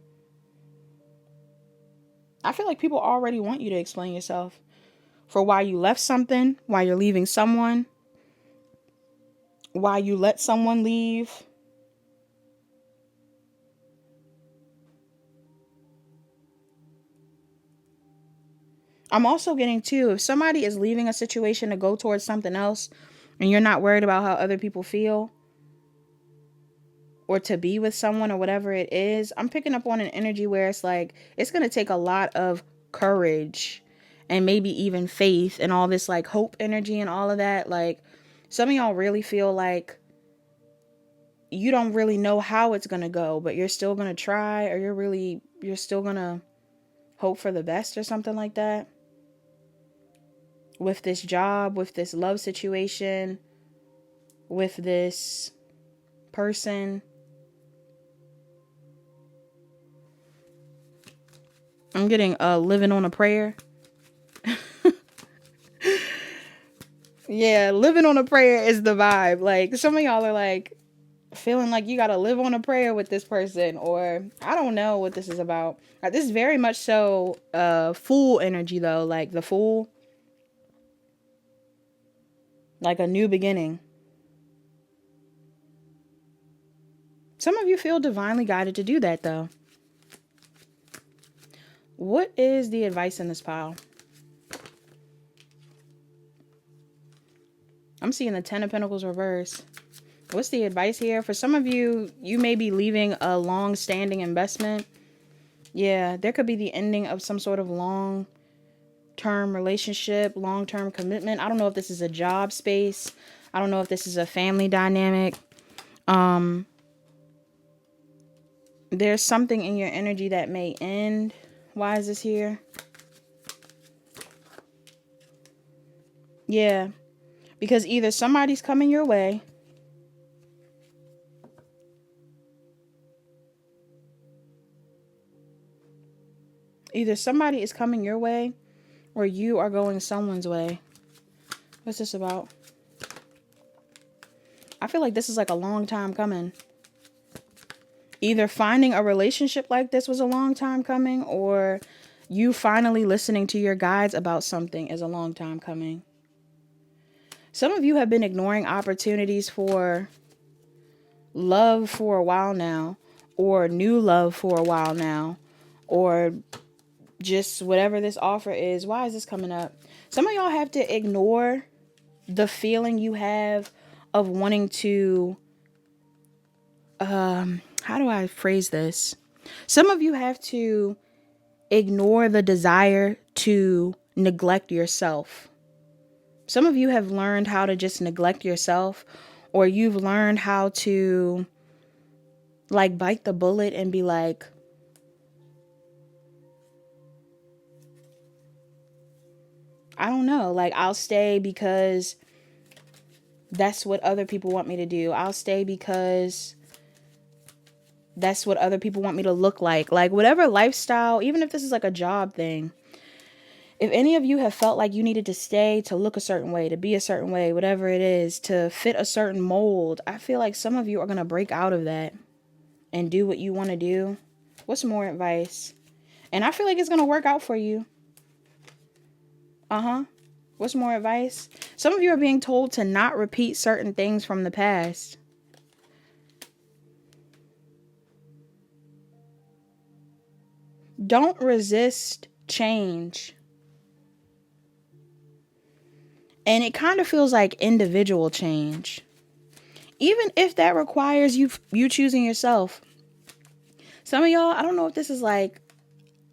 I feel like people already want you to explain yourself for why you left something, why you're leaving someone, why you let someone leave. I'm also getting too, if somebody is leaving a situation to go towards something else and you're not worried about how other people feel or to be with someone or whatever it is, I'm picking up on an energy where it's like, it's going to take a lot of courage and maybe even faith and all this like hope energy and all of that. Like some of y'all really feel like you don't really know how it's going to go, but you're still going to try, or you're still going to hope for the best or something like that. With this job, with this love situation, with this person. I'm getting living on a prayer. Yeah, living on a prayer is the vibe. Like some of y'all are like feeling like you gotta live on a prayer with this person, or I don't know what this is about. This is very much so fool energy though, like the fool. Like a new beginning. Some of you feel divinely guided to do that though. What is the advice in this pile? I'm seeing the 10 of Pentacles reverse. What's the advice here? For some of you, you may be leaving a long-standing investment. Yeah, there could be the ending of some sort of long-term relationship, long-term commitment. I don't know if this is a job space. I don't know if this is a family dynamic. There's something in your energy that may end. Why is this here? Yeah, because either somebody's coming your way. Either somebody is coming your way or you are going someone's way. What's this about? I feel like this is like a long time coming. Either finding a relationship like this was a long time coming, or you finally listening to your guides about something is a long time coming. Some of you have been ignoring opportunities for love for a while now, or new love for a while now, or just whatever this offer is. Why is this coming up? Some of y'all have to ignore the feeling you have of wanting to, how do I phrase this? Some of you have to ignore the desire to neglect yourself. Some of you have learned how to just neglect yourself, or you've learned how to like bite the bullet and be like, I don't know, like I'll stay because that's what other people want me to do. I'll stay because that's what other people want me to look like. Like whatever lifestyle, even if this is like a job thing. If any of you have felt like you needed to stay to look a certain way, to be a certain way, whatever it is, to fit a certain mold, I feel like some of you are going to break out of that and do what you want to do. What's more advice? And I feel like it's going to work out for you. What's more advice? Some of you are being told to not repeat certain things from the past. Don't resist change. And it kind of feels like individual change. Even if that requires you choosing yourself. Some of y'all, I don't know if this is like,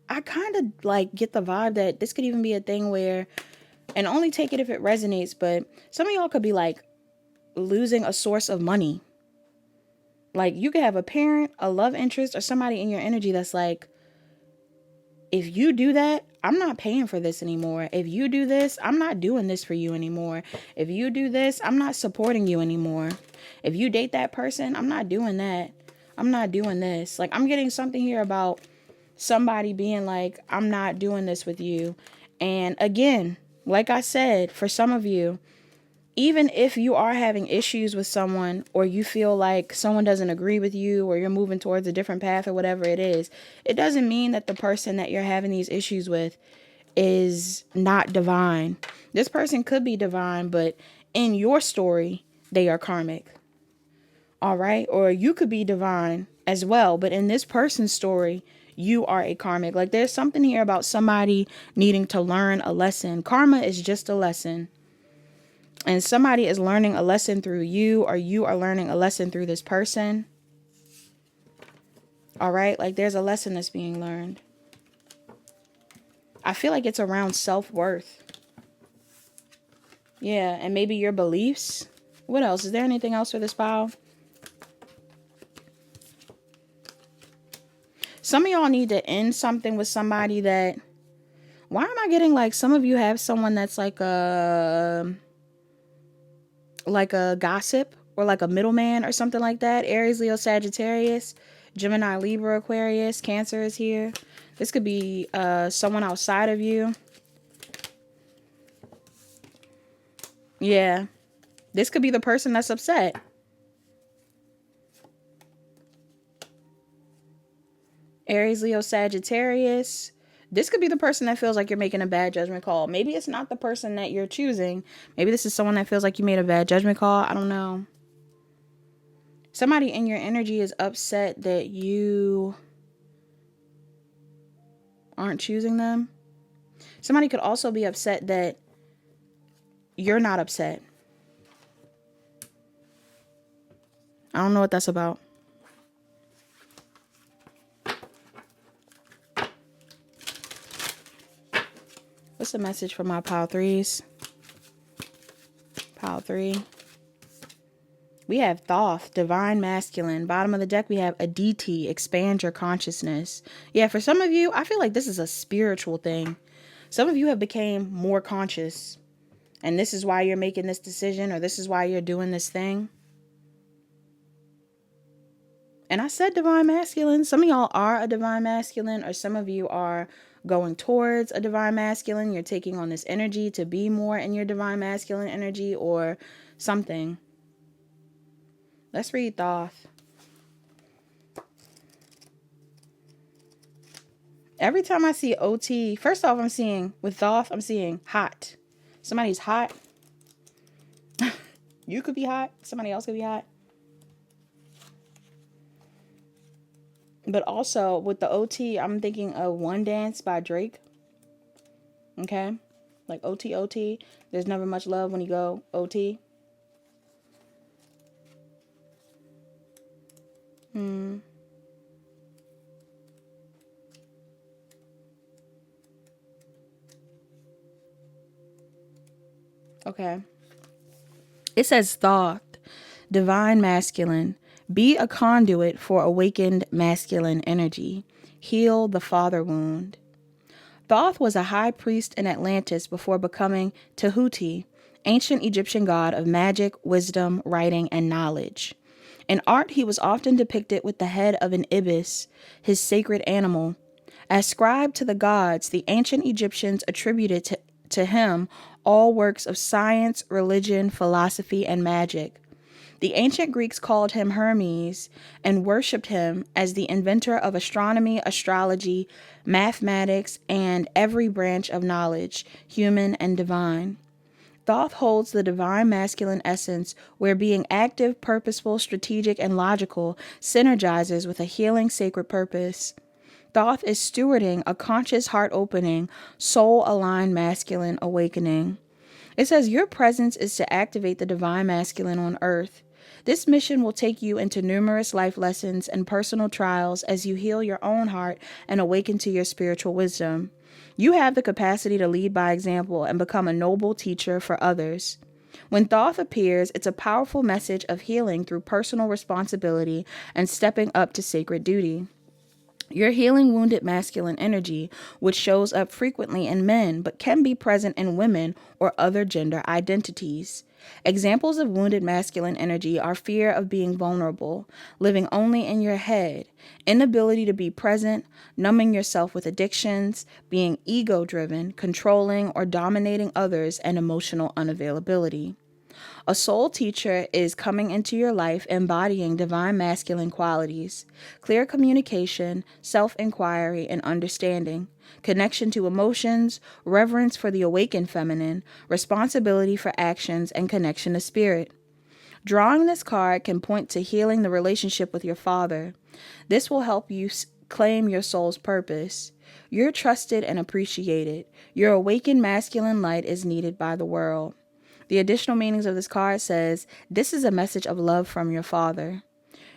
I kind of like get the vibe that this could even be a thing where, and only take it if it resonates, but some of y'all could be like losing a source of money. Like you could have a parent, a love interest, or somebody in your energy that's like, if you do that, I'm not paying for this anymore. If you do this, I'm not doing this for you anymore. If you do this, I'm not supporting you anymore. If you date that person, I'm not doing that. I'm not doing this. Like I'm getting something here about somebody being like, I'm not doing this with you. And again, Like I said, for some of you, even if you are having issues with someone, or you feel like someone doesn't agree with you, or you're moving towards a different path, or whatever it is, it doesn't mean that the person that you're having these issues with is not divine. This person could be divine, but in your story, they are karmic. All right? Or you could be divine as well, but in this person's story, you are a karmic. Like, there's something here about somebody needing to learn a lesson. Karma is just a lesson. And somebody is learning a lesson through you, or you are learning a lesson through this person. All right? Like, there's a lesson that's being learned. I feel like it's around self-worth. Yeah, and maybe your beliefs. What else? Is there anything else for this pile? Some of y'all need to end something with somebody that... Why am I getting like some of you have someone that's like a gossip, or like a middleman or something like that? Aries, Leo, Sagittarius, Gemini, Libra, Aquarius, Cancer is here. This could be someone outside of you. Yeah. This could be the person that's upset. Aries, Leo, Sagittarius. This could be the person that feels like you're making a bad judgment call. Maybe it's not the person that you're choosing. Maybe this is someone that feels like you made a bad judgment call. I don't know. Somebody in your energy is upset that you aren't choosing them. Somebody could also be upset that you're not upset. I don't know what that's about. What's the message for my pile threes? Pile 3. We have Thoth, divine masculine. Bottom of the deck, we have Aditi, expand your consciousness. Yeah, for some of you, I feel like this is a spiritual thing. Some of you have become more conscious. And this is why you're making this decision, or this is why you're doing this thing. And I said divine masculine. Some of y'all are a divine masculine, or some of you are going towards a divine masculine. You're taking on this energy to be more in your divine masculine energy or something. Let's read Thoth. Every time I see OT, first off, I'm seeing, with Thoth, I'm seeing hot. Somebody's hot. You could be hot. Somebody else could be hot. But also, with the OT, I'm thinking of One Dance by Drake. Okay? Like OT, OT. There's never much love when you go OT. Okay. It says Thoth, divine masculine. Be a conduit for awakened masculine energy. Heal the father wound. Thoth was a high priest in Atlantis before becoming Tehuti, ancient Egyptian god of magic, wisdom, writing, and knowledge. In art, he was often depicted with the head of an ibis, his sacred animal. Ascribed to the gods, the ancient Egyptians attributed to him all works of science, religion, philosophy, and magic. The ancient Greeks called him Hermes and worshipped him as the inventor of astronomy, astrology, mathematics, and every branch of knowledge, human and divine. Thoth holds the divine masculine essence where being active, purposeful, strategic, and logical synergizes with a healing sacred purpose. Thoth is stewarding a conscious heart-opening, soul-aligned masculine awakening. It says your presence is to activate the divine masculine on earth. This mission will take you into numerous life lessons and personal trials as you heal your own heart and awaken to your spiritual wisdom. You have the capacity to lead by example and become a noble teacher for others. When Thoth appears, it's a powerful message of healing through personal responsibility and stepping up to sacred duty. You're healing wounded masculine energy, which shows up frequently in men but can be present in women or other gender identities. Examples of wounded masculine energy are fear of being vulnerable, living only in your head, inability to be present, numbing yourself with addictions, being ego-driven, controlling or dominating others, and emotional unavailability. A soul teacher is coming into your life embodying divine masculine qualities, clear communication, self-inquiry, and understanding, connection to emotions, reverence for the awakened feminine, responsibility for actions, and connection to spirit. Drawing this card can point to healing the relationship with your father. This will help you claim your soul's purpose. You're trusted and appreciated. Your awakened masculine light is needed by the world. The additional meanings of this card says, this is a message of love from your father.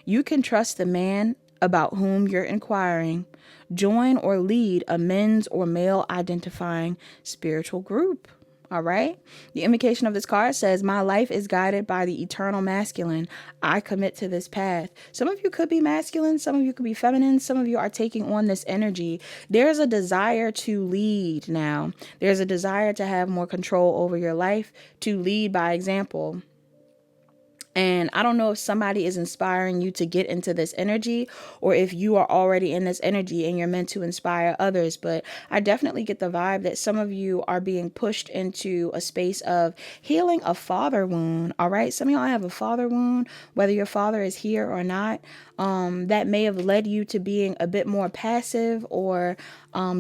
You can trust the man about whom you're inquiring. Join or lead a men's or male identifying spiritual group. All right. The invocation of this card says, my life is guided by the eternal masculine. I commit to this path. Some of you could be masculine. Some of you could be feminine. Some of you are taking on this energy. There's a desire to lead now. There's a desire to have more control over your life, to lead by example. And I don't know if somebody is inspiring you to get into this energy or if you are already in this energy and you're meant to inspire others. But I definitely get the vibe that some of you are being pushed into a space of healing a father wound. All right. Some of y'all have a father wound, whether your father is here or not. That may have led you to being a bit more passive or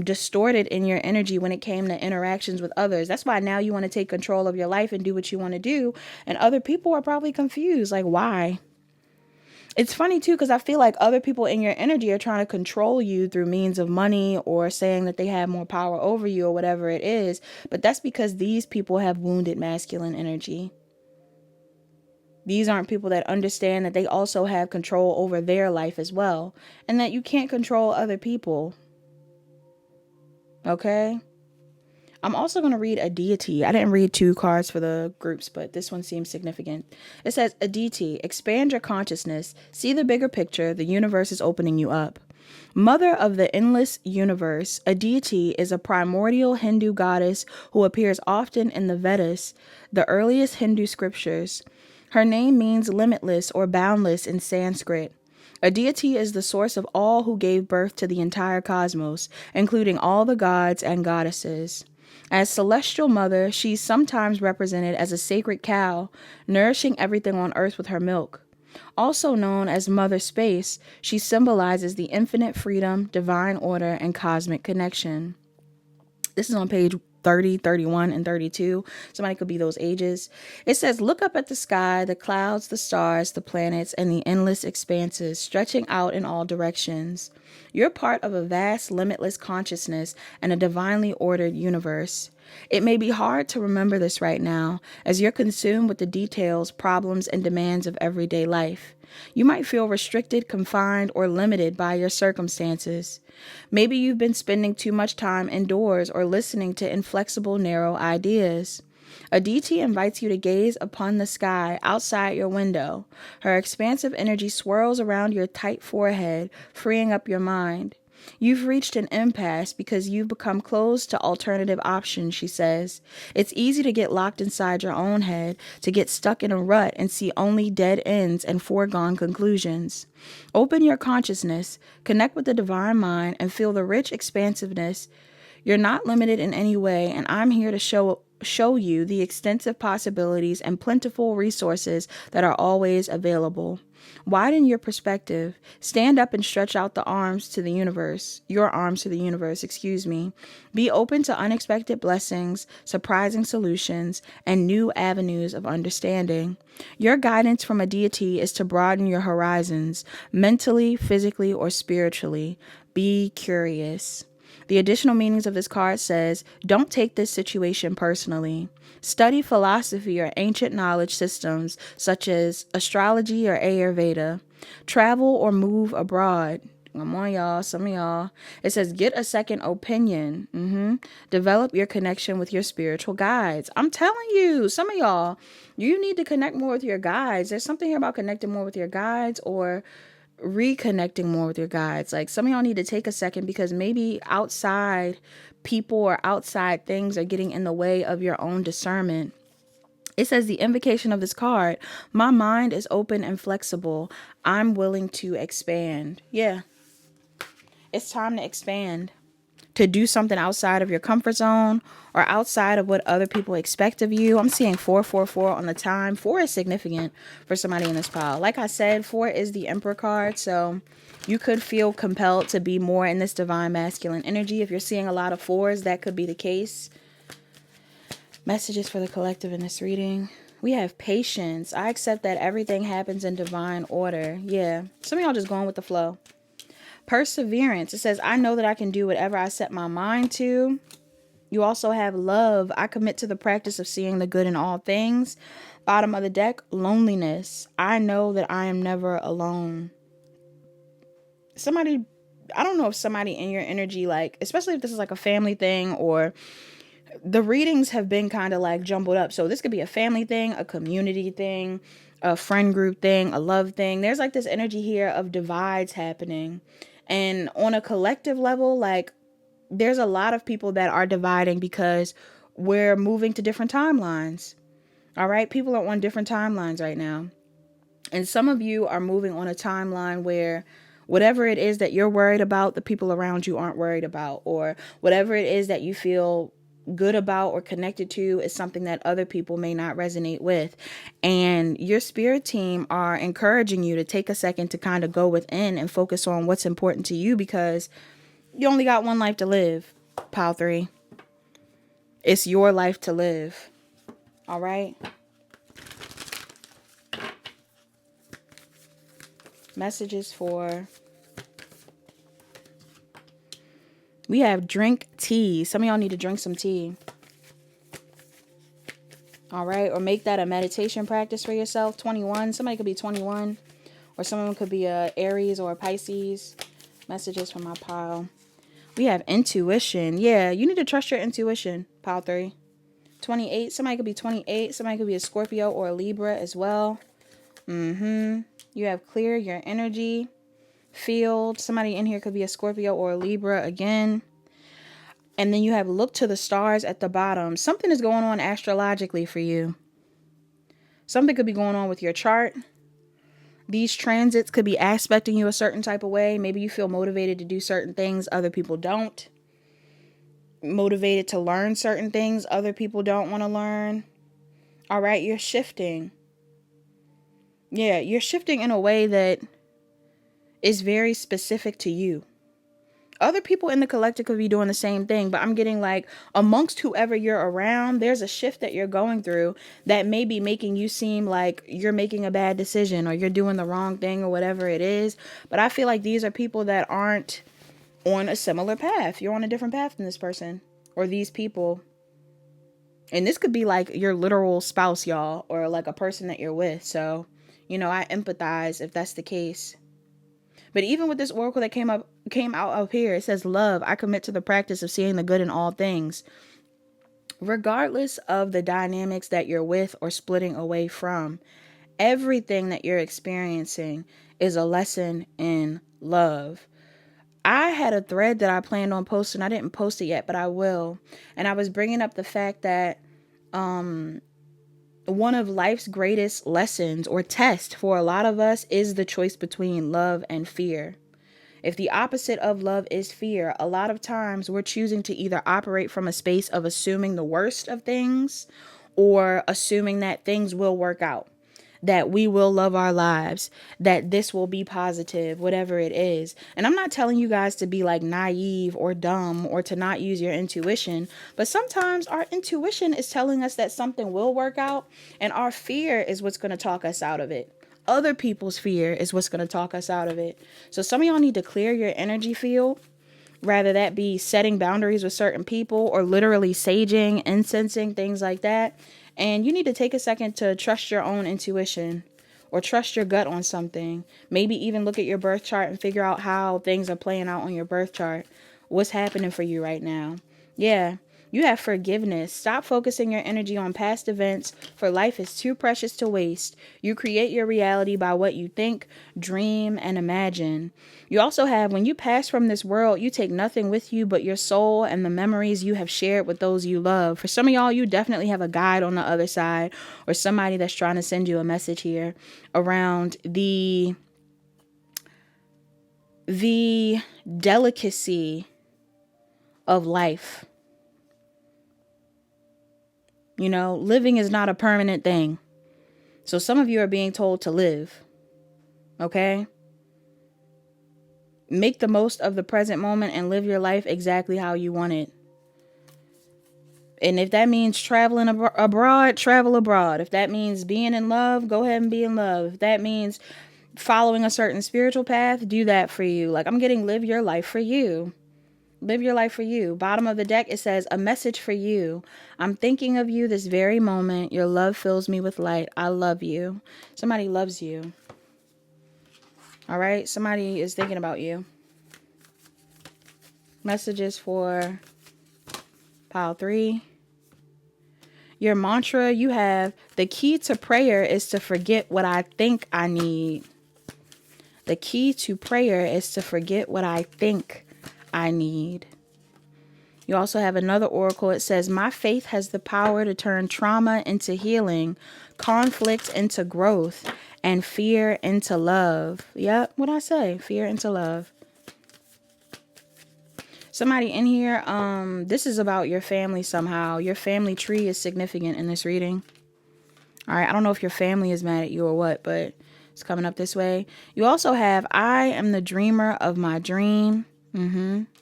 distorted in your energy when it came to interactions with others. That's why now you want to take control of your life and do what you want to do. And other people are probably confused. Like, why? It's funny, too, because I feel like other people in your energy are trying to control you through means of money or saying that they have more power over you or whatever it is. But that's because these people have wounded masculine energy. These aren't people that understand that they also have control over their life as well, and that you can't control other people. Okay? I'm also going to read a deity. I didn't read 2 cards for the groups, but this one seems significant. It says, a deity, expand your consciousness, see the bigger picture, the universe is opening you up. Mother of the endless universe, a deity is a primordial Hindu goddess who appears often in the Vedas, the earliest Hindu scriptures. Her name means limitless or boundless in Sanskrit. A deity is the source of all who gave birth to the entire cosmos, including all the gods and goddesses. As celestial mother, she's sometimes represented as a sacred cow, nourishing everything on earth with her milk. Also known as Mother Space, she symbolizes the infinite freedom, divine order, and cosmic connection. This is on page 30, 31, and 32. Somebody could be those ages. It says, look up at the sky, the clouds, the stars, the planets, and the endless expanses stretching out in all directions. You're part of a vast, limitless consciousness and a divinely ordered universe. It may be hard to remember this right now, as you're consumed with the details, problems, and demands of everyday life. You might feel restricted, confined, or limited by your circumstances. Maybe you've been spending too much time indoors or listening to inflexible, narrow ideas. Aditi invites you to gaze upon the sky outside your window. Her expansive energy swirls around your tight forehead, freeing up your mind. You've reached an impasse because you've become closed to alternative options, she says. It's easy to get locked inside your own head, to get stuck in a rut and see only dead ends and foregone conclusions. Open your consciousness, connect with the divine mind, and feel the rich expansiveness. You're not limited in any way, and I'm here to show you the extensive possibilities and plentiful resources that are always available. Widen your perspective. Stand up and stretch out your arms to the universe, Be open to unexpected blessings, surprising solutions, and new avenues of understanding. Your guidance from a deity is to broaden your horizons, mentally, physically, or spiritually. Be curious. The additional meanings of this card says, don't take this situation personally. Study philosophy or ancient knowledge systems such as astrology or Ayurveda. Travel or move abroad. Come on, y'all. Some of y'all. It says, get a second opinion. Develop your connection with your spiritual guides. I'm telling you, some of y'all, you need to connect more with your guides. There's something here about connecting more with your guides or reconnecting more with your guides. Like, some of y'all need to take a second because maybe outside people or outside things are getting in the way of your own discernment. It says the invocation of this card. My mind is open and flexible. I'm willing to expand. Yeah. It's time to expand. To do something outside of your comfort zone or outside of what other people expect of you. I'm seeing 444 on the time. 4 is significant for somebody in this pile. Like I said, 4 is the Emperor card. So you could feel compelled to be more in this divine masculine energy. If you're seeing a lot of 4s, that could be the case. Messages for the collective in this reading. We have patience. I accept that everything happens in divine order. Yeah. Some of y'all just going with the flow. Perseverance. It says, I know that I can do whatever I set my mind to. You also have love. I commit to the practice of seeing the good in all things. Bottom of the deck, loneliness. I know that I am never alone. Somebody, I don't know if somebody in your energy, like, especially if this is like a family thing, or the readings have been kind of like jumbled up. So this could be a family thing, a community thing, a friend group thing, a love thing. There's like this energy here of divides happening. And on a collective level, like, there's a lot of people that are dividing because we're moving to different timelines. All right. People are on different timelines right now. And some of you are moving on a timeline where whatever it is that you're worried about, the people around you aren't worried about, or whatever it is that you feel good about or connected to is something that other people may not resonate with. And your spirit team are encouraging you to take a second to kind of go within and focus on what's important to you, because you only got one life to live. Pile 3. It's your life to live. All right. Messages for... We have drink tea. Some of y'all need to drink some tea. All right. Or make that a meditation practice for yourself. 21. Somebody could be 21. Or someone could be a Aries or a Pisces. Messages from my pile. We have intuition. Yeah, you need to trust your intuition. Pile 3. 28. Somebody could be 28. Somebody could be a Scorpio or a Libra as well. You have clear your energy field. Somebody in here could be a Scorpio or a Libra again. And then you have look to the stars at the bottom. Something is going on astrologically for you. Something could be going on with your chart. These transits could be aspecting you a certain type of way. Maybe you feel motivated to do certain things. Other people don't. Motivated to learn certain things. Other people don't want to learn. All right, you're shifting. Yeah, you're shifting in a way that is very specific to you. Other people in the collective could be doing the same thing, but I'm getting like amongst whoever you're around, there's a shift that you're going through that may be making you seem like you're making a bad decision or you're doing the wrong thing or whatever it is. But I feel like these are people that aren't on a similar path. You're on a different path than this person or these people. And this could be like your literal spouse, y'all, or like a person that you're with. So, you know, I empathize if that's the case. But even with this oracle that came out up here, it says, love, I commit to the practice of seeing the good in all things. Regardless of the dynamics that you're with or splitting away from, everything that you're experiencing is a lesson in love. I had a thread that I planned on posting. I didn't post it yet, but I will. And I was bringing up the fact that one of life's greatest lessons or test for a lot of us is the choice between love and fear. If the opposite of love is fear, a lot of times we're choosing to either operate from a space of assuming the worst of things or assuming that things will work out, that we will love our lives, that this will be positive, whatever it is. And I'm not telling you guys to be like naive or dumb or to not use your intuition, but sometimes our intuition is telling us that something will work out, and our fear is what's going to talk us out of it. Other people's fear is what's going to talk us out of it. So some of y'all need to clear your energy field, rather that be setting boundaries with certain people or literally saging, incensing, things like that. And you need to take a second to trust your own intuition or trust your gut on something. Maybe even look at your birth chart and figure out how things are playing out on your birth chart. What's happening for you right now? Yeah. You have forgiveness. Stop focusing your energy on past events, for life is too precious to waste. You create your reality by what you think, dream, and imagine. You also have, when you pass from this world, you take nothing with you but your soul and the memories you have shared with those you love. For some of y'all, you definitely have a guide on the other side, or somebody that's trying to send you a message here around the delicacy of life. You know, living is not a permanent thing. So some of you are being told to live. Okay? Make the most of the present moment and live your life exactly how you want it. And if that means traveling abroad, travel abroad. If that means being in love, go ahead and be in love. If that means following a certain spiritual path, do that for you. Like, I'm getting live your life for you. Live your life for you. Bottom of the deck, it says, a message for you. I'm thinking of you this very moment. Your love fills me with light. I love you. Somebody loves you. All right? Somebody is thinking about you. Messages for pile 3. Your mantra, you have, the key to prayer is to forget what I think I need. The key to prayer is to forget what I think I need. You also have another oracle. It says, my faith has the power to turn trauma into healing, conflict into growth, and fear into love. Yep, what I say? Fear into love. Somebody in here, this is about your family somehow. Your family tree is significant in this reading. All right, I don't know if your family is mad at you or what, but it's coming up this way. You also have, I am the dreamer of my dream.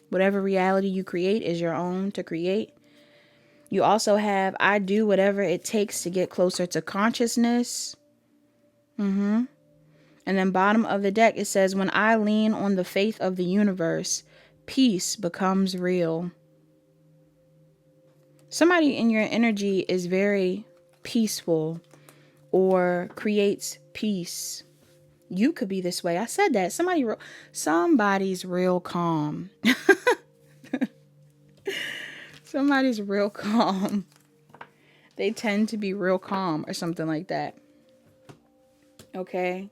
Whatever reality you create is your own to create. You also have, I do whatever it takes to get closer to consciousness. And then bottom of the deck, it says, when I lean on the faith of the universe, peace becomes real. Somebody in your energy is very peaceful or creates peace. You could be this way. I said that. Somebody's real calm. Somebody's real calm. They tend to be real calm or something like that. Okay?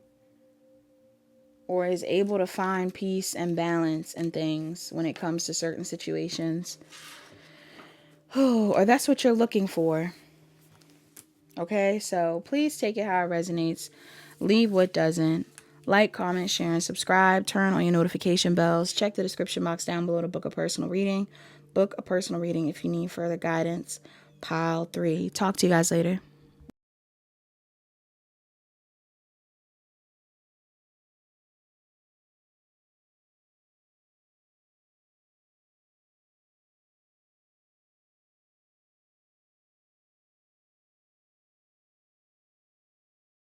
Or is able to find peace and balance and things when it comes to certain situations. Oh, or that's what you're looking for. Okay? So please take it how it resonates. Leave what doesn't. Like, comment, share, and subscribe. Turn on your notification bells. Check the description box down below to book a personal reading. Book a personal reading if you need further guidance. Pile 3. Talk to you guys later.